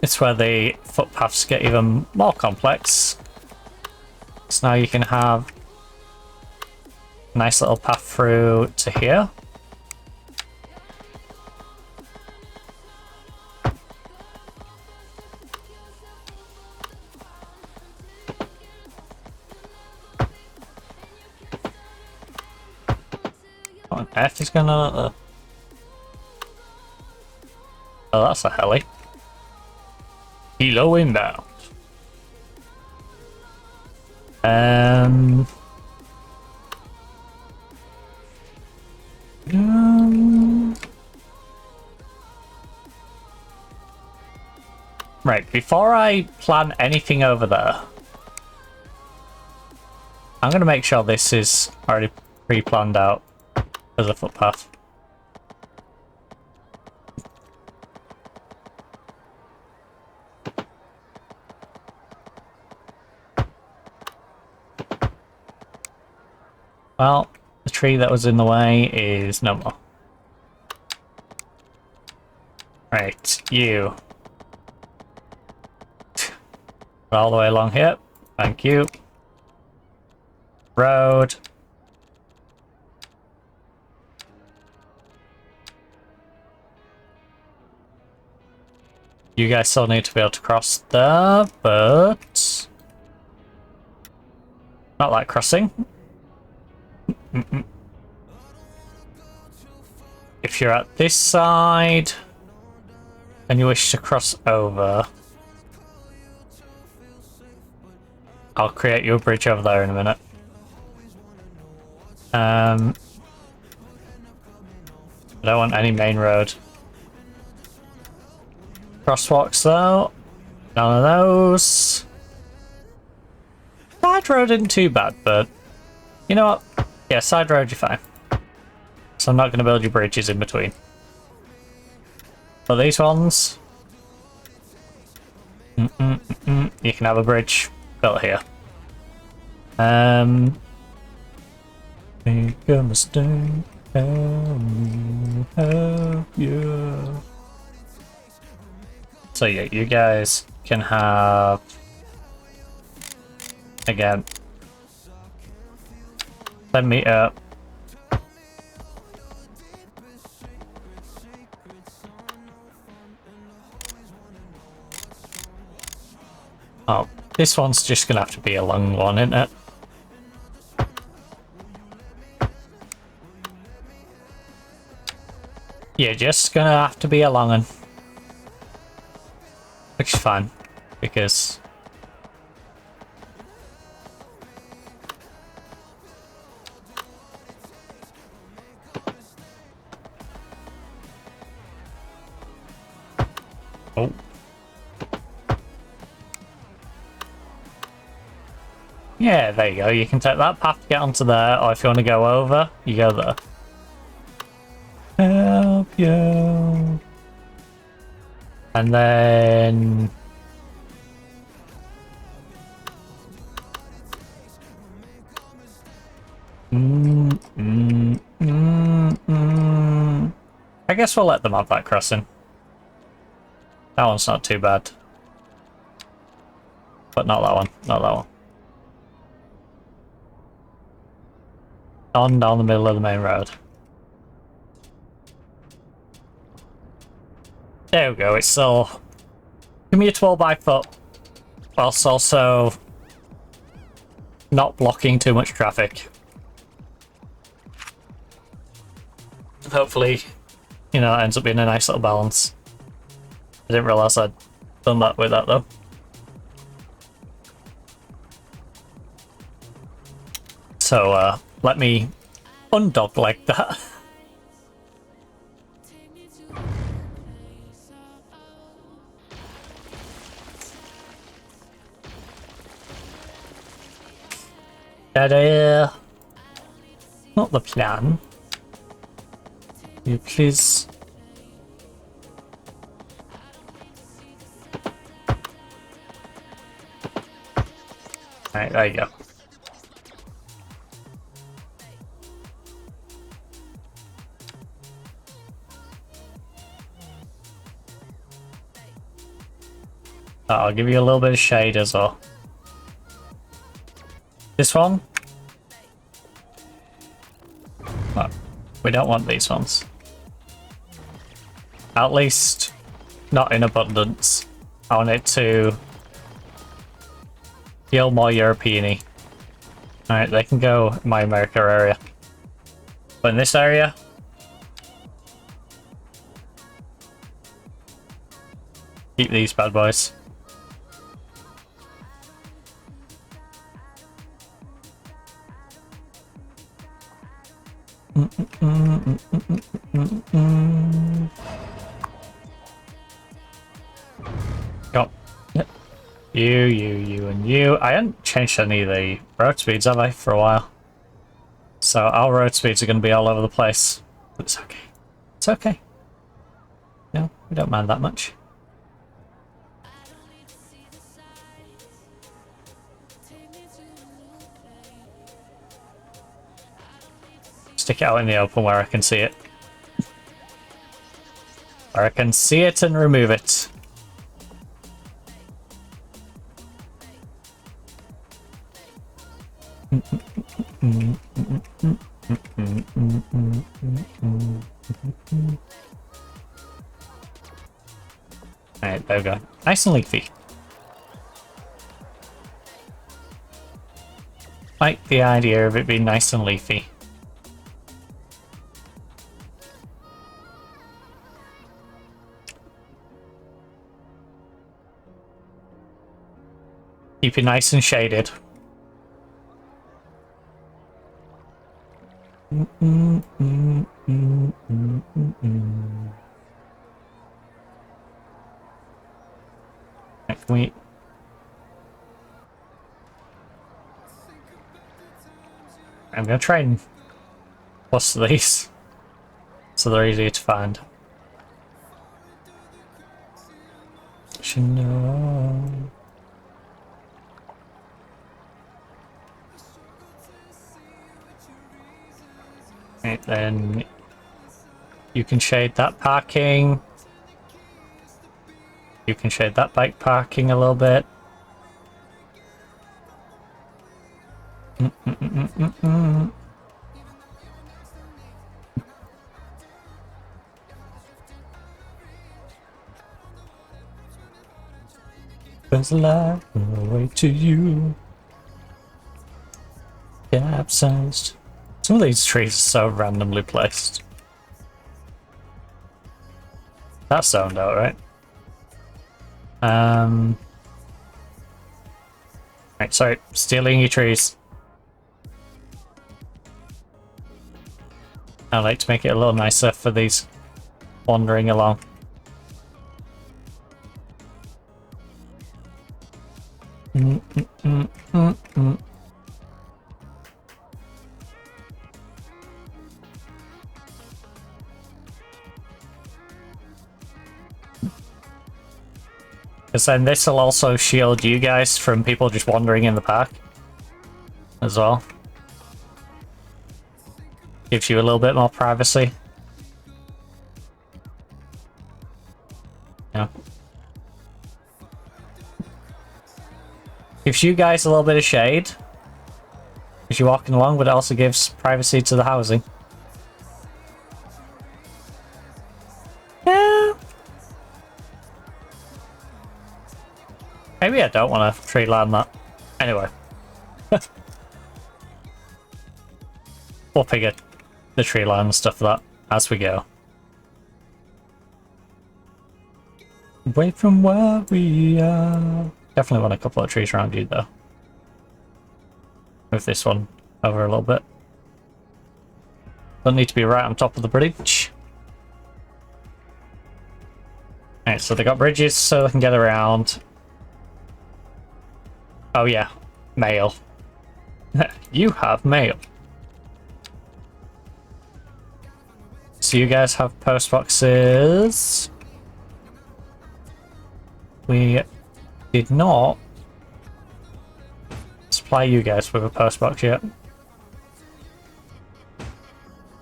it's where the footpaths get even more complex. So now you can have a nice little path through to here. What on earth is going on there? Oh, that's a heli. Kilo inbound. Um, right, before I plan anything over there, I'm going to make sure this is already pre-planned out as a footpath. Well, the tree that was in the way is no more. Right, you. All the way along here. Thank you. Road. You guys still need to be able to cross there, but not like crossing. If you're at this side and you wish to cross over, I'll create you a bridge over there in a minute. I don't want any main road. Crosswalks though, none of those. Side road isn't too bad, but you know what? Yeah, side road you're fine. So I'm not going to build your bridges in between. But these ones, you can have a bridge built here. Make a mistake, help you. So yeah, you guys can have, again, 10 meter. Oh, this one's just gonna have to be a long one, isn't it? Yeah, just gonna have to be a long one. Which is fine, because oh. Yeah, there you go. You can take that path to get onto there, or if you want to go over, you go there. Help you. And then I guess we'll let them have that crossing. That one's not too bad. But not that one, not that one. On down the middle of the main road. There we go, it's still commutable by foot, whilst also not blocking too much traffic. Hopefully, you know, it ends up being a nice little balance. I didn't realise I'd done that with that though. So, let me undog like that. That not the plan. You please. Alright, there you go. I'll give you a little bit of shade as well. This one? No, we don't want these ones. At least not in abundance. I want it to feel more European-y. Alright, they can go in my America area. But in this area, keep these bad boys. Go. Yep. You, and you. I haven't changed any of the road speeds, have I, for a while? So our road speeds are going to be all over the place. But it's okay. It's okay. No, we don't mind that much. Stick it out in the open where I can see it. Where I can see it and remove it. Alright, there we go. Nice and leafy. Like the idea of it being nice and leafy. Keep it nice and shaded. Can we... I'm gonna try and cluster these so they're easier to find. Right, then you can shade that parking. You can shade that bike parking a little bit. There's a light on the way to you. Capsized. Some of these trees are so randomly placed. That sound out, right? Right, sorry, stealing your trees. I like to make it a little nicer for these wandering along. Because then this will also shield you guys from people just wandering in the park as well. Gives you a little bit more privacy. Yeah. Gives you guys a little bit of shade as you're walking along, but it also gives privacy to the housing. Yeah. Maybe I don't want to tree line that. Anyway. We'll figure the tree line and stuff like that as we go. Away from where we are. Definitely want a couple of trees around you though. Move this one over a little bit. Don't need to be right on top of the bridge. Alright, so they got bridges so they can get around. Oh yeah, mail. You have mail. So you guys have post boxes. We did not supply you guys with a post box yet.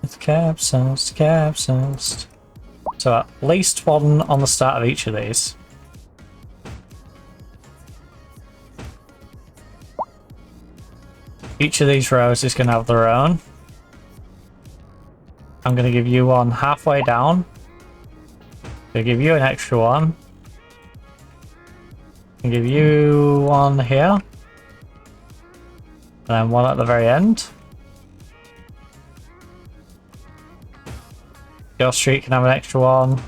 It's capsized, capsized. So at least one on the start of each of these. Each of these rows is going to have their own. I'm going to give you one halfway down. I'll give you an extra one. I'll give you one here. And then one at the very end. Your street can have an extra one.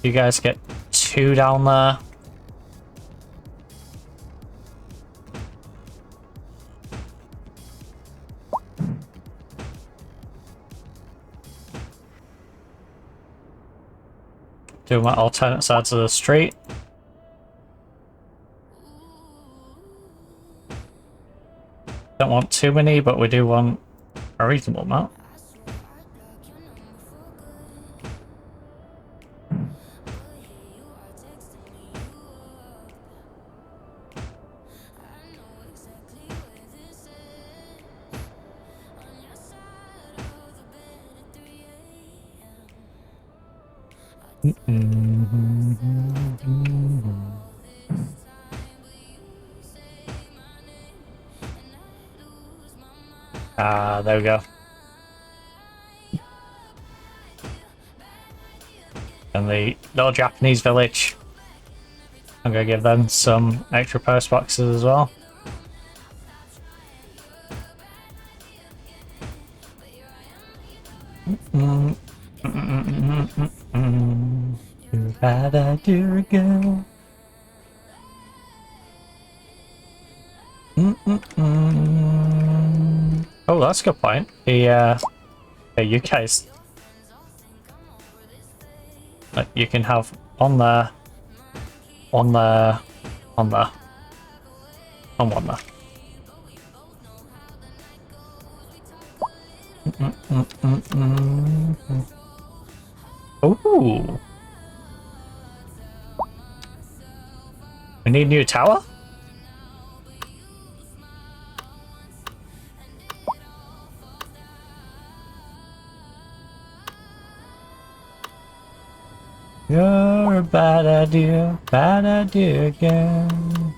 You guys get two down there. Do my alternate sides of the street. Don't want too many, but we do want a reasonable amount. Ah, there we go. And the little Japanese village. I'm gonna give them some extra post boxes as well. Bad idea again. Oh, that's a good point. The you guys, you can have on there, on there, on there, on one there. Ooh. We need a new tower? You're a bad idea again.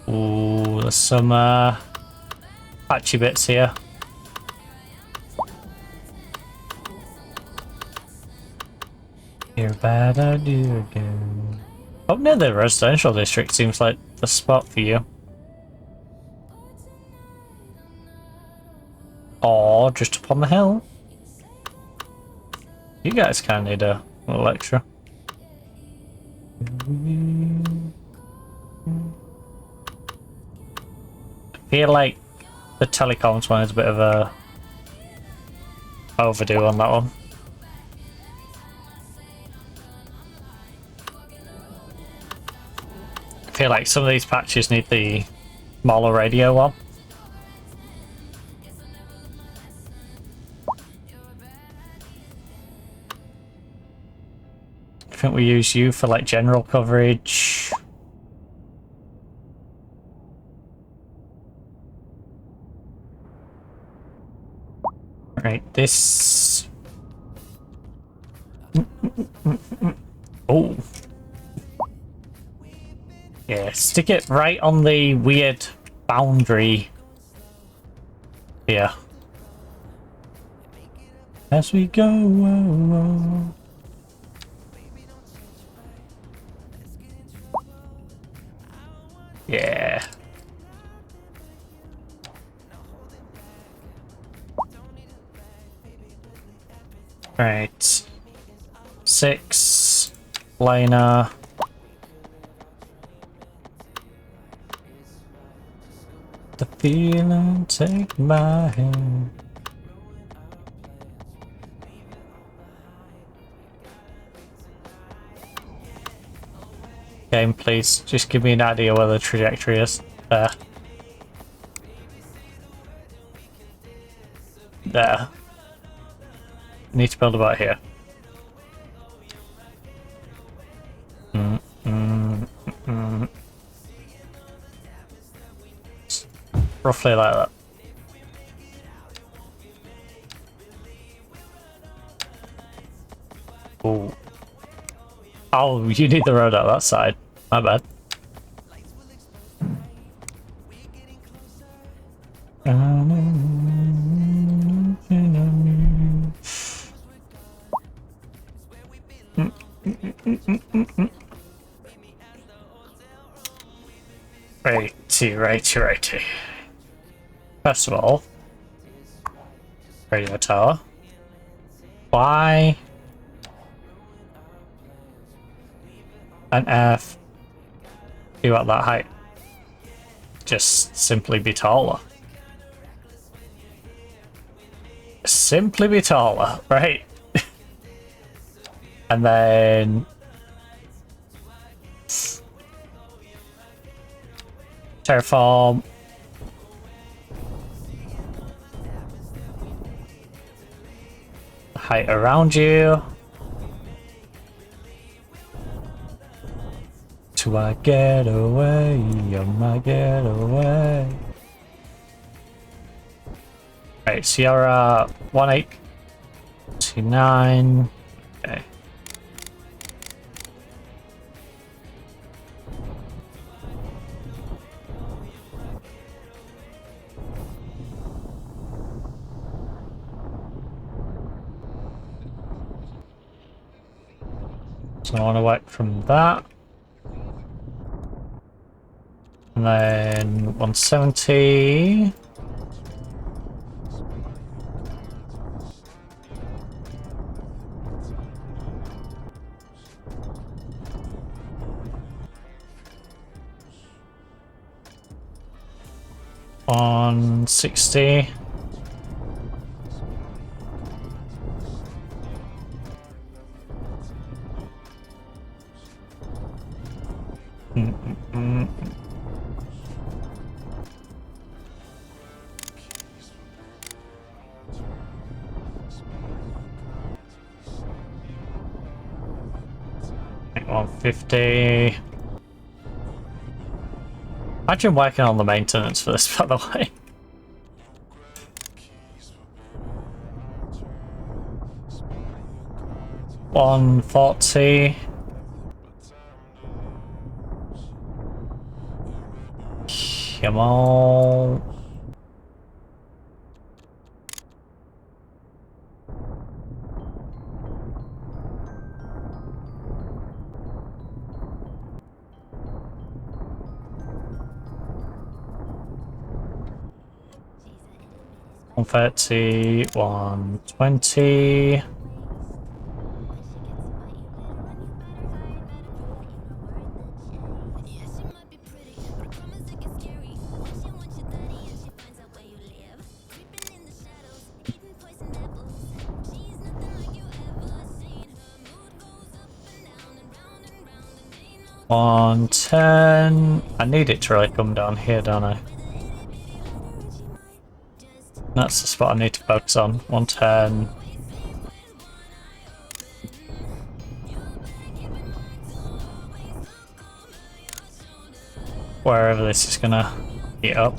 Ooh, there's some patchy bits here. You're a bad idea again. Up near the residential district seems like the spot for you. Or just up on the hill. You guys kind of need a little extra. I feel like the telecoms one is a bit of a overdue on that one. I feel like some of these patches need the smaller radio one. I think we use you for like general coverage. Right, this. Oh. Yeah, stick it right on the weird boundary here. As we go. Yeah. Right. 6 liner. The feeling take my hand. Game, please. Just give me an idea where the trajectory is. There. There. Need to build about here. Roughly like that. Ooh. Oh, you need the road out that side. My bad. Righty. First of all, radio tower. Why on earth you at that height? Just simply be taller. simply be taller, right? And then terraform. Height around you. To I get away, on my getaway. Right, so you're 1829. Okay. So I want to work from that. And then 170. On 60. Like 150. Imagine working on the maintenance for this, by the way. $140. Come on. $130, $120. $110. I need it to really come down here, don't I? That's the spot I need to focus on. 110. Wherever this is gonna heat up.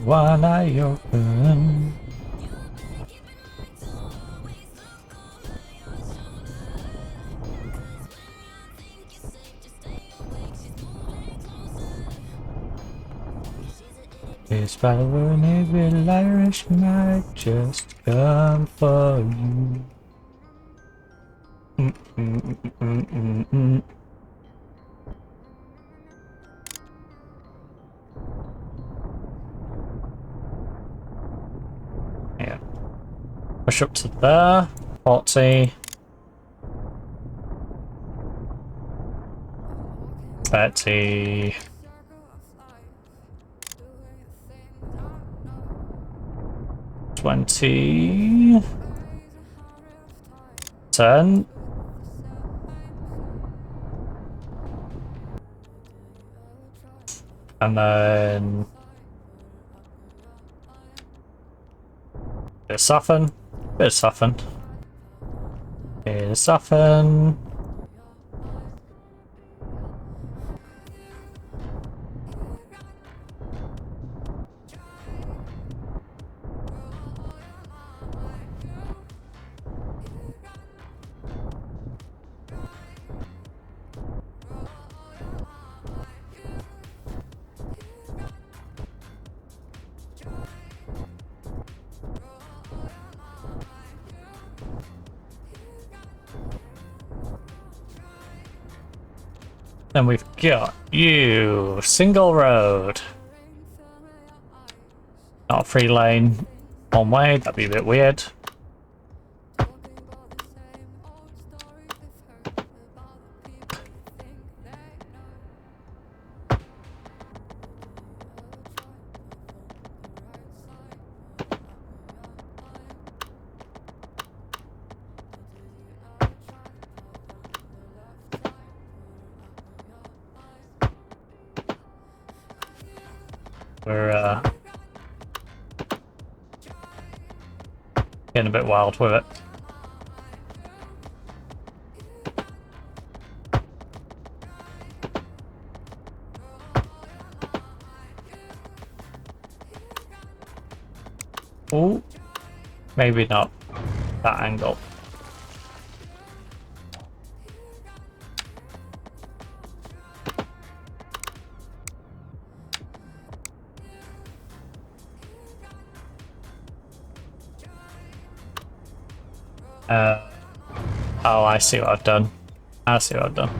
One eye open. It's by the way, maybe Irish might just come for you. Yeah. Push up to there. 40. 30. 20. 10. And then bit of soften, bit of soften, bit of soften. Then we've got you. Single road. Not a free lane. One way, that'd be a bit weird. We're getting a bit wild with it. Oh, maybe not that angle. Oh, I see what I've done. I see what I've done.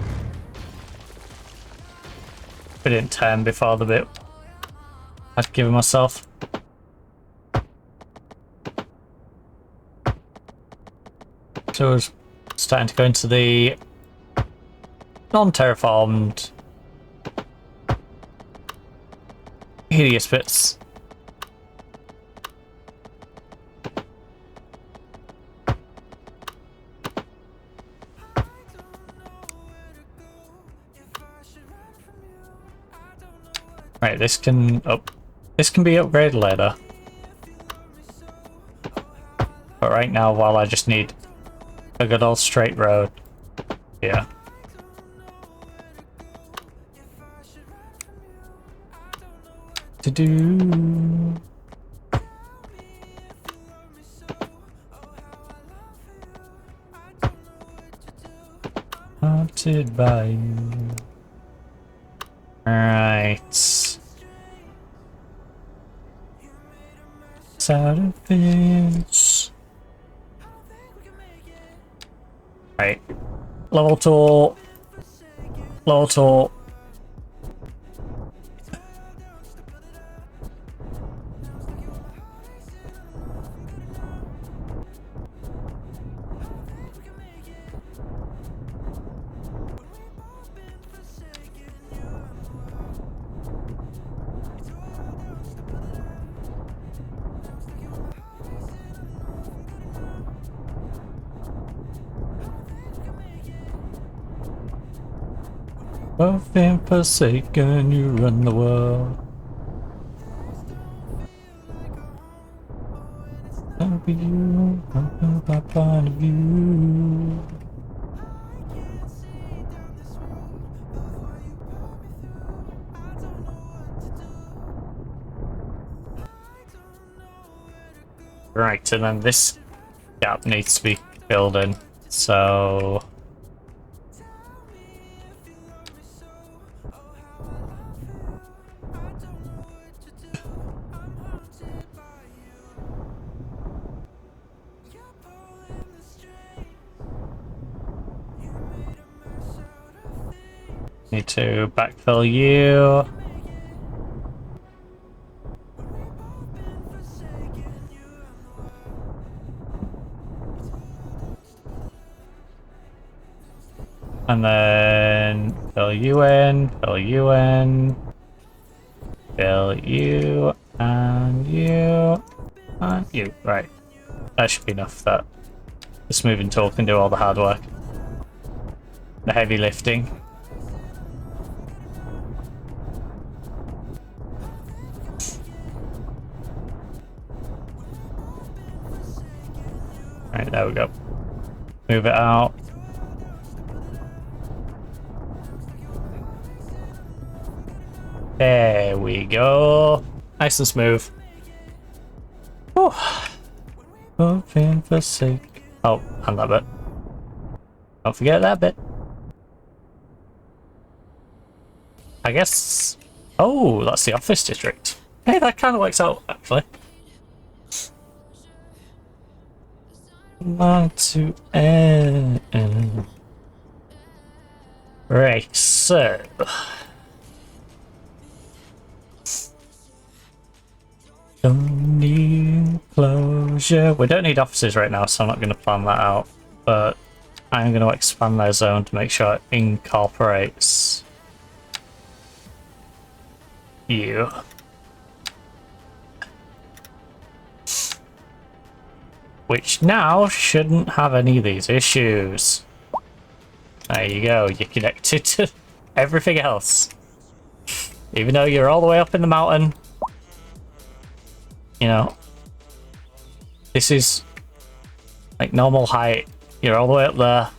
We didn't turn before the bit I'd given myself. So I was starting to go into the non-terraformed hideous bits. Right, this can this can be upgraded later. But right now, while I just need a good old straight road. Yeah. To do. Haunted by you. Alright. Out of this. Right. Level 2. Level 2. Both been forsaken, you run the world. I'll be you, my point of view. Right, and then this gap needs to be filled in, so... Need to backfill you. And then fill you in, fill you in, fill you, and you, and you. Right. That should be enough that the smoothing tool can do all the hard work. The heavy lifting. Right, there we go. Move it out. There we go. Nice and smooth. Whew. Hoping for sake. Oh, and that bit. Don't forget that bit. I guess... Oh, that's the office district. Hey, that kind of works out, actually. Want to end. Right. So... don't need closure. We don't need offices right now, so I'm not going to plan that out. But I'm going to expand their zone to make sure it incorporates you. Which now shouldn't have any of these issues. There you go, you're connected to everything else. Even though you're all the way up in the mountain, you know, this is like normal height. You're all the way up there.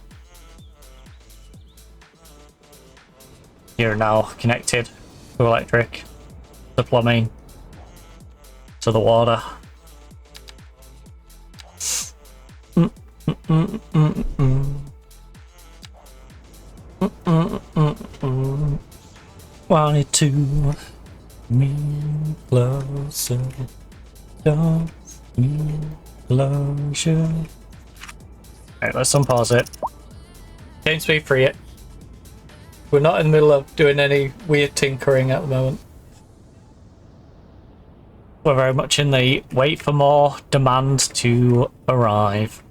You're now connected to electric, to plumbing, to the water. Wanted to me closer, don't me closure. Alright, let's unpause it. Game speed free it. We're not in the middle of doing any weird tinkering at the moment. We're very much in the wait for more demand to arrive.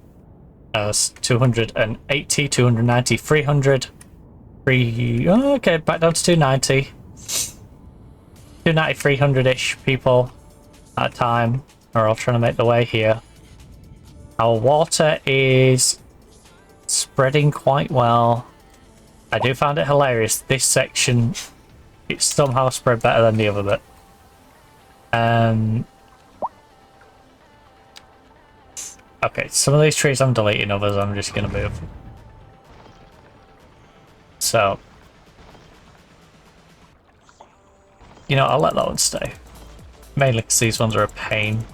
As 280, 290, 300. Okay, back down to 290. 290, 300-ish people at a time are all trying to make their way here. Our water is spreading quite well. I do find it hilarious. This section, it's somehow spread better than the other bit. Okay, some of these trees I'm deleting, others I'm just going to move. So, you know, I'll let that one stay. Mainly because these ones are a pain.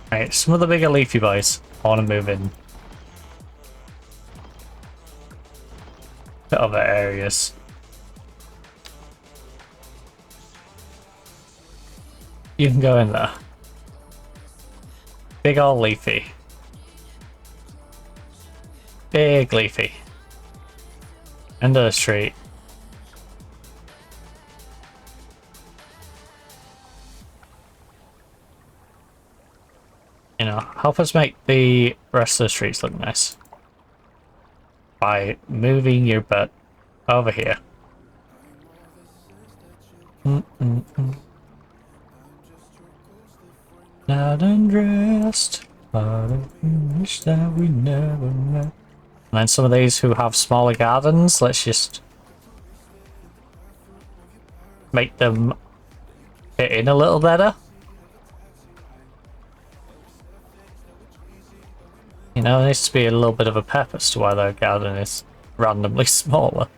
Right, some of the bigger leafy boys I want to move in to other areas. You can go in there. Big old leafy. Big leafy. End of the street. You know, help us make the rest of the streets look nice by moving your butt over here. Not undressed, but I wish that we never met. And then some of these who have smaller gardens, let's just make them fit in a little better. You know, there needs to be a little bit of a pep as to why their garden is randomly smaller.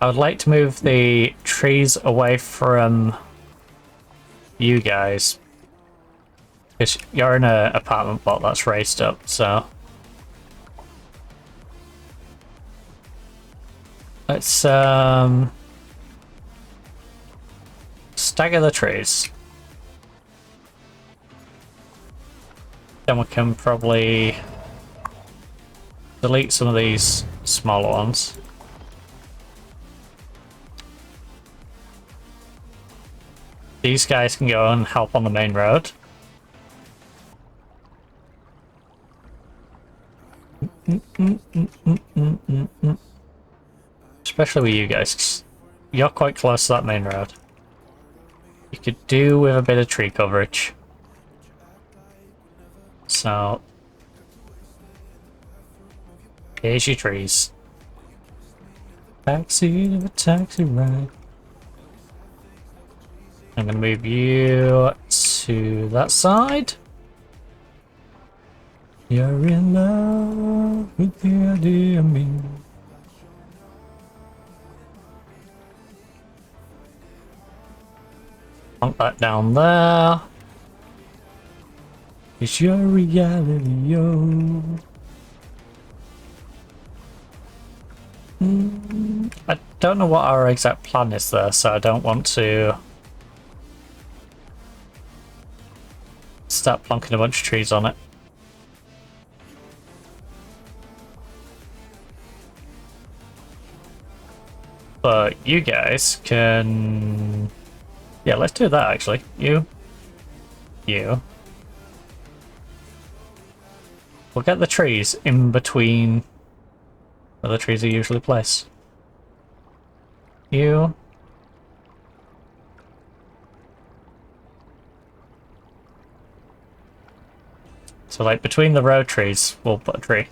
I would like to move the trees away from you guys. Because you're in an apartment block that's raised up, so... let's, stagger the trees. Then we can probably delete some of these smaller ones. These guys can go and help on the main road. Especially with you guys, 'cause you're quite close to that main road. You could do with a bit of tree coverage. So, here's your trees. Backseat of a taxi ride. I'm gonna move you to that side. You're in love with the idea of me. Plunk that down there. It's your reality, yo. I don't know what our exact plan is there, so I don't want to start plonking a bunch of trees on it. But you guys can... Yeah, let's do that actually. You. We'll get the trees in between where the trees are usually placed. You. So like between the road trees, we'll put a tree.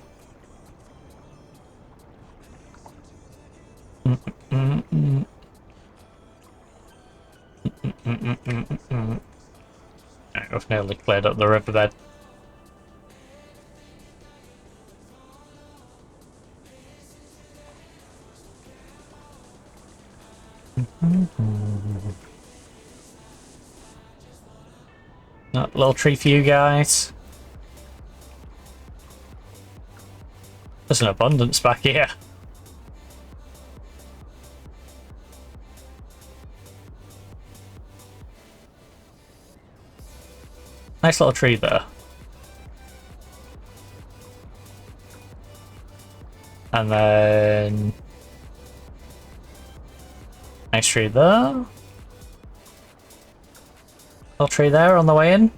I've nearly cleared up the riverbed. A little tree for you guys. There's an abundance back here. Nice little tree there. And then... nice tree there. Little tree there on the way in.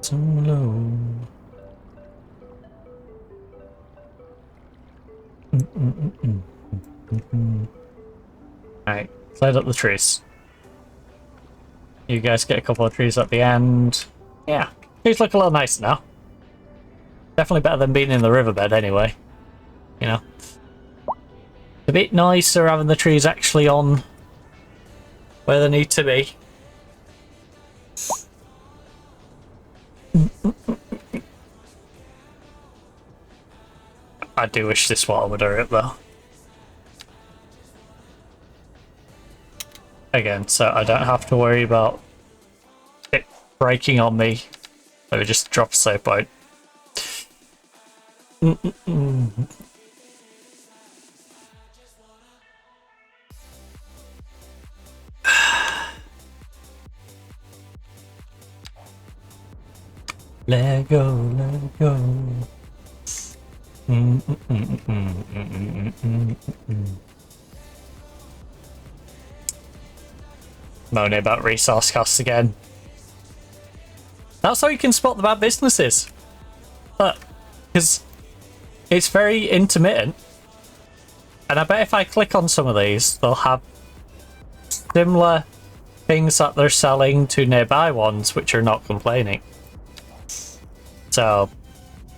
So low. Alright, light up the trees. You guys get a couple of trees at the end. Yeah, trees look a little nicer now. Definitely better than being in the riverbed anyway. You know. A bit nicer having the trees actually on where they need to be. I do wish this water would hurry up though. Again, so I don't have to worry about it breaking on me. Let me just drop a save point. Let go, let go. Moaning about resource costs again. That's how you can spot the bad businesses. Because it's very intermittent. And I bet if I click on some of these, they'll have similar things that they're selling to nearby ones which are not complaining. So,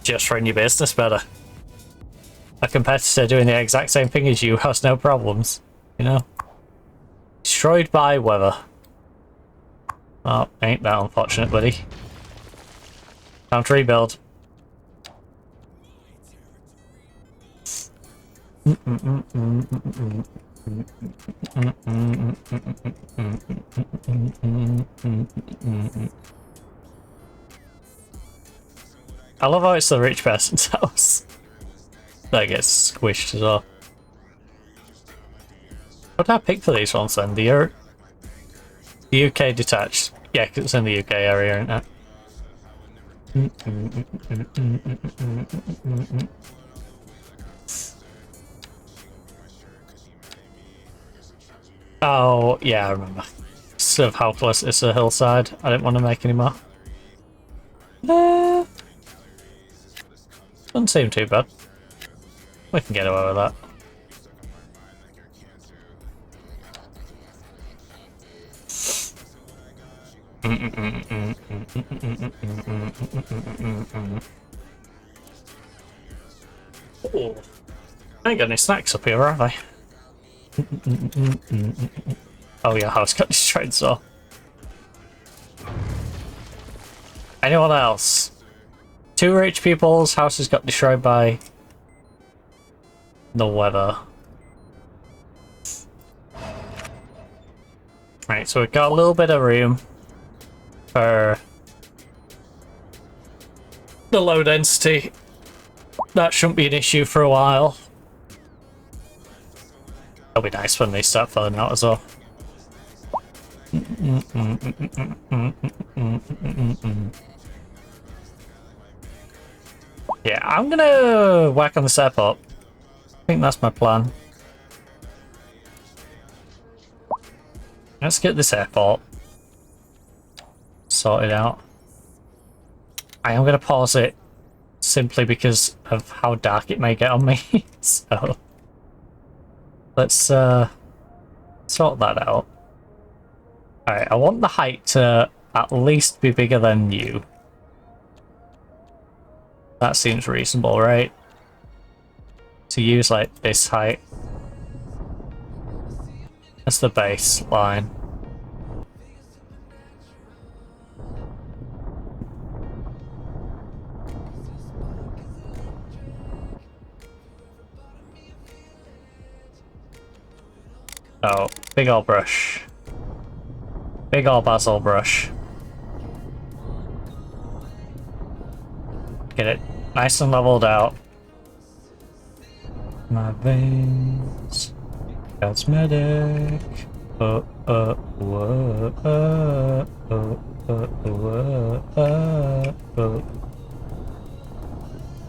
just run your business better. A competitor doing the exact same thing as you has no problems, you know? Destroyed by weather. Oh, ain't that unfortunate, buddy. Time to rebuild. I love how it's the rich person's house. That gets squished as well. What did I pick for these ones then? The UK detached. Yeah, because it's in the UK area, isn't it? Oh, yeah, I remember. Sort of how close it's a hillside. I didn't want to make any more. Doesn't seem too bad. We can get away with that. Oh, I ain't got any snacks up here, have I? Oh yeah, house got destroyed, so. Anyone else? 2 rich people's houses got destroyed by the weather. Right, so we've got a little bit of room for the low density. That shouldn't be an issue for a while. It'll be nice when they start filling out as well. Yeah, I'm gonna whack on this airport. I think that's my plan. Let's get this airport sorted out. I am gonna pause it simply because of how dark it may get on me. So let's sort that out. Alright, I want the height to at least be bigger than you. That seems reasonable, right? To use like this height. That's the baseline. Oh, big old brush. Big old basil brush. Get it nice and leveled out. My veins. Cosmetic. The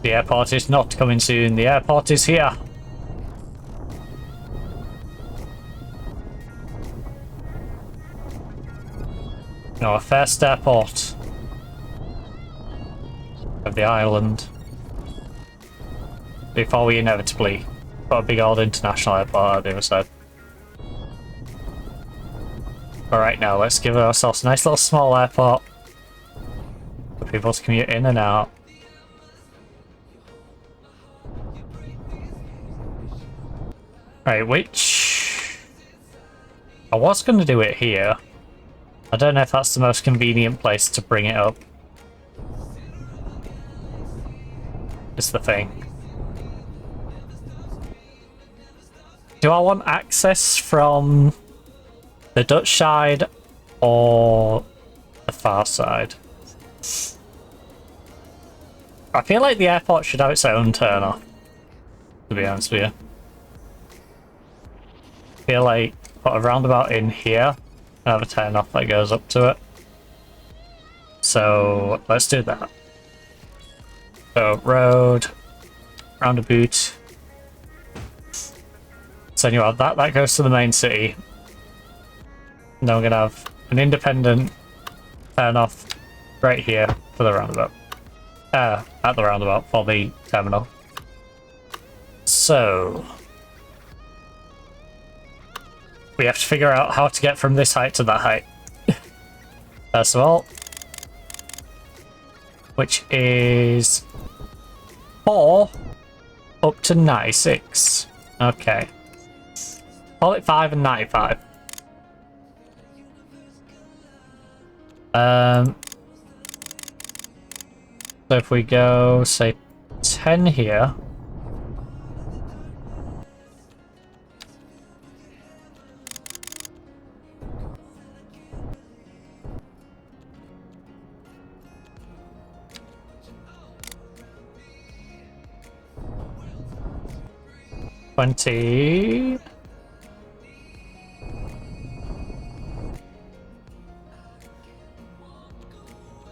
airport is not coming soon. The airport is here. No, a first airport of the island before we inevitably put a big old international airport on the other side. Alright, now let's give ourselves a nice little small airport for people to commute in and out. Right, which I was going to do it here. I don't know if that's the most convenient place to bring it up. It's the thing. Do I want access from the Dutch side or the far side? I feel like the airport should have its own turn off, to be honest with you. I feel like put a roundabout in here and have a turn off that goes up to it. So let's do that. So road, roundabout. So you have that goes to the main city. And then we're gonna have an independent turn off right here for the roundabout. At the roundabout for the terminal. So we have to figure out how to get from this height to that height. First of all, which is 4 up to 96. Okay. Call it 5 and 95. So if we go, say, 10 here. $20.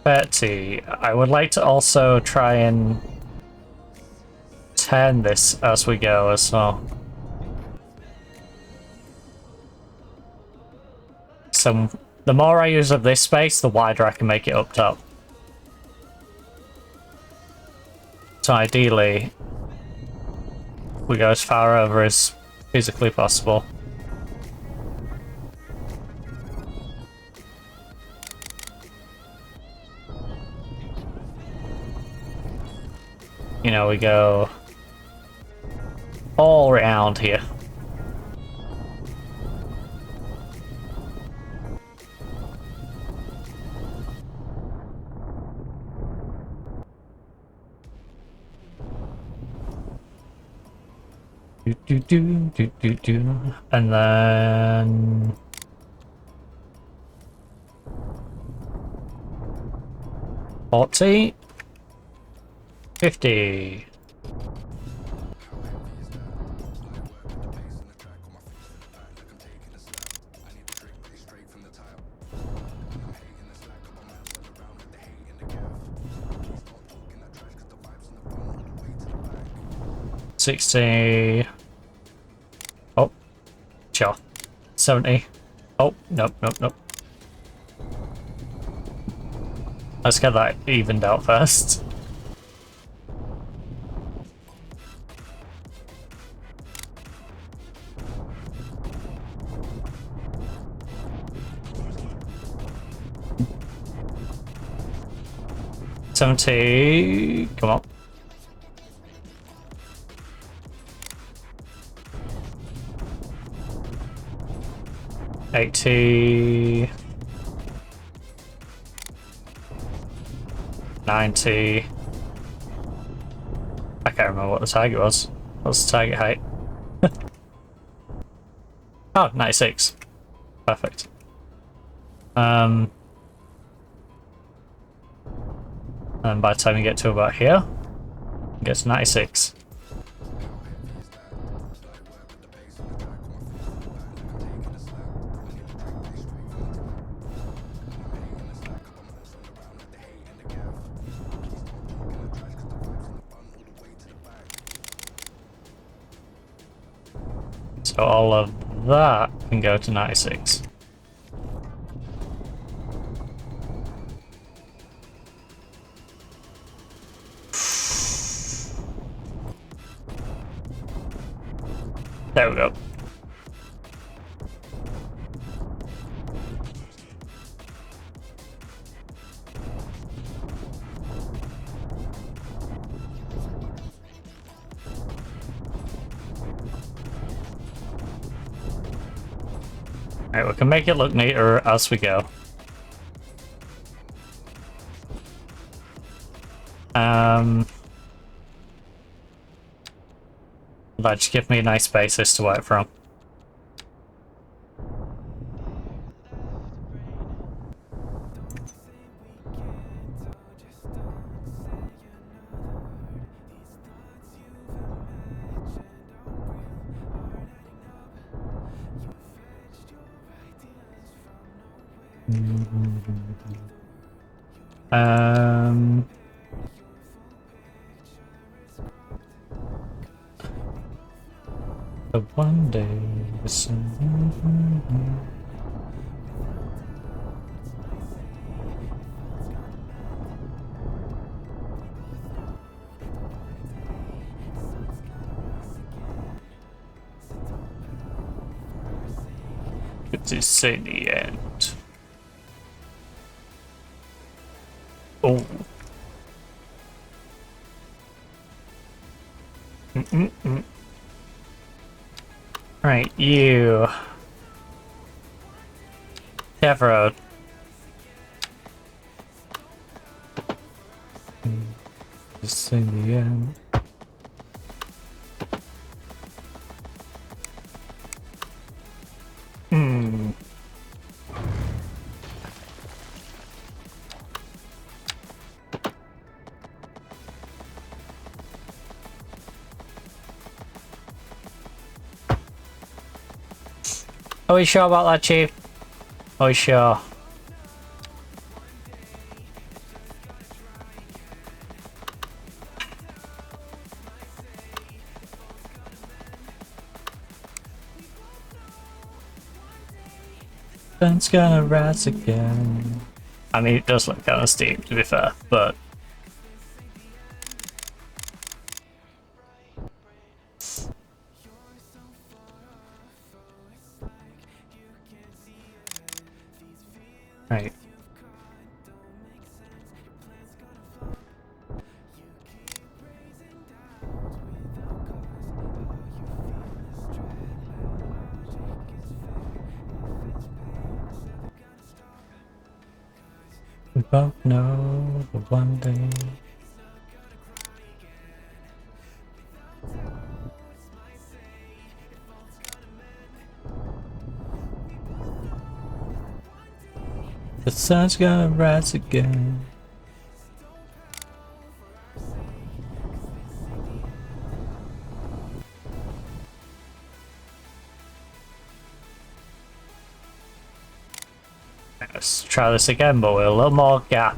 $30. I would like to also try and turn this as we go as well. So the more I use of this space, the wider I can make it up top. So ideally, we go as far over as physically possible. You know, we go all around here. And then 40, 50. $60. Oh, sure. 70. Oh, nope, nope, nope. Let's get that evened out first. $70. Come on. $80. $90. I can't remember what the target was. What's the target height? Oh, 96. Perfect. And by the time you get to about here, it gets 96. So all of that can go to 96. There we go. Alright, we can make it look neater as we go. That just give me a nice basis to work from. But one day, it is in the end. Oh. Right, you. Dev Road. It's in the end. Are we sure about that, Chief? Are we sure? Sun's gonna rise again. I mean, it does look kind of steep, to be fair, but right. We both know that one day. Sun's gonna rise again. Let's try this again, but with a little more gap.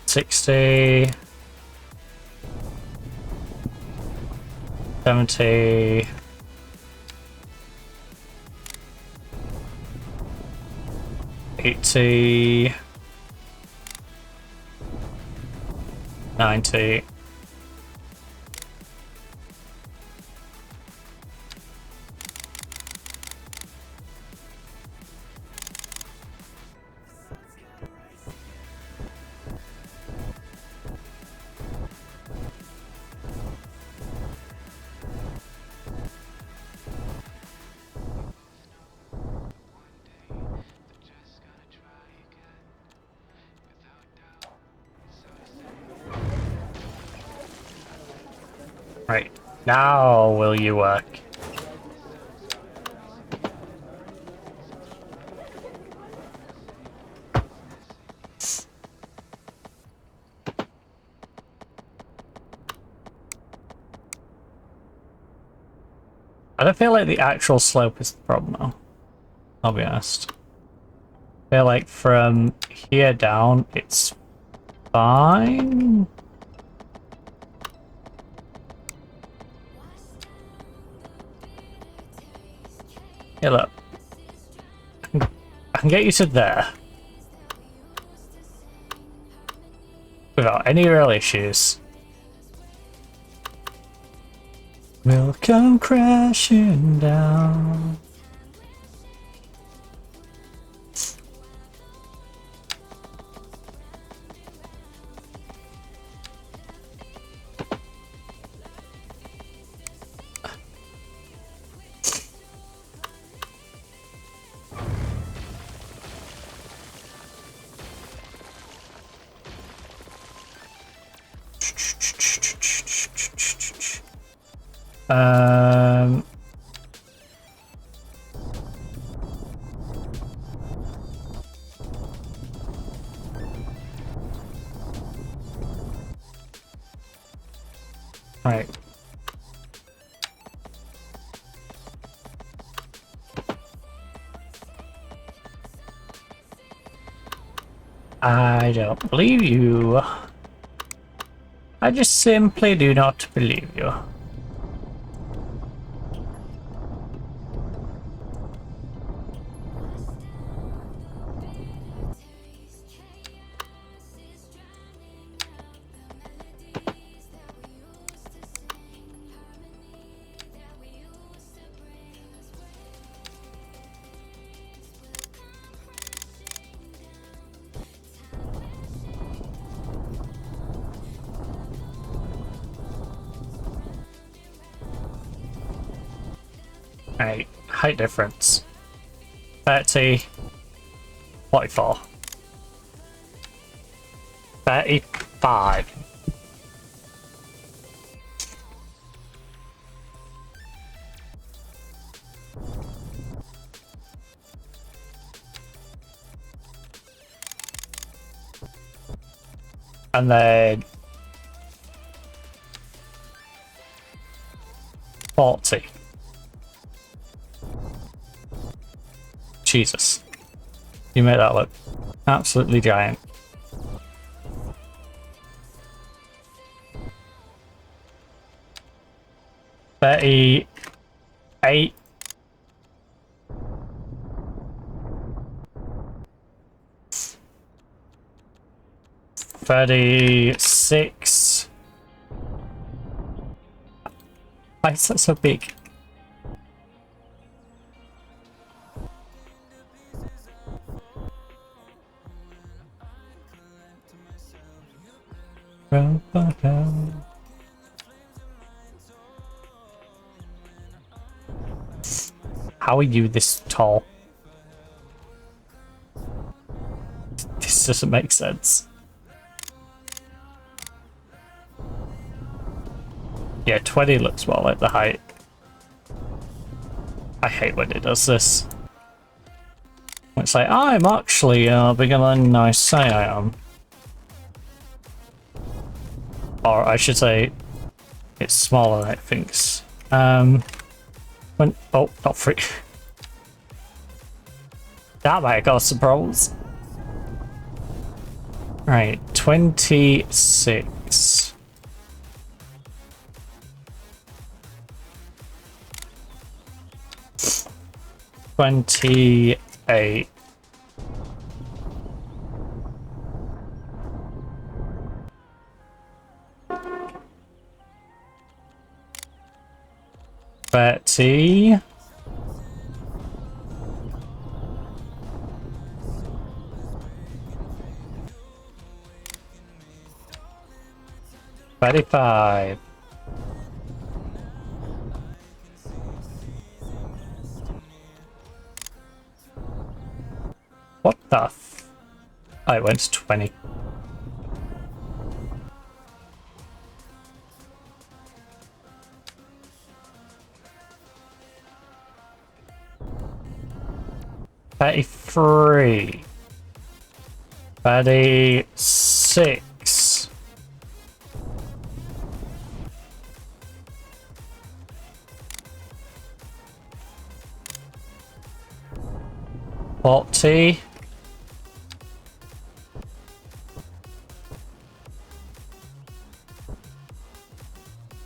$60, $70, $80, $90, Right, now will you work? I don't feel like the actual slope is the problem though, I'll be honest. I feel like from here down, it's fine. Yeah, look. I can get you to there. Without any real issues. We'll come crashing down. Right. I don't believe you. I just simply do not believe you. Right, height difference. 30, 44. 35. And then 40. Jesus. You made that look absolutely giant. $38. $36. Why is that so big? How are you this tall? This doesn't make sense. Yeah, 20 looks more like the height. I hate when it does this. It's like, I'm actually bigger than I say I am. Or I should say, it's smaller than it thinks. Oh, not free. That might cause some problems. Right, 26. $28. $30. $35. What the f... Oh, it went to 20. $33. $36. $40.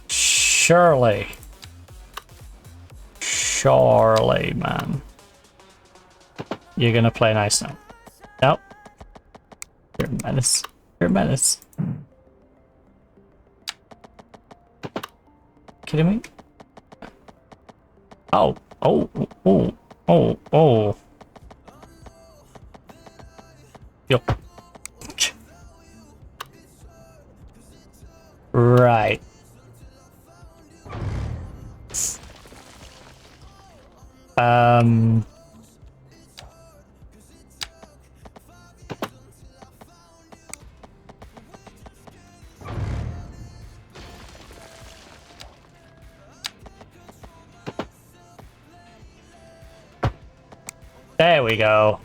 Surely, man. You're gonna play nice now. Nope. You're a menace. You're a menace. Kidding me? Oh. Yo. Right. There we go.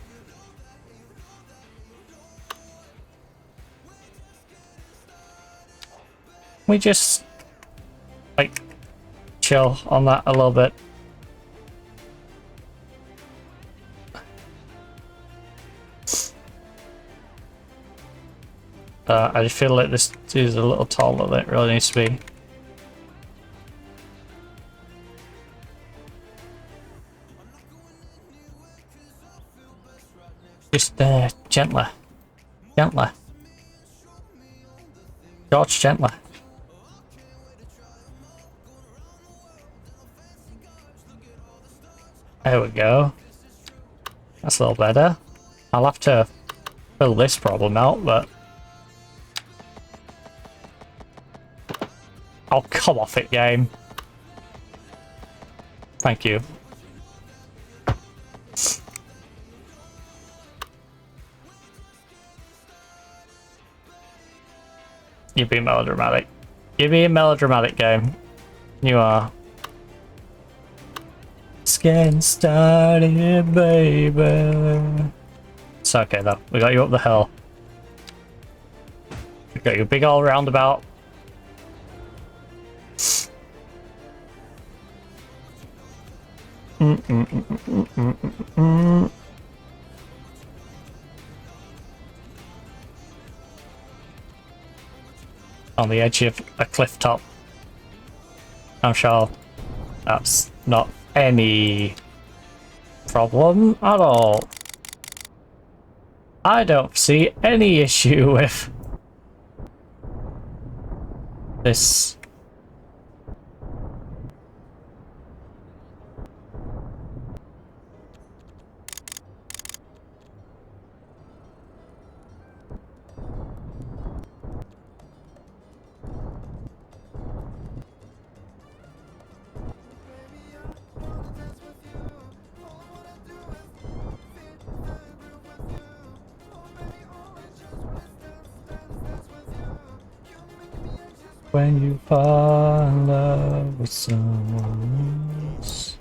We just like chill on that a little bit. I just feel like this is a little taller than it really needs to be. Just gentler. Gentler. George, gentler. There we go. That's a little better. I'll have to fill this problem out, but... Oh, come off it, game. Thank you. You're being melodramatic. You're being melodramatic, game. You are. It's getting started, baby. It's okay, though. We got you up the hill. We got you a big old roundabout. On the edge of a cliff top. I'm sure that's not any problem at all. I don't see any issue with this. When you fall in love with someone else.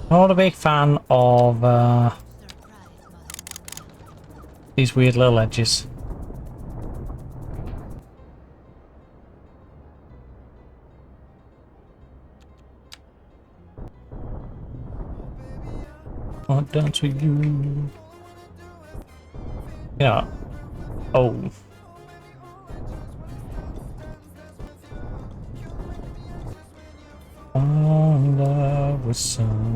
I'm not a big fan of these weird little edges. I'll dance with you. Yeah. Oh. On love with someone.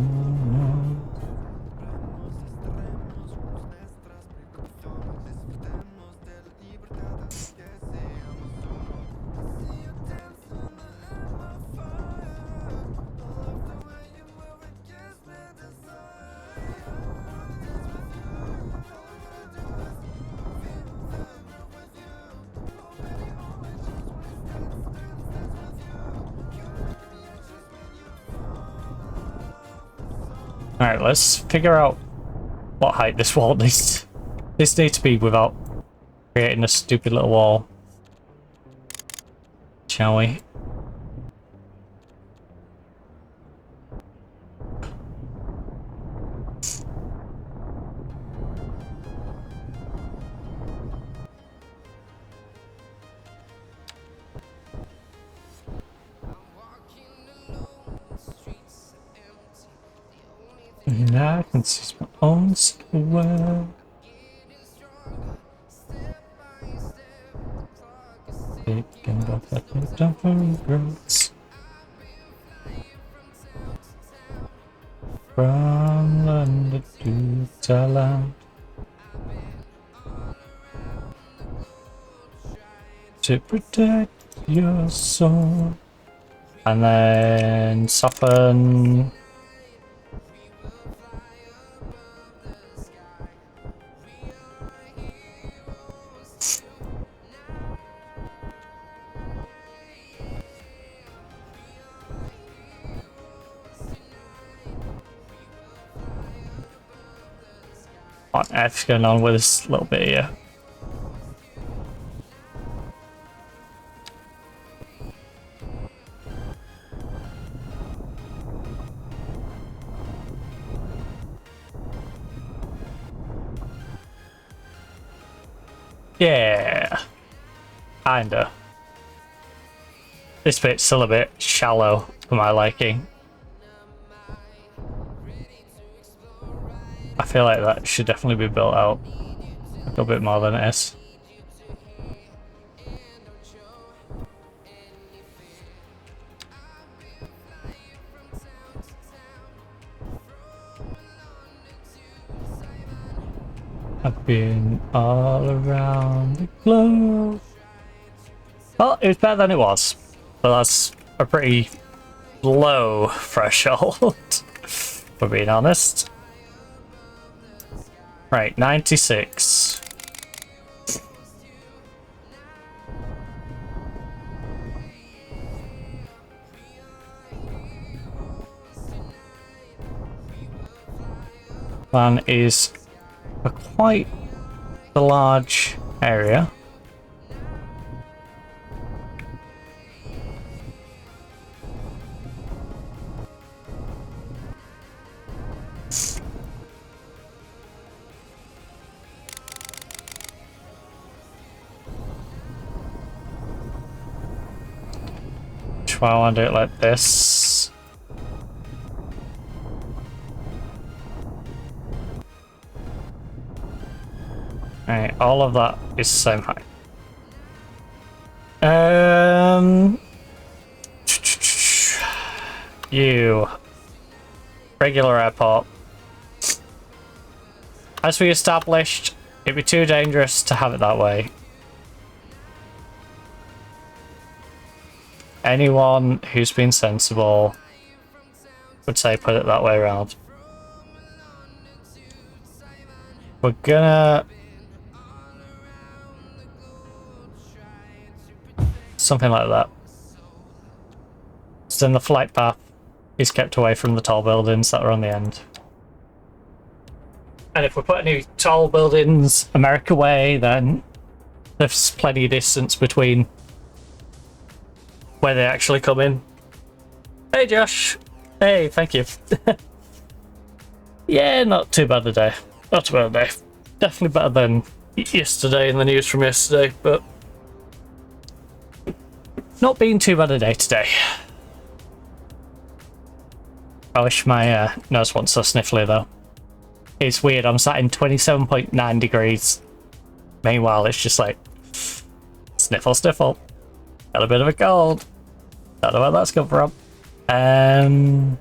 Alright, let's figure out what height this wall needs. This needs to be without creating a stupid little wall. Shall we? Now I can see my own silhouette. Thinking about that new different girls. From London to Thailand. To protect your soul. And then soften. What on earth's going on with this little bit here? Yeah, kinda. This bit's still a bit shallow for my liking. I feel like that should definitely be built out a little bit more than it is. I've been all around the globe. Well, it was better than it was, but that's a pretty low threshold, for being honest. Right, 96. Plan is a quite a large area. Which one I want to do it like this. Right, all of that is same height. You. Regular airport. As we established, it'd be too dangerous to have it that way. anyone who's been sensible would say put it that way around. We're gonna... something like that. So then the flight path is kept away from the tall buildings that are on the end. And if we put any tall buildings America way, then there's plenty of distance between where they actually come in. Hey Josh! Hey, thank you. Yeah, not too bad a day. Not too bad a day. Definitely better than yesterday in the news from yesterday, but not being too bad a day today. I wish my nose wasn't so sniffly though. It's weird, I'm sat in 27.9 degrees. Meanwhile, it's just like, sniffle, sniffle. Got a bit of a cold. Don't know where that's come from. Dun,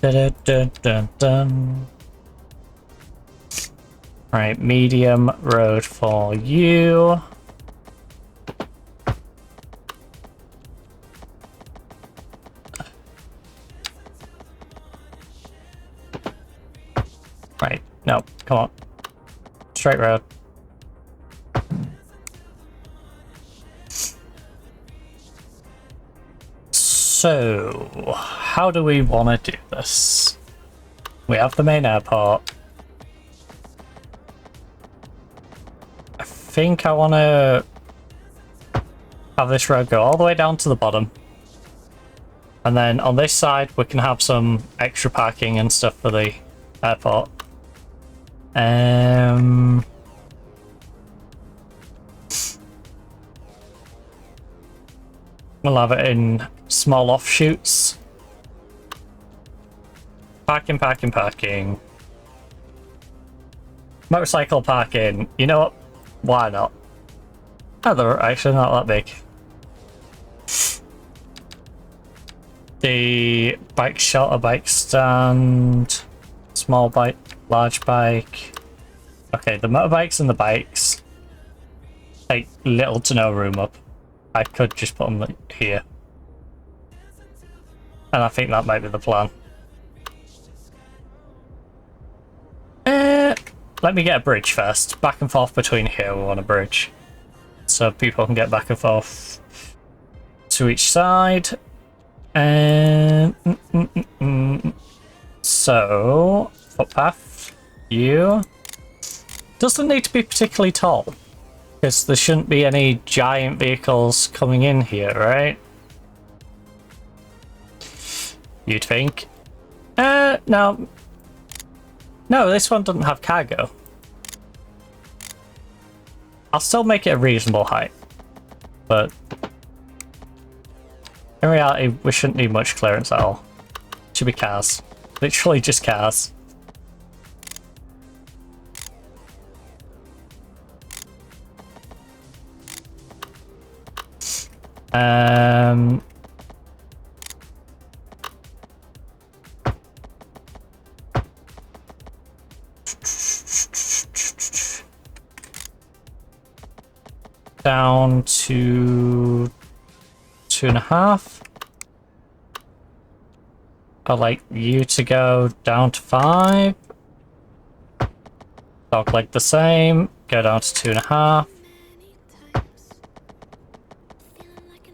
dun, dun, dun, dun. Right, medium road for you. Right, no, come on. Straight road. So, how do we want to do this? We have the main airport. I think I want to have this road go all the way down to the bottom. And then on this side, we can have some extra parking and stuff for the airport. We'll have it in small offshoots. Parking, parking, parking. Motorcycle parking. You know what? Why not? Oh, they're actually not that big. The bike shelter, bike stand, small bike, large bike. Okay, the motorbikes and the bikes take little to no room up. I could just put them here. And I think that might be the plan. Let me get a bridge first. Back and forth between here, we want a bridge. So people can get back and forth to each side. So, footpath, you. Doesn't need to be particularly tall, because there shouldn't be any giant vehicles coming in here, right? You'd think. No. No, this one doesn't have cargo. I'll still make it a reasonable height, but in reality, we shouldn't need much clearance at all. It should be cars. Literally just cars. Down to 2.5. I'd like you to go down to 5. Dog leg the same. Go down to 2.5.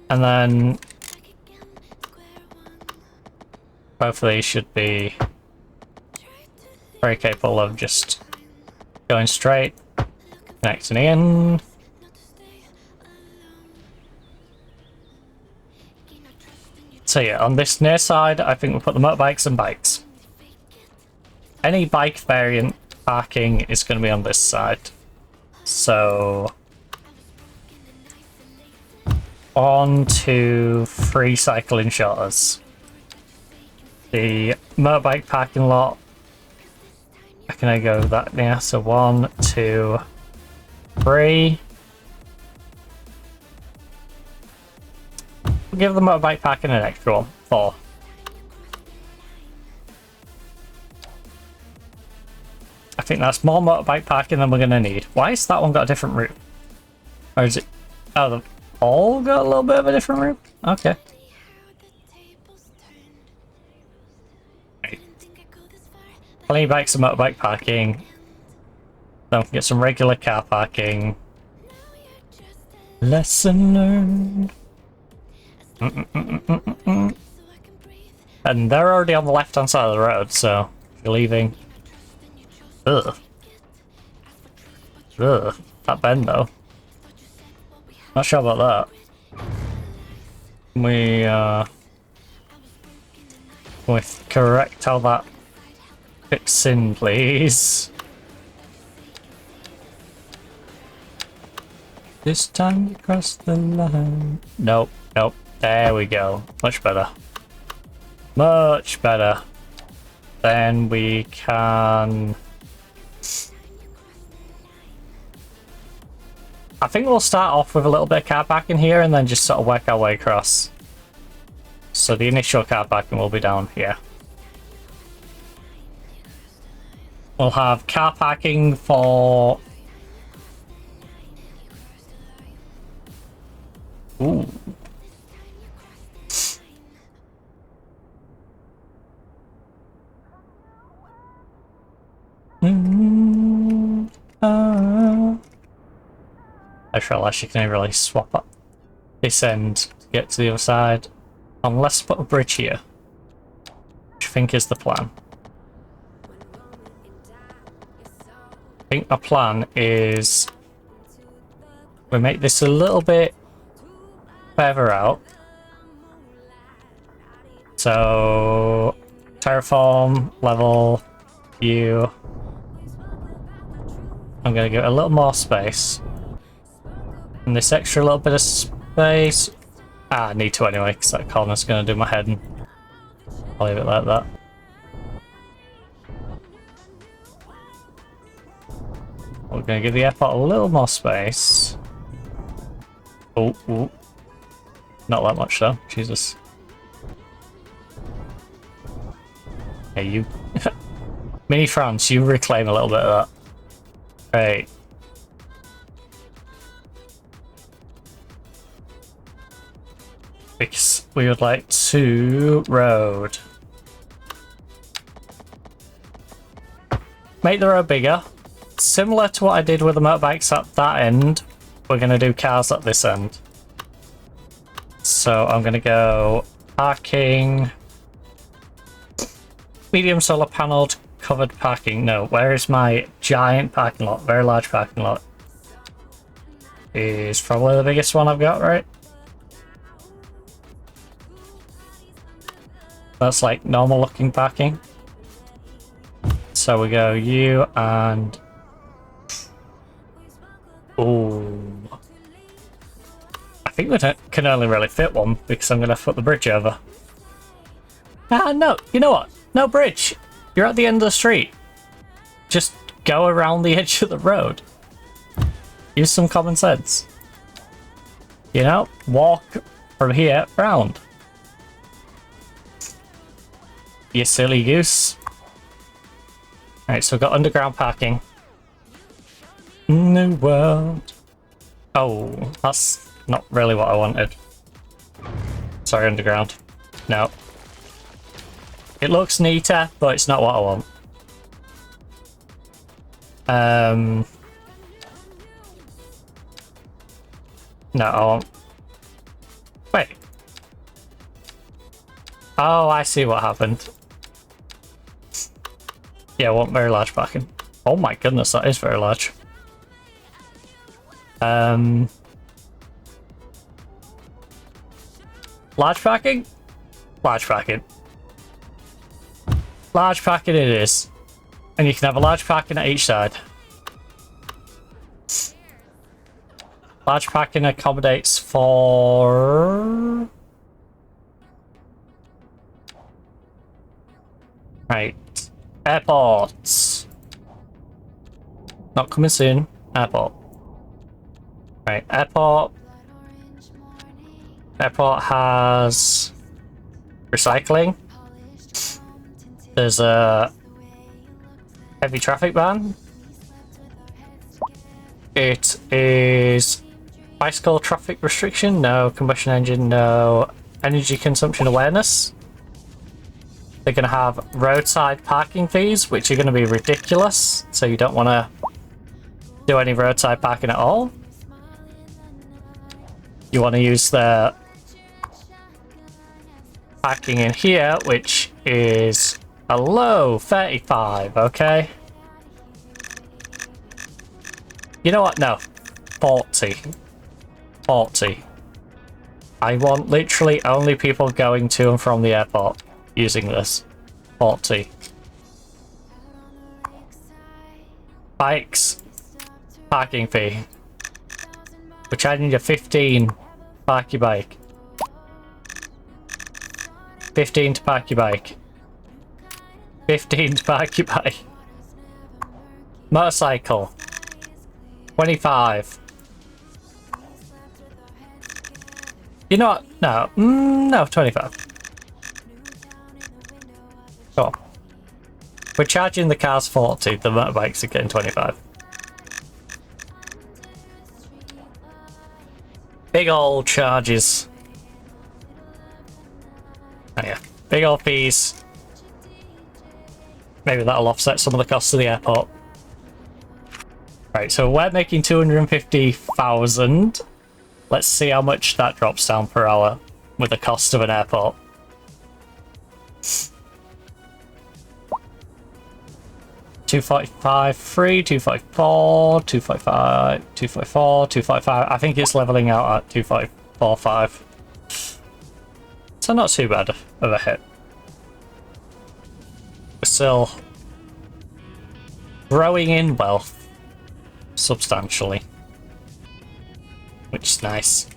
And then both of these should be very capable of just going straight, connecting in. So yeah, on this near side, I think we'll put the motorbikes and bikes. Any bike variant parking is going to be on this side. So 1, 2, 3 cycling shutters. The motorbike parking lot, I can go that near. So 1, 2, 3. We'll give the motorbike parking an extra one. 4. I think that's more motorbike parking than we're going to need. Why has that one got a different route? Or is it... Oh, all got a little bit of a different route? Okay. Right. Plenty of bikes and motorbike parking. Then we can get some regular car parking. Lesson learned. And they're already on the left-hand side of the road, so if you're leaving... Ugh. Ugh. That bend, though. Not sure about that. We correct how that fits in, please. This time you cross the line. Nope, nope. There we go. Much better. Much better. Then we can... I think we'll start off with a little bit of car parking here and then just sort of work our way across. So the initial car parking will be down here. We'll have car parking for... Ooh. I just realised you can only really swap up this end to get to the other side. Unless put a bridge here, which I think is the plan. I think our plan is we make this a little bit further out. So terraform, level, view. I'm going to give it a little more space. And this extra little bit of space... I need to anyway, because that corner's going to do my head in. I'll leave it like that. We're going to give the airport a little more space. Oh, ooh. Not that much though, Jesus. Hey, you... Mini France, you reclaim a little bit of that. Right. Because we would like to road. Make the road bigger. Similar to what I did with the motorbikes at that end, we're going to do cars at this end. So I'm going to go parking, medium solar panelled covered parking. No, where is my giant parking lot? Very large parking lot. Is probably the biggest one I've got, right? That's like normal looking parking. So we go you and... Ooh. I think we can only really fit one because I'm going to put the bridge over. Ah, no. You know what? No bridge. You're at the end of the street. Just go around the edge of the road. Use some common sense. You know? Walk from here round. You silly goose. Alright, so we've got underground parking. New world. Oh, that's not really what I wanted. Sorry, underground. No. It looks neater, but it's not what I want. No, I want... Wait. Oh, I see what happened. Yeah, I want very large parking. Oh my goodness, that is very large. Large parking? Large parking. Large parking it is. And you can have a large parking at each side. Large parking accommodates for... Right. Airports. Not coming soon. Airport. Right, airport. Airport has recycling. There's a heavy traffic ban. It is Bicycle traffic restriction? No. Combustion engine? No. Energy consumption awareness? They're going to have roadside parking fees, which are going to be ridiculous. So you don't want to do any roadside parking at all. You want to use the parking in here, which is a low 35, okay? You know what? No. 40. 40. I want literally only people going to and from the airport using this. 40. Bikes. Parking fee. We're charging you 15. Park your bike. 15 to park your bike. 15 to park your bike. Motorcycle. 25. You know what? No. No, 25. Go on. We're charging the cars 40, the motorbikes are getting 25. Big old charges. Oh yeah, big old fees. Maybe that'll offset some of the costs of the airport. Right, so we're making 250,000. Let's see how much that drops down per hour with the cost of an airport. $245 free, $244, $255, $254, $255. I think it's leveling out at $245. So not too bad of a hit. We're still growing in wealth substantially, which is nice.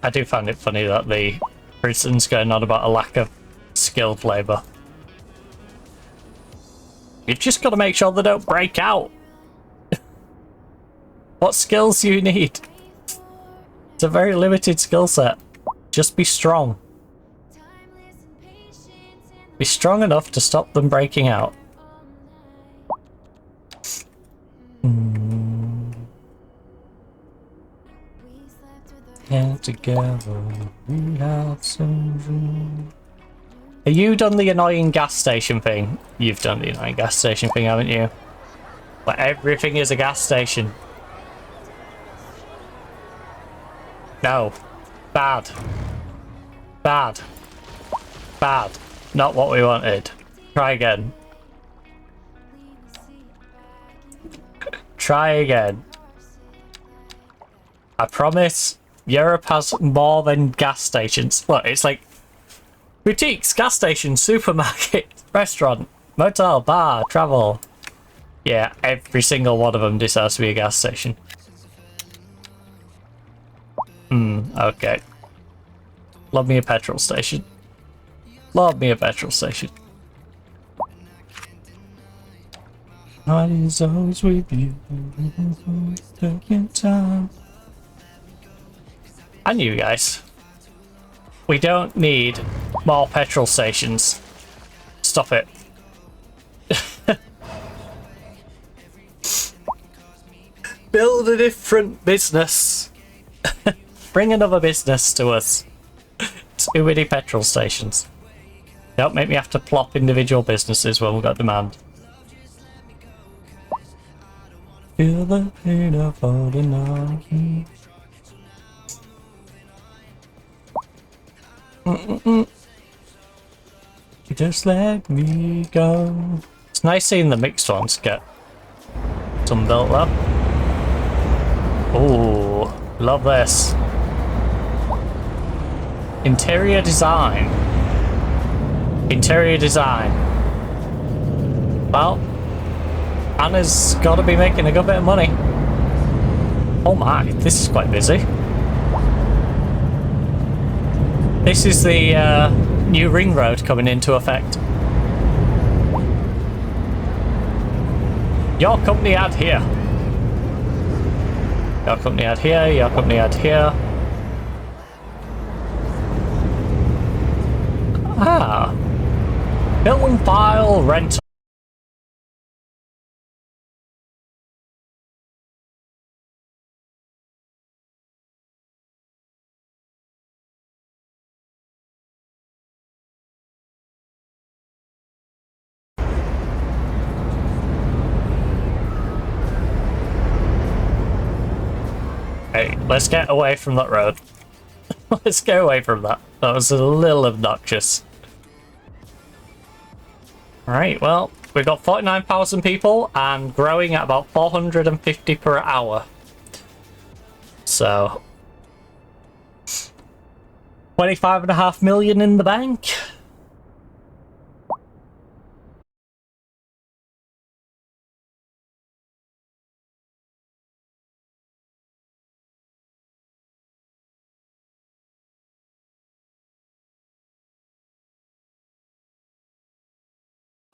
I do find it funny that the prison's going on about a lack of skilled labour. You've just got to make sure they don't break out. What skills do you need? It's a very limited skill set. Just be strong. Be strong enough to stop them breaking out. Yeah, together we had some dreams. Have you done the annoying gas station thing? You've done the annoying gas station thing, haven't you? Where everything is a gas station. No. Bad. Bad. Bad. Not what we wanted. Try again. Try again. I promise Europe has more than gas stations. Look, it's like boutiques, gas station, supermarket, restaurant, motel, bar, travel. Yeah, every single one of them deserves to be a gas station. Okay. Love me a petrol station. Love me a petrol station. I is always with you. Taking time. And you guys. We don't need more petrol stations. Stop it. Build a different business. Bring another business to us. Too many petrol stations. Don't make me have to plop individual businesses when we've got demand. Feel the pain of holding on. Just let me go. It's nice seeing the mixed ones get some built up. Oh, love this. Interior design. Interior design. Well, Anna's got to be making a good bit of money. Oh my, this is quite busy. This is the new ring road coming into effect. Your company ad here. Your company ad here, your company ad here. Ah. Film file rental. Wait, let's get away from that road. Let's get away from that. That was a little obnoxious. Alright, well, we've got 49,000 people and growing at about 450 per hour. So, 25.5 million in the bank.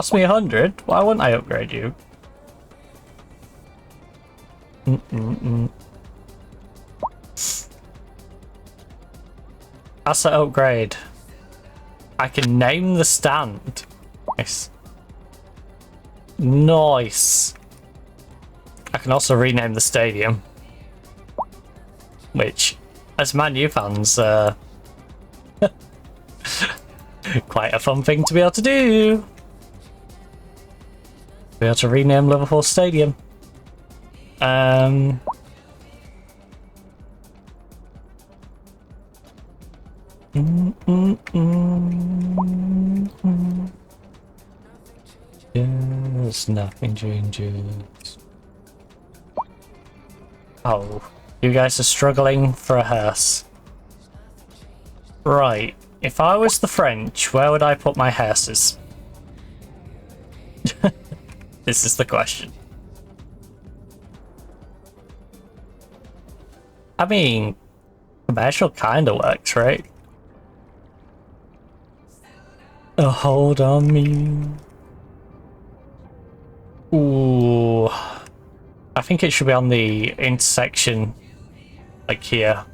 Cost me 100? Why wouldn't I upgrade you? Asset upgrade. I can name the stand. Nice. Nice. I can also rename the stadium. Which, as Man U fans, quite a fun thing to be able to do. Be able to rename Liverpool Stadium. Yes, nothing changes. Oh, you guys are struggling for a hearse. Right, if I was the French, where would I put my hearses? This is the question. I mean, commercial kinda works, right? Oh, hold on me. Ooh. I think it should be on the intersection, like here.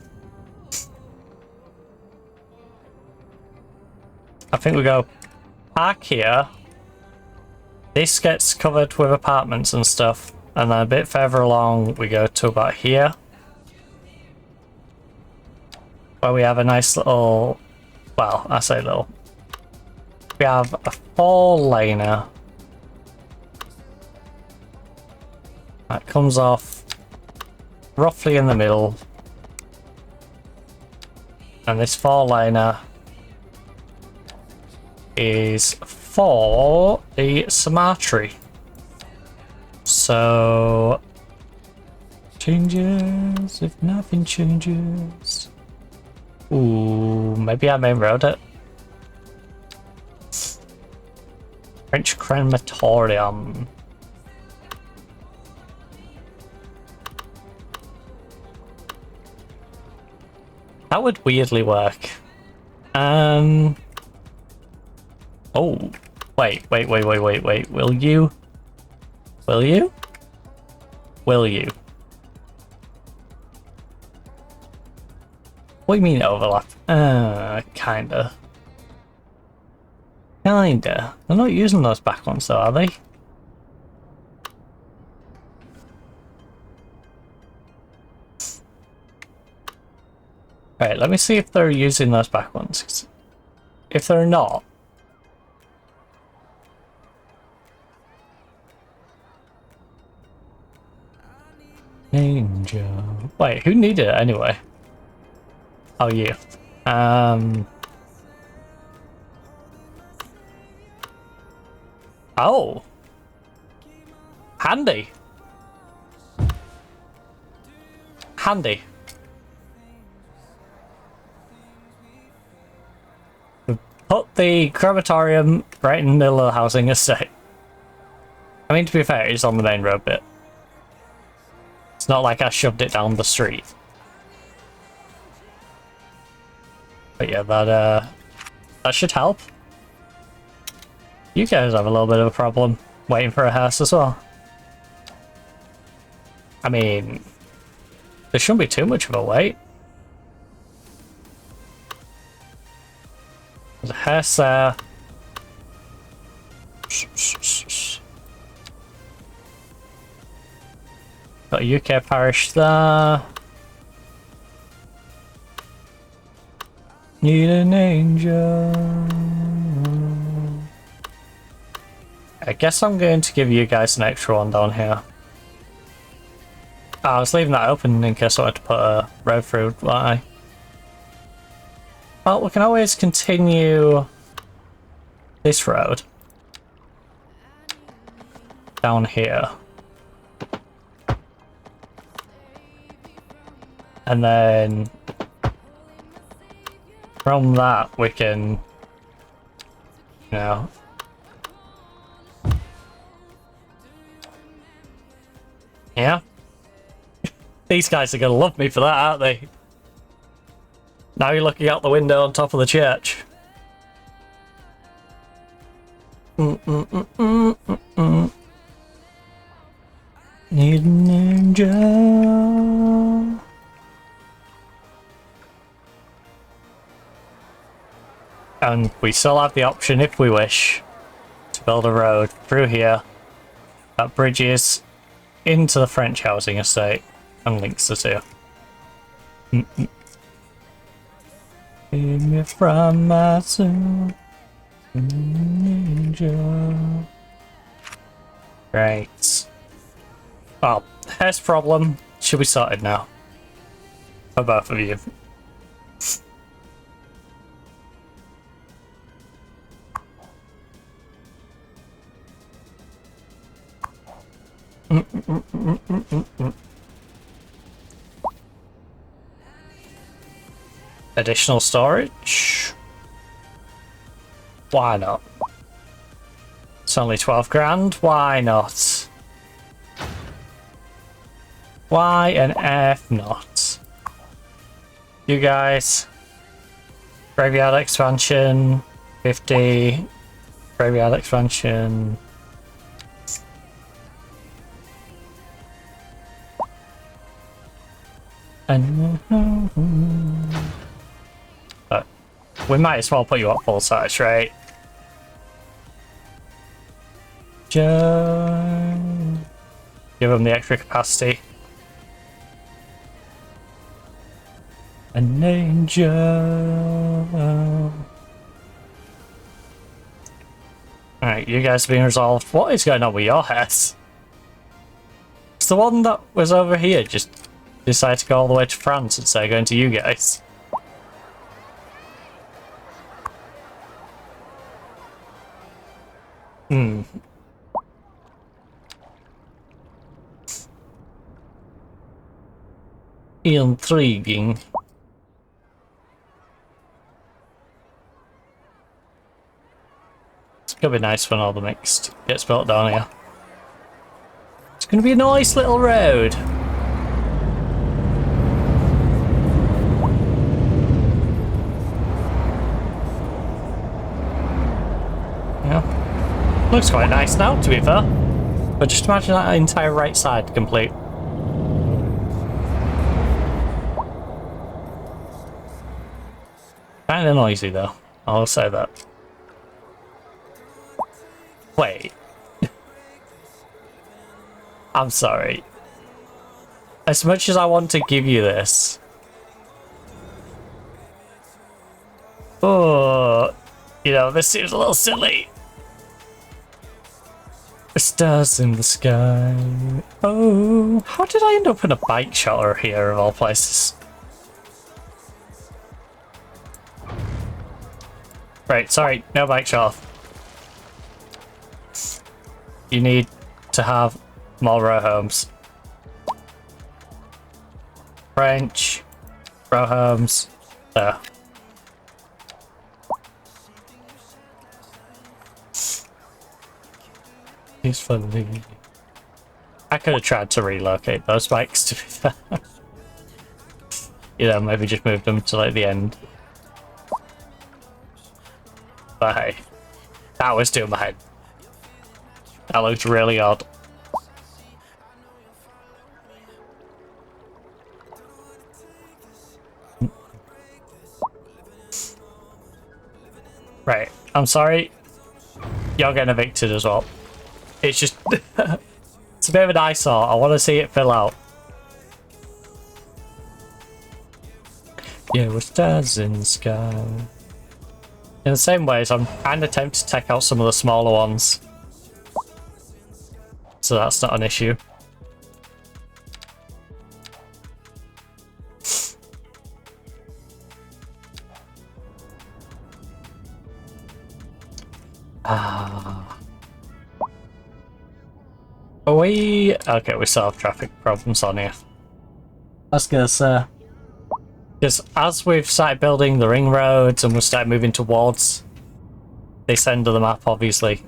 I think we go park here. This gets covered with apartments and stuff, and then a bit further along we go to about here, where we have a nice little, well, I say little, we have a 4-laner that comes off roughly in the middle, and this 4-laner is for the Sumatra. So changes if nothing changes. Ooh, maybe I main road it. French crematorium. That would weirdly work. Oh, wait. Will you? Will you? Will you? What do you mean overlap? Kinda. Kinda. They're not using those back ones though, are they? Right, let me see if they're using those back ones. If they're not, Ninja. Wait, who needed it anyway? Oh, you. Oh. Handy. Handy. Put the crematorium right in the middle of the housing estate. I mean, to be fair, it's on the main road bit. It's not like I shoved it down the street. But yeah, that should help. You guys have a little bit of a problem waiting for a hearse as well. I mean, there shouldn't be too much of a wait. There's a hearse there. Got a UK parish there. Need an angel. I guess I'm going to give you guys an extra one down here. I was leaving that open in case I wanted to put a road through, weren't I? Well, we can always continue this road down here. And then from that we can, you know, yeah. These guys are gonna love me for that, aren't they? Now you're looking out the window on top of the church. Need a ninja. And we still have the option, if we wish, to build a road through here that bridges into the French housing estate and links the two. Save me from myself, ninja. Right. Well, here's problem. Should be sorted now. For both of you. Additional storage? Why not? It's only 12 grand, why not? Why on earth not? You guys, graveyard expansion, 50, graveyard expansion. But we might as well put you up full size, right? Just give them the extra capacity. A ninja. Alright, you guys are being resolved. What is going on with your heads? It's the one that was over here just decided to go all the way to France instead of going to you guys. Intriguing. It's gonna be nice when all the mixed gets built down here. It's gonna be a nice little road. Yeah. Looks quite nice now, to be fair. But just imagine that entire right side complete. Kinda noisy though, I'll say that. Wait. I'm sorry. As much as I want to give you this. Oh, you know, this seems a little silly. The stars in the sky. Oh, how did I end up in a bike shelter here of all places? Right, sorry, no bike shelf. You need to have more row homes. French, row homes, there. He's funny. I could have tried to relocate those bikes, to be fair. You know, maybe just move them to like the end. But hey, that was doing my head. That looked really odd. Right, I'm sorry. You're getting evicted as well. It's just... it's a bit of an eyesore. I want to see it fill out. Yeah, with stars in the sky. In the same ways, I'm kind of tempted to take out some of the smaller ones. So that's not an issue. Are we... Okay, we still have traffic problems on here. I was gonna say... Because as we've started building the ring roads and we've started moving towards this end of the map, obviously,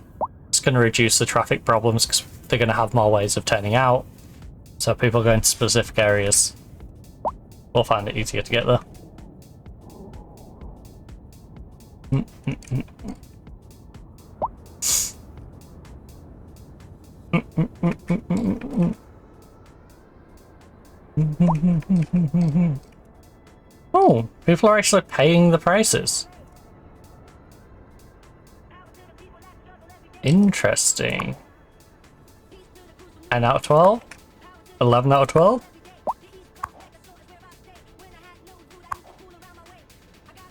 it's going to reduce the traffic problems because they're going to have more ways of turning out. So people going to specific areas will find it easier to get there. Oh, people are actually paying the prices. Interesting. 10 out of 12? 11 out of 12?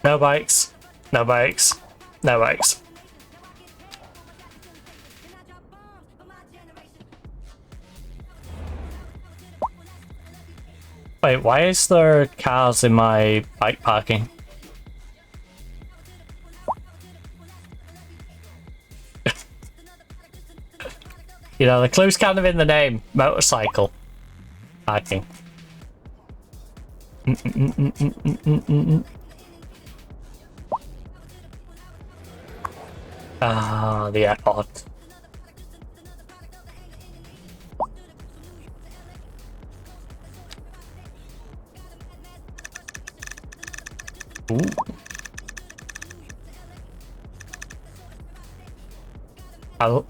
No bikes. No bikes. No bikes. Wait, why is there cars in my bike parking? You know, the clue's kind of in the name. Motorcycle parking. Ah, the airport. Ooh. Oh.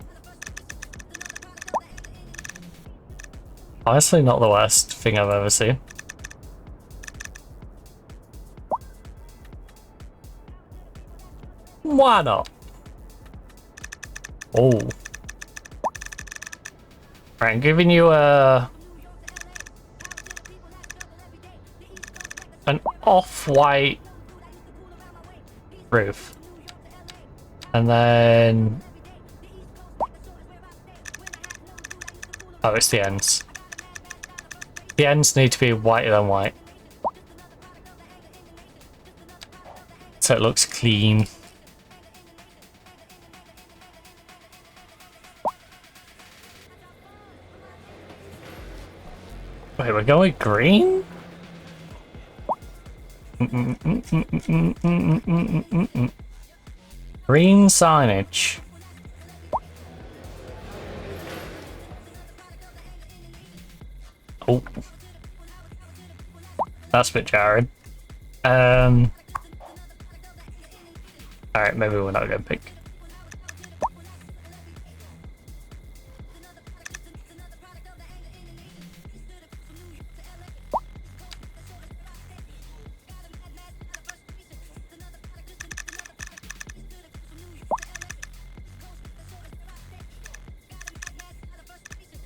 Honestly, not the worst thing I've ever seen. Why not? Oh. Right, I'm giving you an off-white roof. And then... Oh, it's the ends. The ends need to be whiter than white. So it looks clean. Wait, we're going green? Green signage. Oh. That's a bit jarring. Alright, maybe we're not going pink.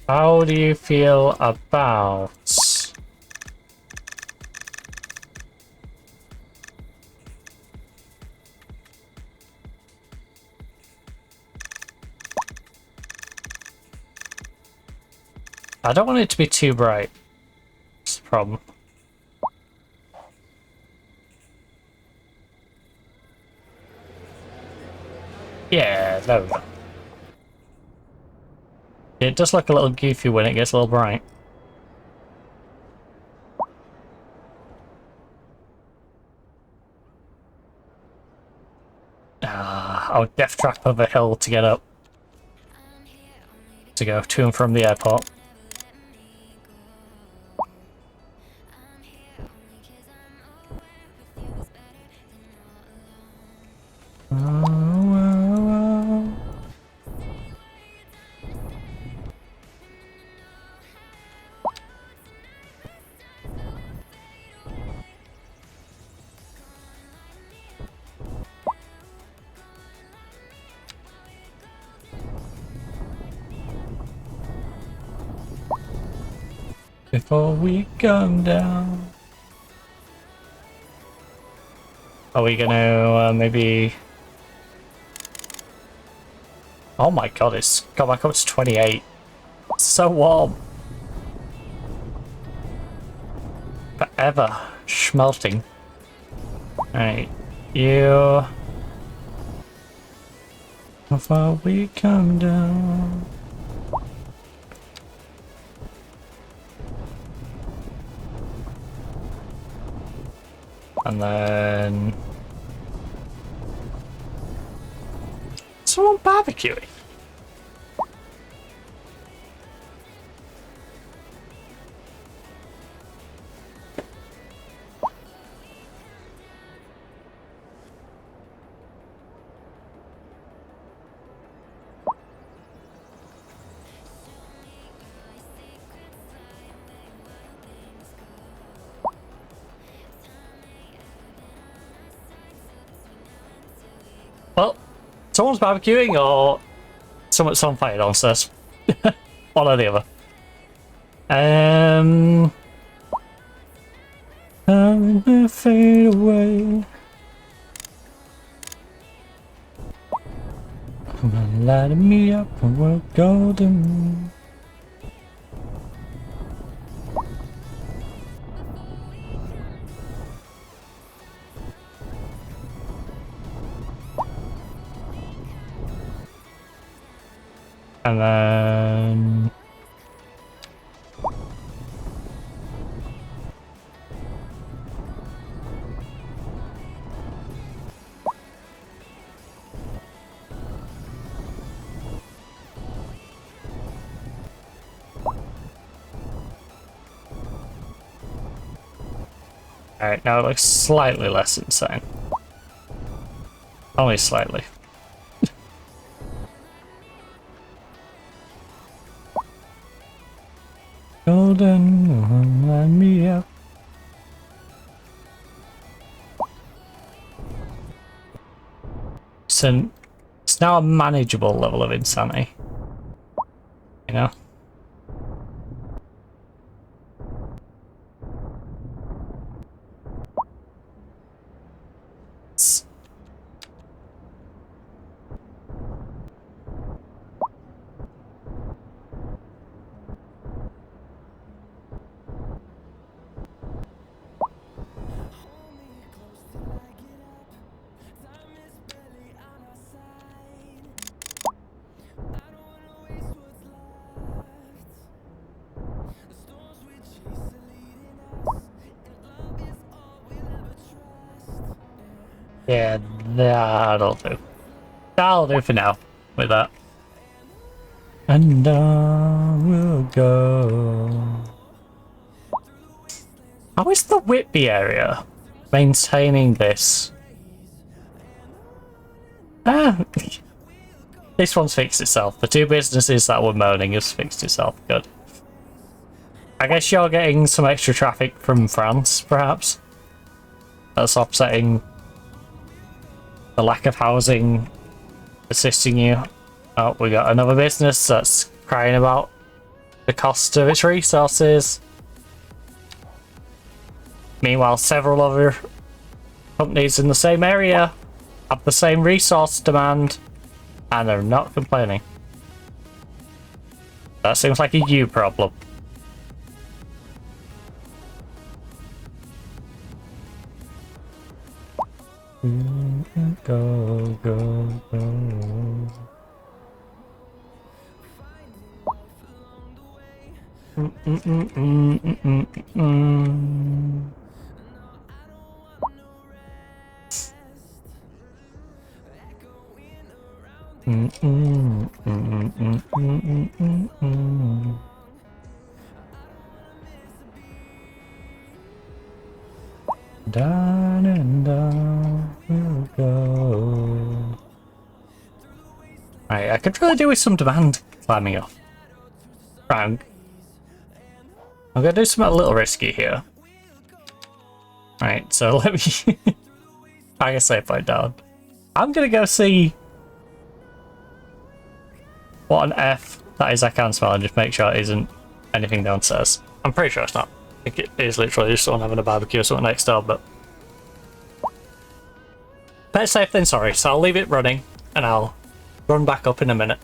How do you feel about... I don't want it to be too bright. That's the problem. Yeah, there we go. It does look a little goofy when it gets a little bright. I'll death trap of a hill to get up. To go to and from the airport. Before we come down. Are we gonna maybe... Oh my god, it's got back up to 28. It's so warm. Forever schmelting. Alright, you... Before we come down. And then someone barbecuing. Well, someone's barbecuing or someone's on fire downstairs. One or the other. I'm gonna fade away. Come on, light me up and we're golden. And then alright, now it looks slightly less insane. Only slightly. Golden, light me up. So it's now a manageable level of insanity. You know? Yeah, that'll do. That'll do for now with that. And on we'll go. How is the Whitby area maintaining this? This one's fixed itself. The two businesses that were moaning has fixed itself. Good. I guess you're getting some extra traffic from France, perhaps? That's offsetting the lack of housing assisting you. Oh, we got another business that's crying about the cost of its resources. Meanwhile, several other companies in the same area have the same resource demand and they're not complaining. That seems like a you problem. Go, go, go. Down and down we'll go. Right, I could really do with some demand climbing up. Right, I'm gonna do something a little risky here. Right, so let me I guess safe point down. I'm gonna go see what on earth that is I can smell and just make sure it isn't anything downstairs. I'm pretty sure it's not. I think it is literally just someone having a barbecue or something next door, but better safe than sorry, so I'll leave it running and I'll run back up in a minute.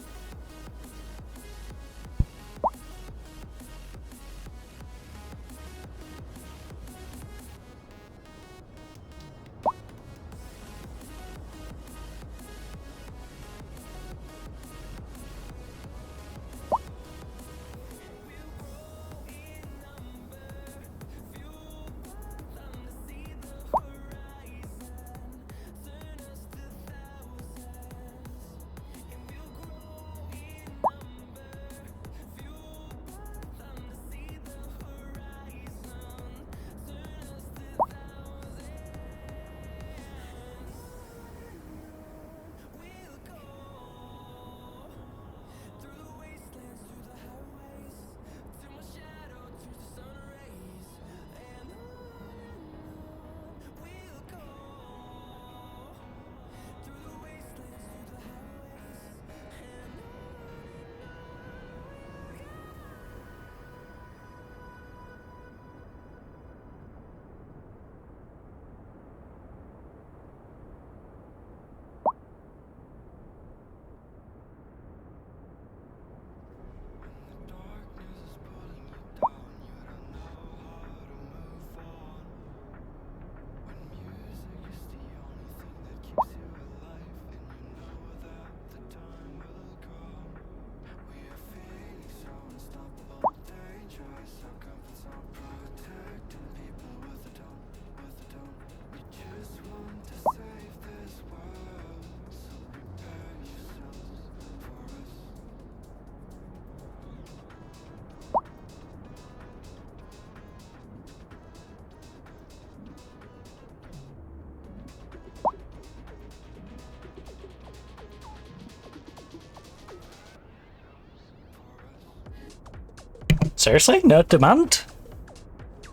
Seriously? No demand?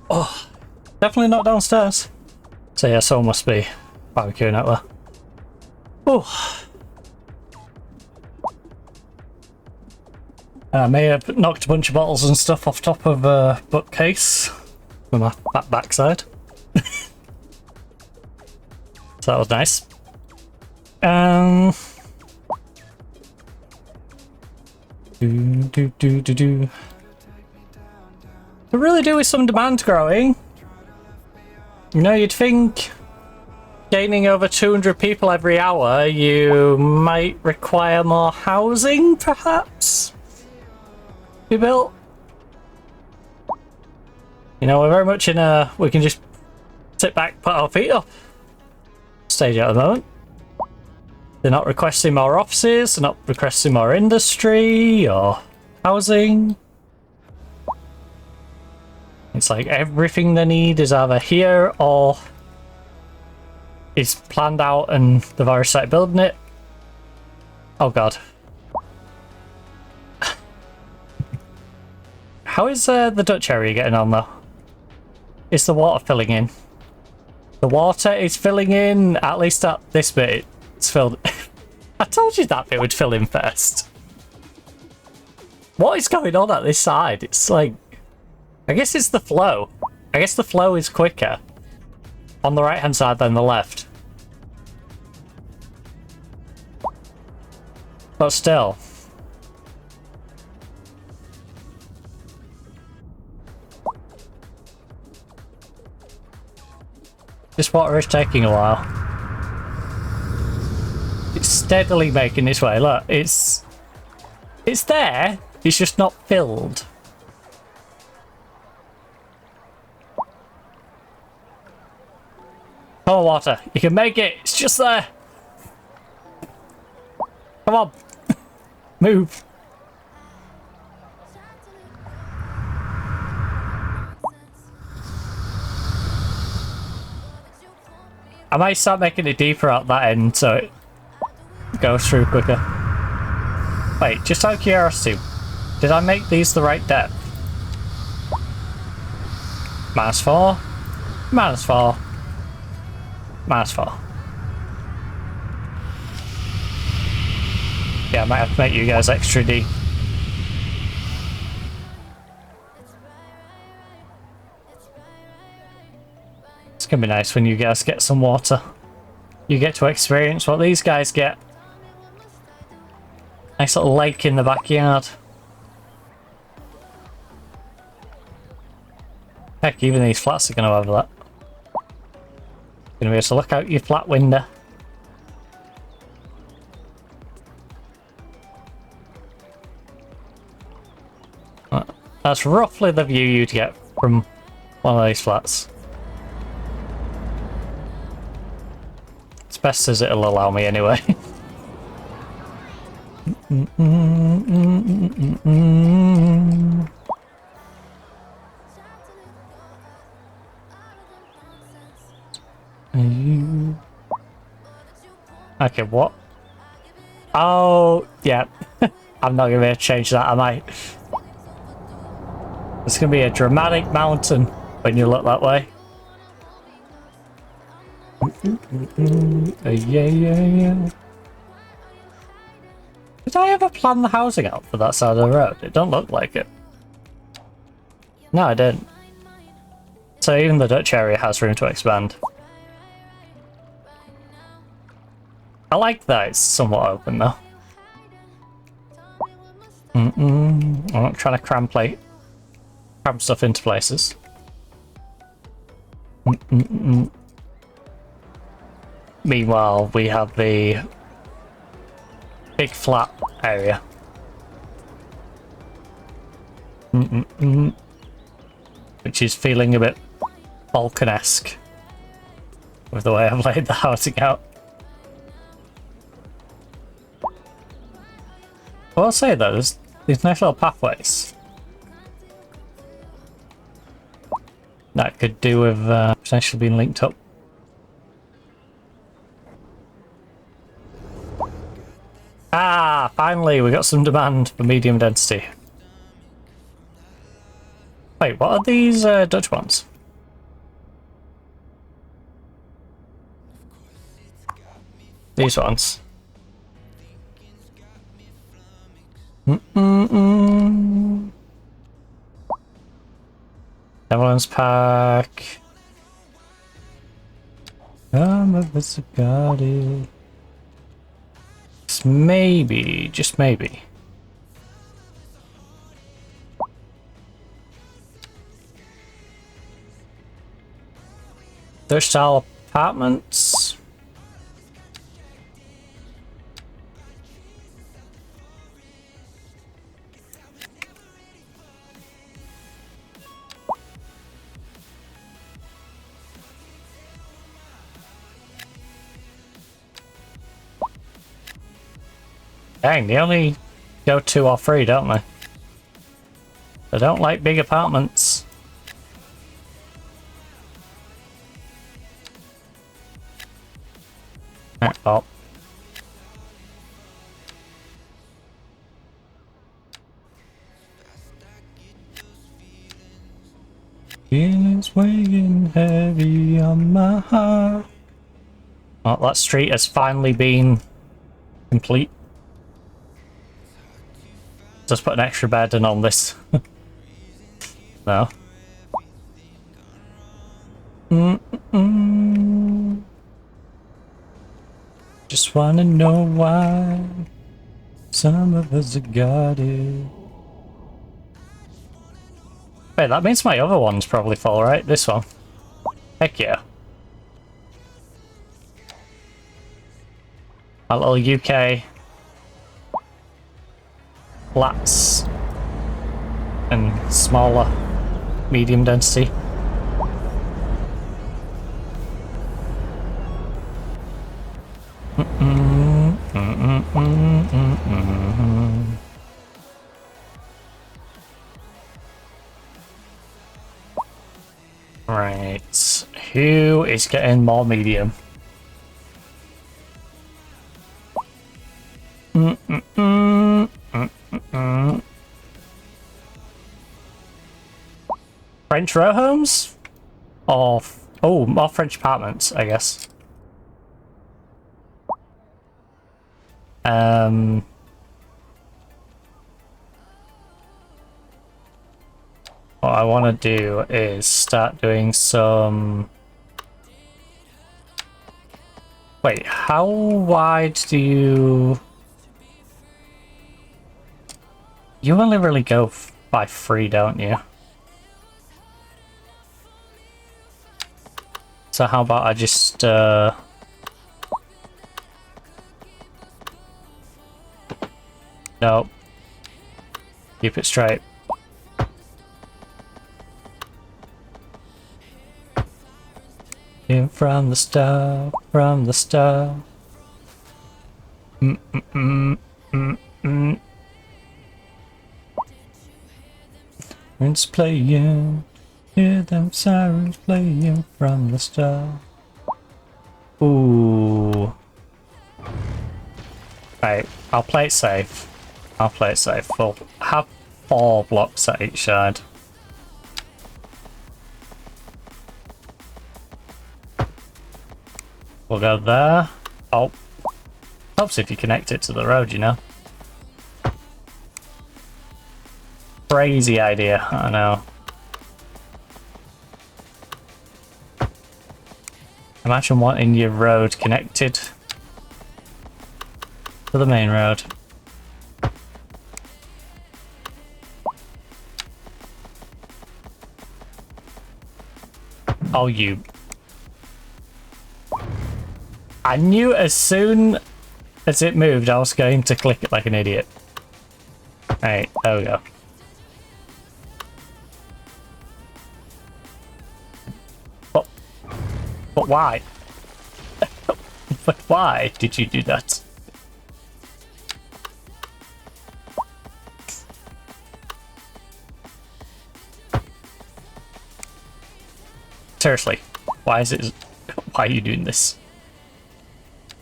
Oh, definitely not downstairs. So yeah, someone must be barbecuing out there. Oh. I may have knocked a bunch of bottles and stuff off top of a bookcase with my fat backside. So that was nice. But really do with some demand growing. You know, you'd think gaining over 200 people every hour, you might require more housing, perhaps? Be built. You know, we're very much in a we can just sit back, put our feet up stage at the moment. They're not requesting more offices, they're not requesting more industry or housing. It's like everything they need is either here or is planned out and they've already started building it. Oh god. How is the Dutch area getting on though? Is the water filling in? The water is filling in, at least at this bit it's filled. I told you that bit would fill in first. What is going on at this side? It's like, I guess it's the flow. I guess the flow is quicker on the right hand side than the left. But still. This water is taking a while. It's steadily making its way. Look, it's there. It's just not filled. Come on, water. You can make it. It's just there. Come on. Move. I might start making it deeper at that end so it goes through quicker. Wait, just out of curiosity, did I make these the right depth? -4, -4, -4. Yeah, I might have to make you guys extra deep. It's gonna be nice when you guys get some water. You get to experience what these guys get. Nice little lake in the backyard. Heck, even these flats are gonna have that. Gonna be able to look out your flat window. That's roughly the view you'd get from one of these flats. As best as it'll allow me anyway. Okay, what? Oh, yeah. I'm not going to be able to change that, am I? It's going to be a dramatic mountain when you look that way. Yeah. Did I ever plan the housing out for that side of the road? It don't look like it. No, I didn't. So even the Dutch area has room to expand. I like that it's somewhat open though. I'm not trying to cram stuff into places. Meanwhile, we have the big flat area. Which is feeling a bit Balkan-esque with the way I've laid the housing out. Well, I'll say though, there's these nice little pathways that could do with potentially being linked up. Ah, finally we got some demand for medium density. Wait, what are these Dutch ones? These ones. Everyone's pack. I'm a Visagati. Maybe, just maybe. Dutch style apartments. Dang, they only go 2 or 3, don't they? They don't like big apartments. Oh. Feelings weighing heavy on my heart. Oh, that street has finally been complete. Just put an extra bed in on this. No. Just wanna know why some of us have got it. Wait, that means my other one's probably full, right? This one. Heck yeah. A little UK flats and smaller medium density. Right, who is getting more medium? French row homes? Or, oh, more French apartments, I guess. What I want to do is start doing some... Wait, how wide do you... You only really go by 3, don't you? So how about I just... Nope. Keep it straight. In from the start, from the start. It's playing, hear them sirens playing from the start. Ooh. Right, I'll play it safe. I'll play it safe. We'll have 4 blocks at each side. We'll go there. Oh. Helps if you connect it to the road, you know. Crazy idea, I know. Imagine wanting your road connected to the main road. Oh, you... I knew as soon as it moved, I was going to click it like an idiot. Right, there we go. But why? But why did you do that? Seriously, why is it? Why are you doing this?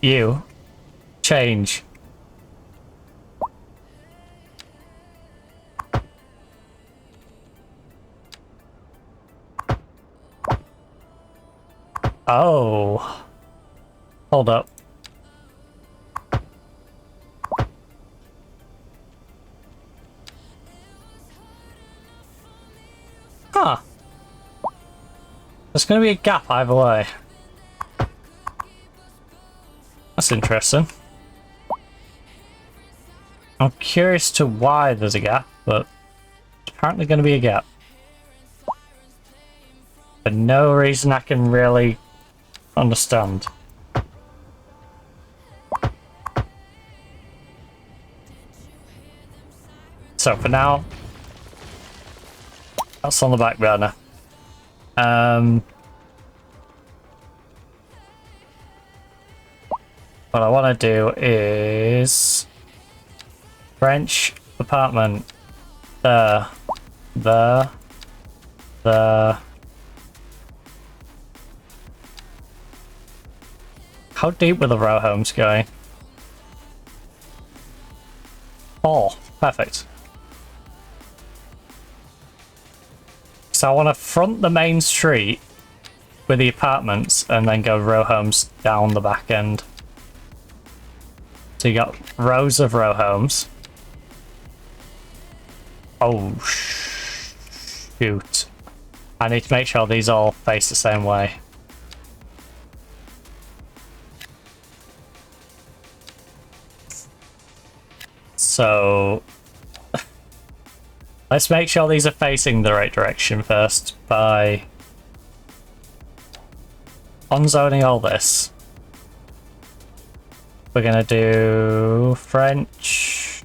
You change. Oh. Hold up. Huh. There's going to be a gap either way. That's interesting. I'm curious to why there's a gap, but apparently going to be a gap. For no reason I can really understand. So for now, that's on the back burner. What I want to do is French apartment. There. How deep were the row homes going? Oh, perfect. So I want to front the main street with the apartments and then go row homes down the back end. So you got rows of row homes. Oh, shoot. I need to make sure these all face the same way. So let's make sure these are facing the right direction first by unzoning all this. We're gonna do French.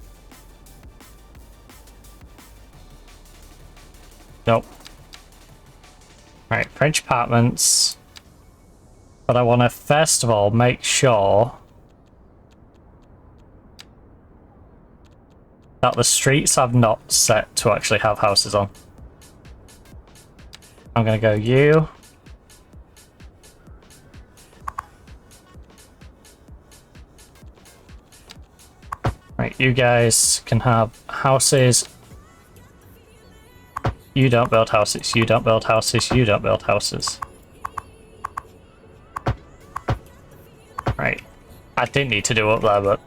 Nope. Right, French apartments. But I want to first of all make sure that the streets I've not set to actually have houses on. I'm gonna go you. Right, you guys can have houses. You don't build houses, you don't build houses, you don't build houses. Right. I didn't need to do up there, but...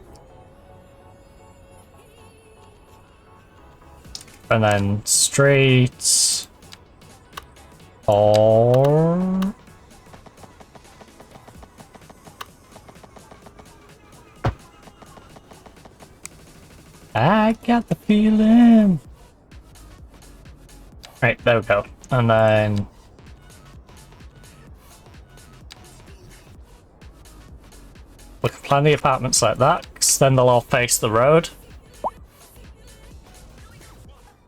And then streets... Or... I got the feeling. Right, there we go. And then we can plan the apartments like that, because then they'll all face the road.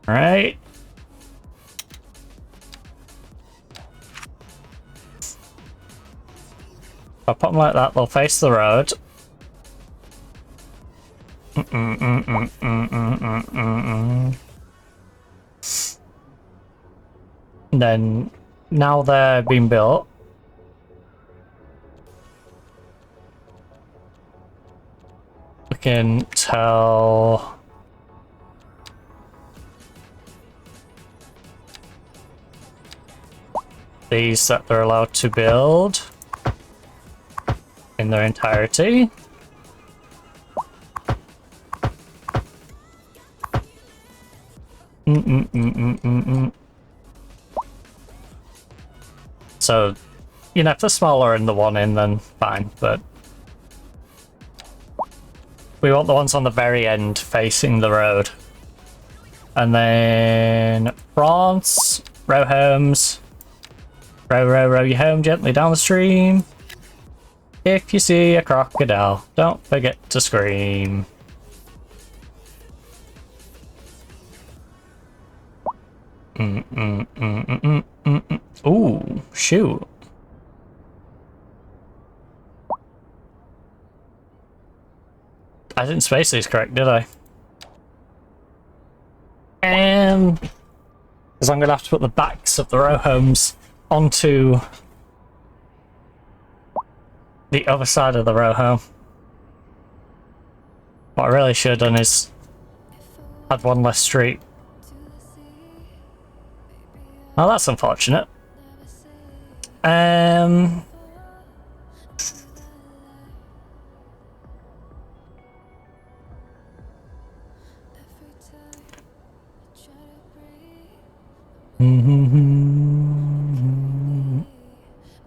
Right. If I put them like that, they'll face the road. Then, now they're being built, we can tell these that they're allowed to build in their entirety. So, you know, if they're smaller in the one in, then fine, but we want the ones on the very end facing the road. And then France, row homes, row your home gently down the stream. If you see a crocodile, don't forget to scream. Ooh, shoot. I didn't space these correct, did I? Because I'm going to have to put the backs of the row homes onto the other side of the row home. What I really should have done is add one less street. Well, that's unfortunate.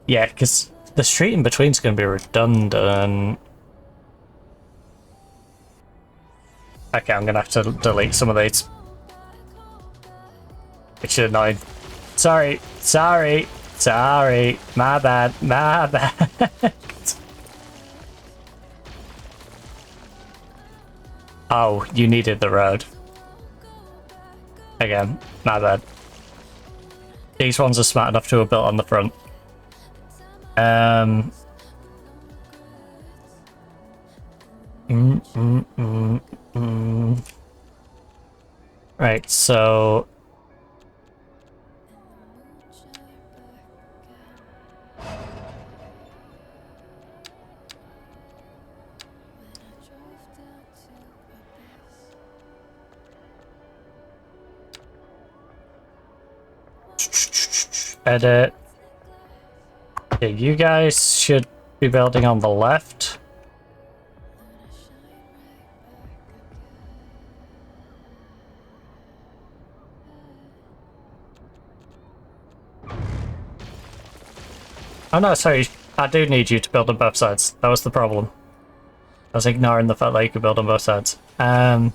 Yeah, because the street in between is going to be redundant. Okay, I'm going to have to delete some of these. Which is annoying. Sorry. My bad. Oh, you needed the road. Again, my bad. These ones are smart enough to have built on the front. Right, so... Edit. Yeah, you guys should be building on the left. Oh no, sorry, I do need you to build on both sides. That was the problem. I was ignoring the fact that you could build on both sides. Right,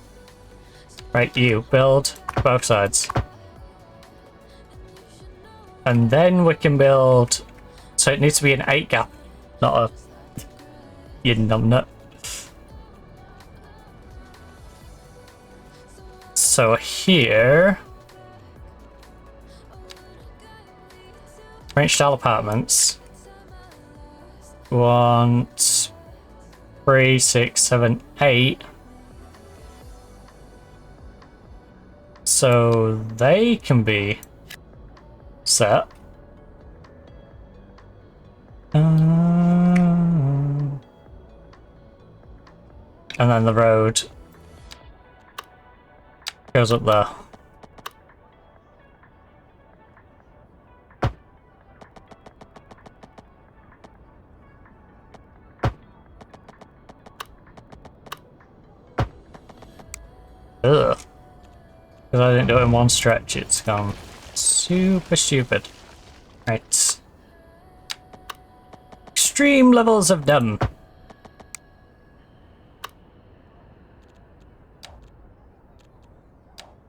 you build both sides. And then we can build... So it needs to be an 8 gap, not a... You numbnut. So here... Range style apartments. 1, 3, 6, 7, 8. So they can be set. And then the road goes up there. Ugh. Because I didn't do it in one stretch, it's gone super stupid. Right. Extreme levels of dumb.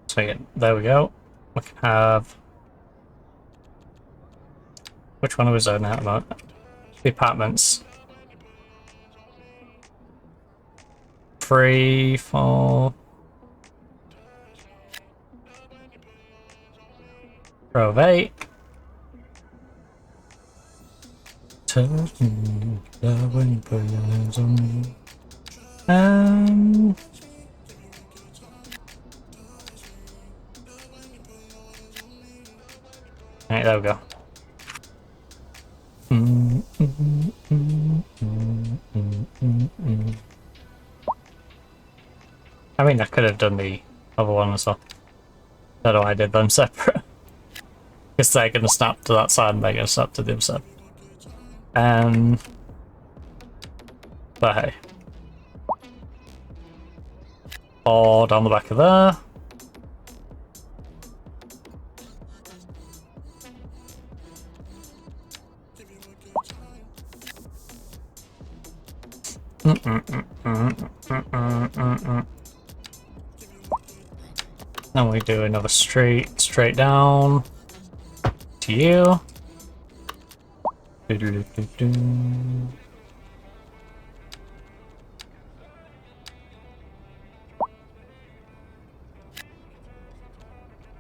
So yeah, there we go. We can have... Which one are we zoning out about? The apartments. 3, 4... Row of 8. Right, there we go. I mean, I could have done the other one as well. I don't know why I did them separate. Because they're going to snap to that side and they're going to snap to the other side. But hey. Or down the back of there. Then we do another straight down to you.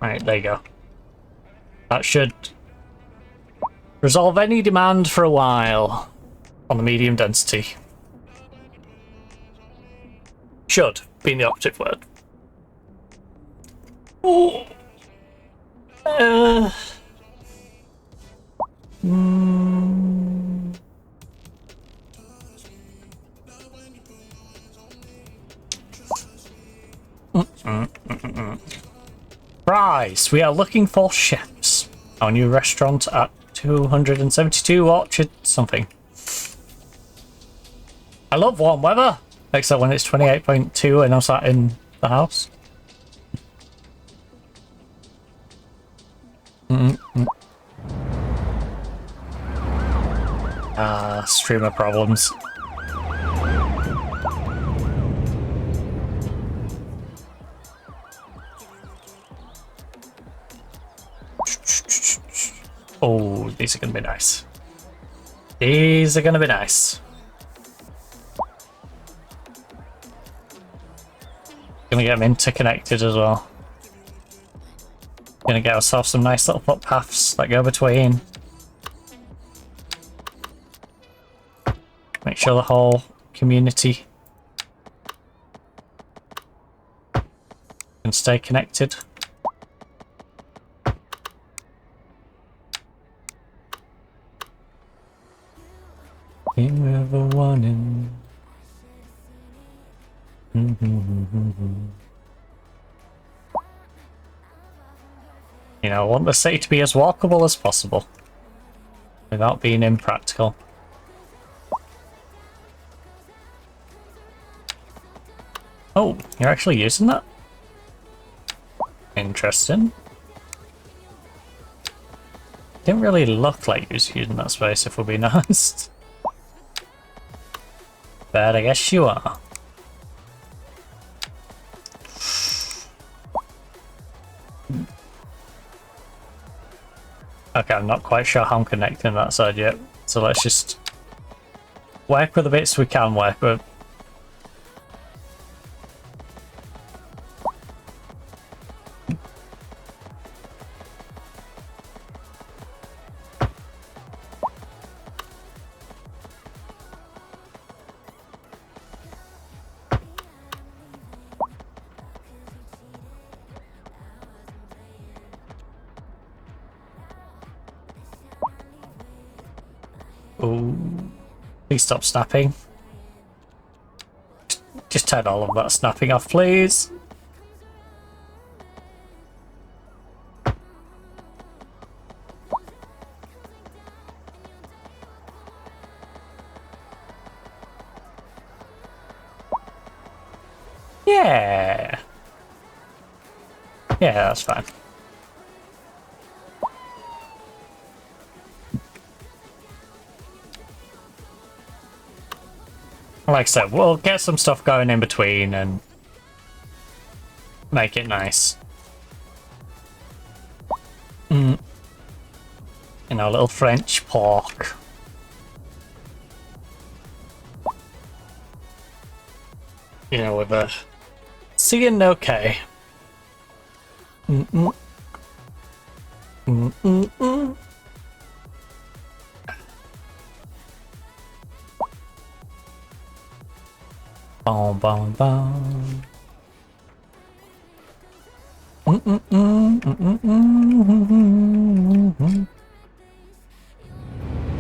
Right, there you go. That should resolve any demand for a while on the medium density. Should, being the operative word. Oh. Price. We are looking for chefs. Our new restaurant at 272 Orchard something. I love warm weather, except when it's 28.2 and I'm sat in the house. Streamer problems. Oh, these are gonna be nice. These are gonna be nice. Gonna get them interconnected as well. Gonna get ourselves some nice little footpaths that go between. Make sure the whole community can stay connected. You ever wanted? You know, I want the city to be as walkable as possible without being impractical. Oh, you're actually using that? Interesting. Didn't really look like you was using that space, if we're being honest. But I guess you are. Okay, I'm not quite sure how I'm connecting that side yet, so let's just work with the bits we can work with. Oh, please stop snapping. Just turn all of that snapping off, please. Yeah. Yeah, that's fine. Like I said, we'll get some stuff going in between and make it nice. You know, a little French pork. You know, with a seeing okay. Boom, boom, boom.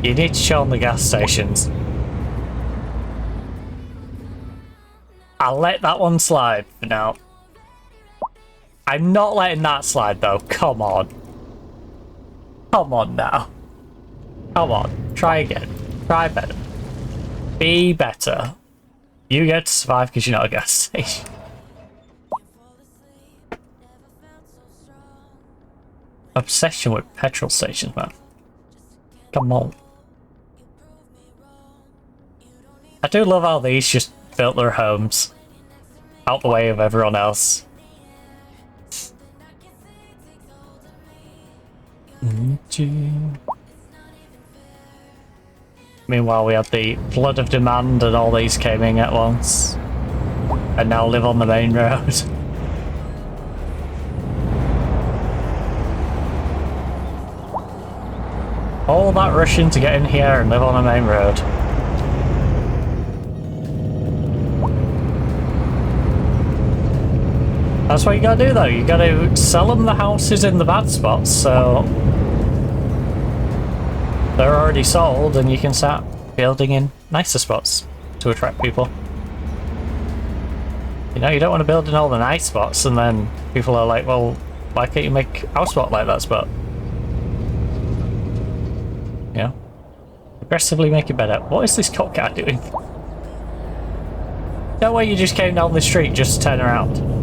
You need to show them the gas stations. I'll let that one slide for now. I'm not letting that slide though. Come on. Come on now. Come on. Try again. Try better. Be better. You get to survive because you're not a gas station. Obsession with petrol stations, man. Come on. I do love how these just built their homes out the way of everyone else. Meanwhile, we had the flood of demand and all these came in at once. And now live on the main road. All that rushing to get in here and live on the main road. That's what you gotta do though, you gotta sell them the houses in the bad spots so they're already sold and you can start building in nicer spots to attract people. You know, you don't want to build in all the nice spots and then people are like, well, why can't you make our spot like that spot? You know? Aggressively make it better. What is this cop car doing? No way you just came down the street just to turn around.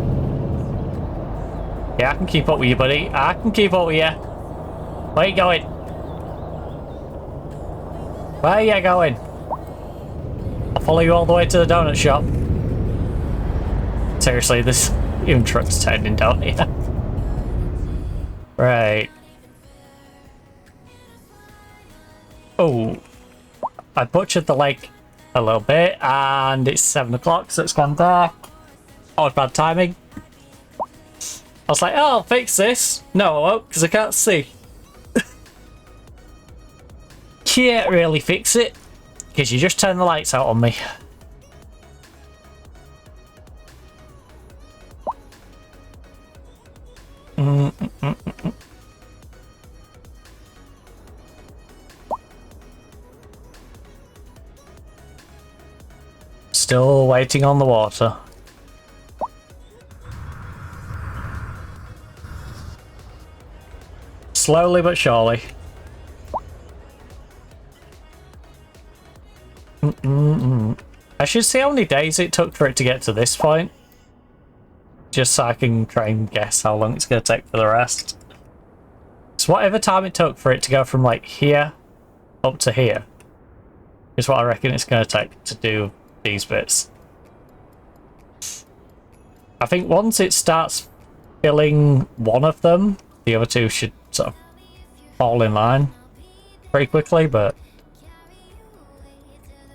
Yeah, I can keep up with you, buddy. I can keep up with you. Where you going? Where are you going? I'll follow you all the way to the donut shop. Seriously, this even truck's turning down here. Right. Oh, I butchered the leg a little bit, and it's 7 o'clock, so it's gone dark. Oh, bad timing. I was like, oh, I'll fix this. No, I won't, because I can't see. Can't really fix it, because you just turn the lights out on me. Still waiting on the water. Slowly but surely. I should see how many days it took for it to get to this point. Just so I can try and guess how long it's going to take for the rest. So whatever time it took for it to go from like here up to here is what I reckon it's going to take to do these bits. I think once it starts filling one of them, the other two should sort of fall in line pretty quickly, but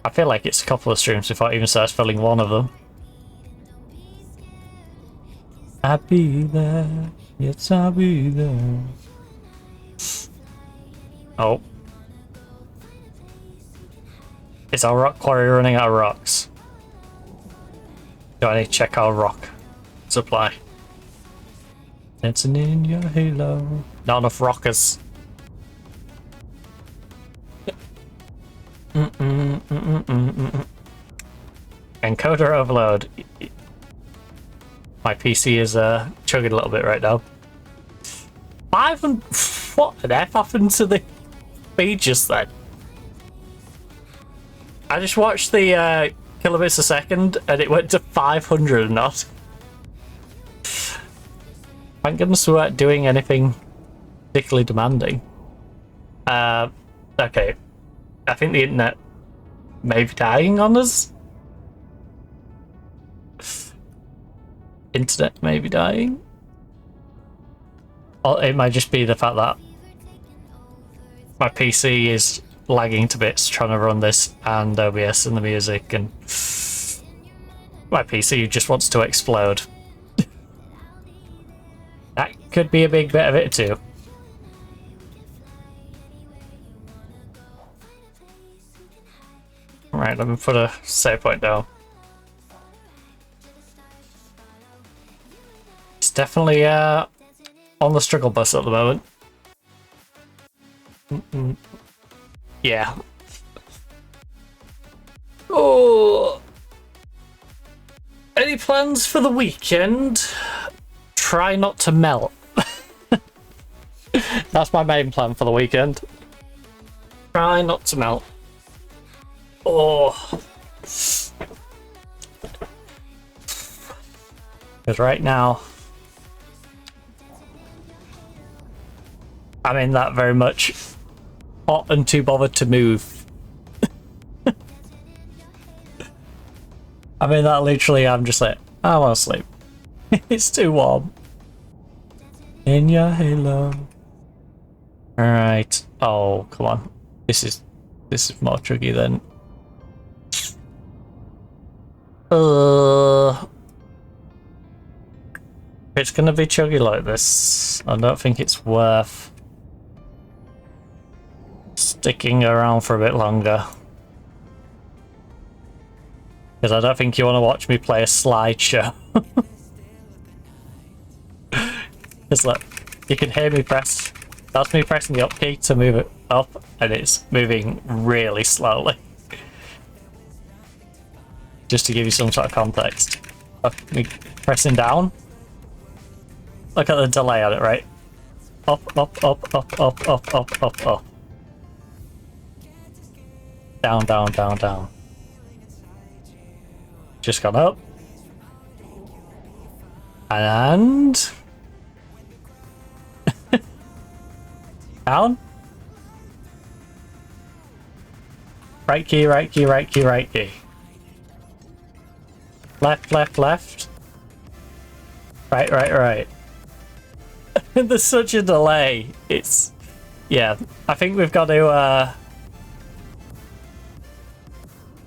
I feel like it's a couple of streams before it even starts filling one of them. I'll be there, yes I'll be there. Oh. Is our rock quarry running out of rocks? Do I need to check our rock supply? Dancing in your halo. Not enough rockers. Encoder overload. My PC is chugging a little bit right now. 500. What on earth happened to the feed just then? I just watched the kilobits a second and it went to 500 not. Thank goodness we weren't doing anything particularly demanding. Okay. I think the internet may be dying on us. Internet may be dying. Or it might just be the fact that my PC is lagging to bits trying to run this and OBS and the music, and my PC just wants to explode. That could be a big bit of it too. Right, let me put a save point down. It's definitely on the struggle bus at the moment. Yeah. Oh. Any plans for the weekend? Try not to melt. That's my main plan for the weekend. Try not to melt. Oh. Because right now, I'm in that very much hot and too bothered to move. I mean, that literally, I'm just like, I want to sleep. It's too warm. In your halo. Alright. Oh, come on. This is more tricky than... If it's gonna be chuggy like this, I don't think it's worth sticking around for a bit longer. Because I don't think you want to watch me play a slideshow. Because look, you can hear me press. That's me pressing the up key to move it up, and it's moving really slowly. Just to give you some sort of context. Me pressing down. Look at the delay on it, right? Up, up, up, up, up, up, up, up, up. Down, down, down, down. Just gone up. And... Down. Right key, right key, right key, right key. Left, left, left. Right, right, right. There's such a delay. It's... Yeah, I think we've got to...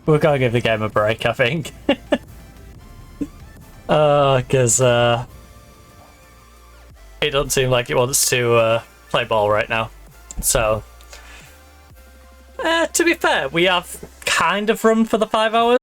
We've got to give the game a break, I think. Because... It doesn't seem like it wants to play ball right now. So... to be fair, we have kind of run for the 5 hours.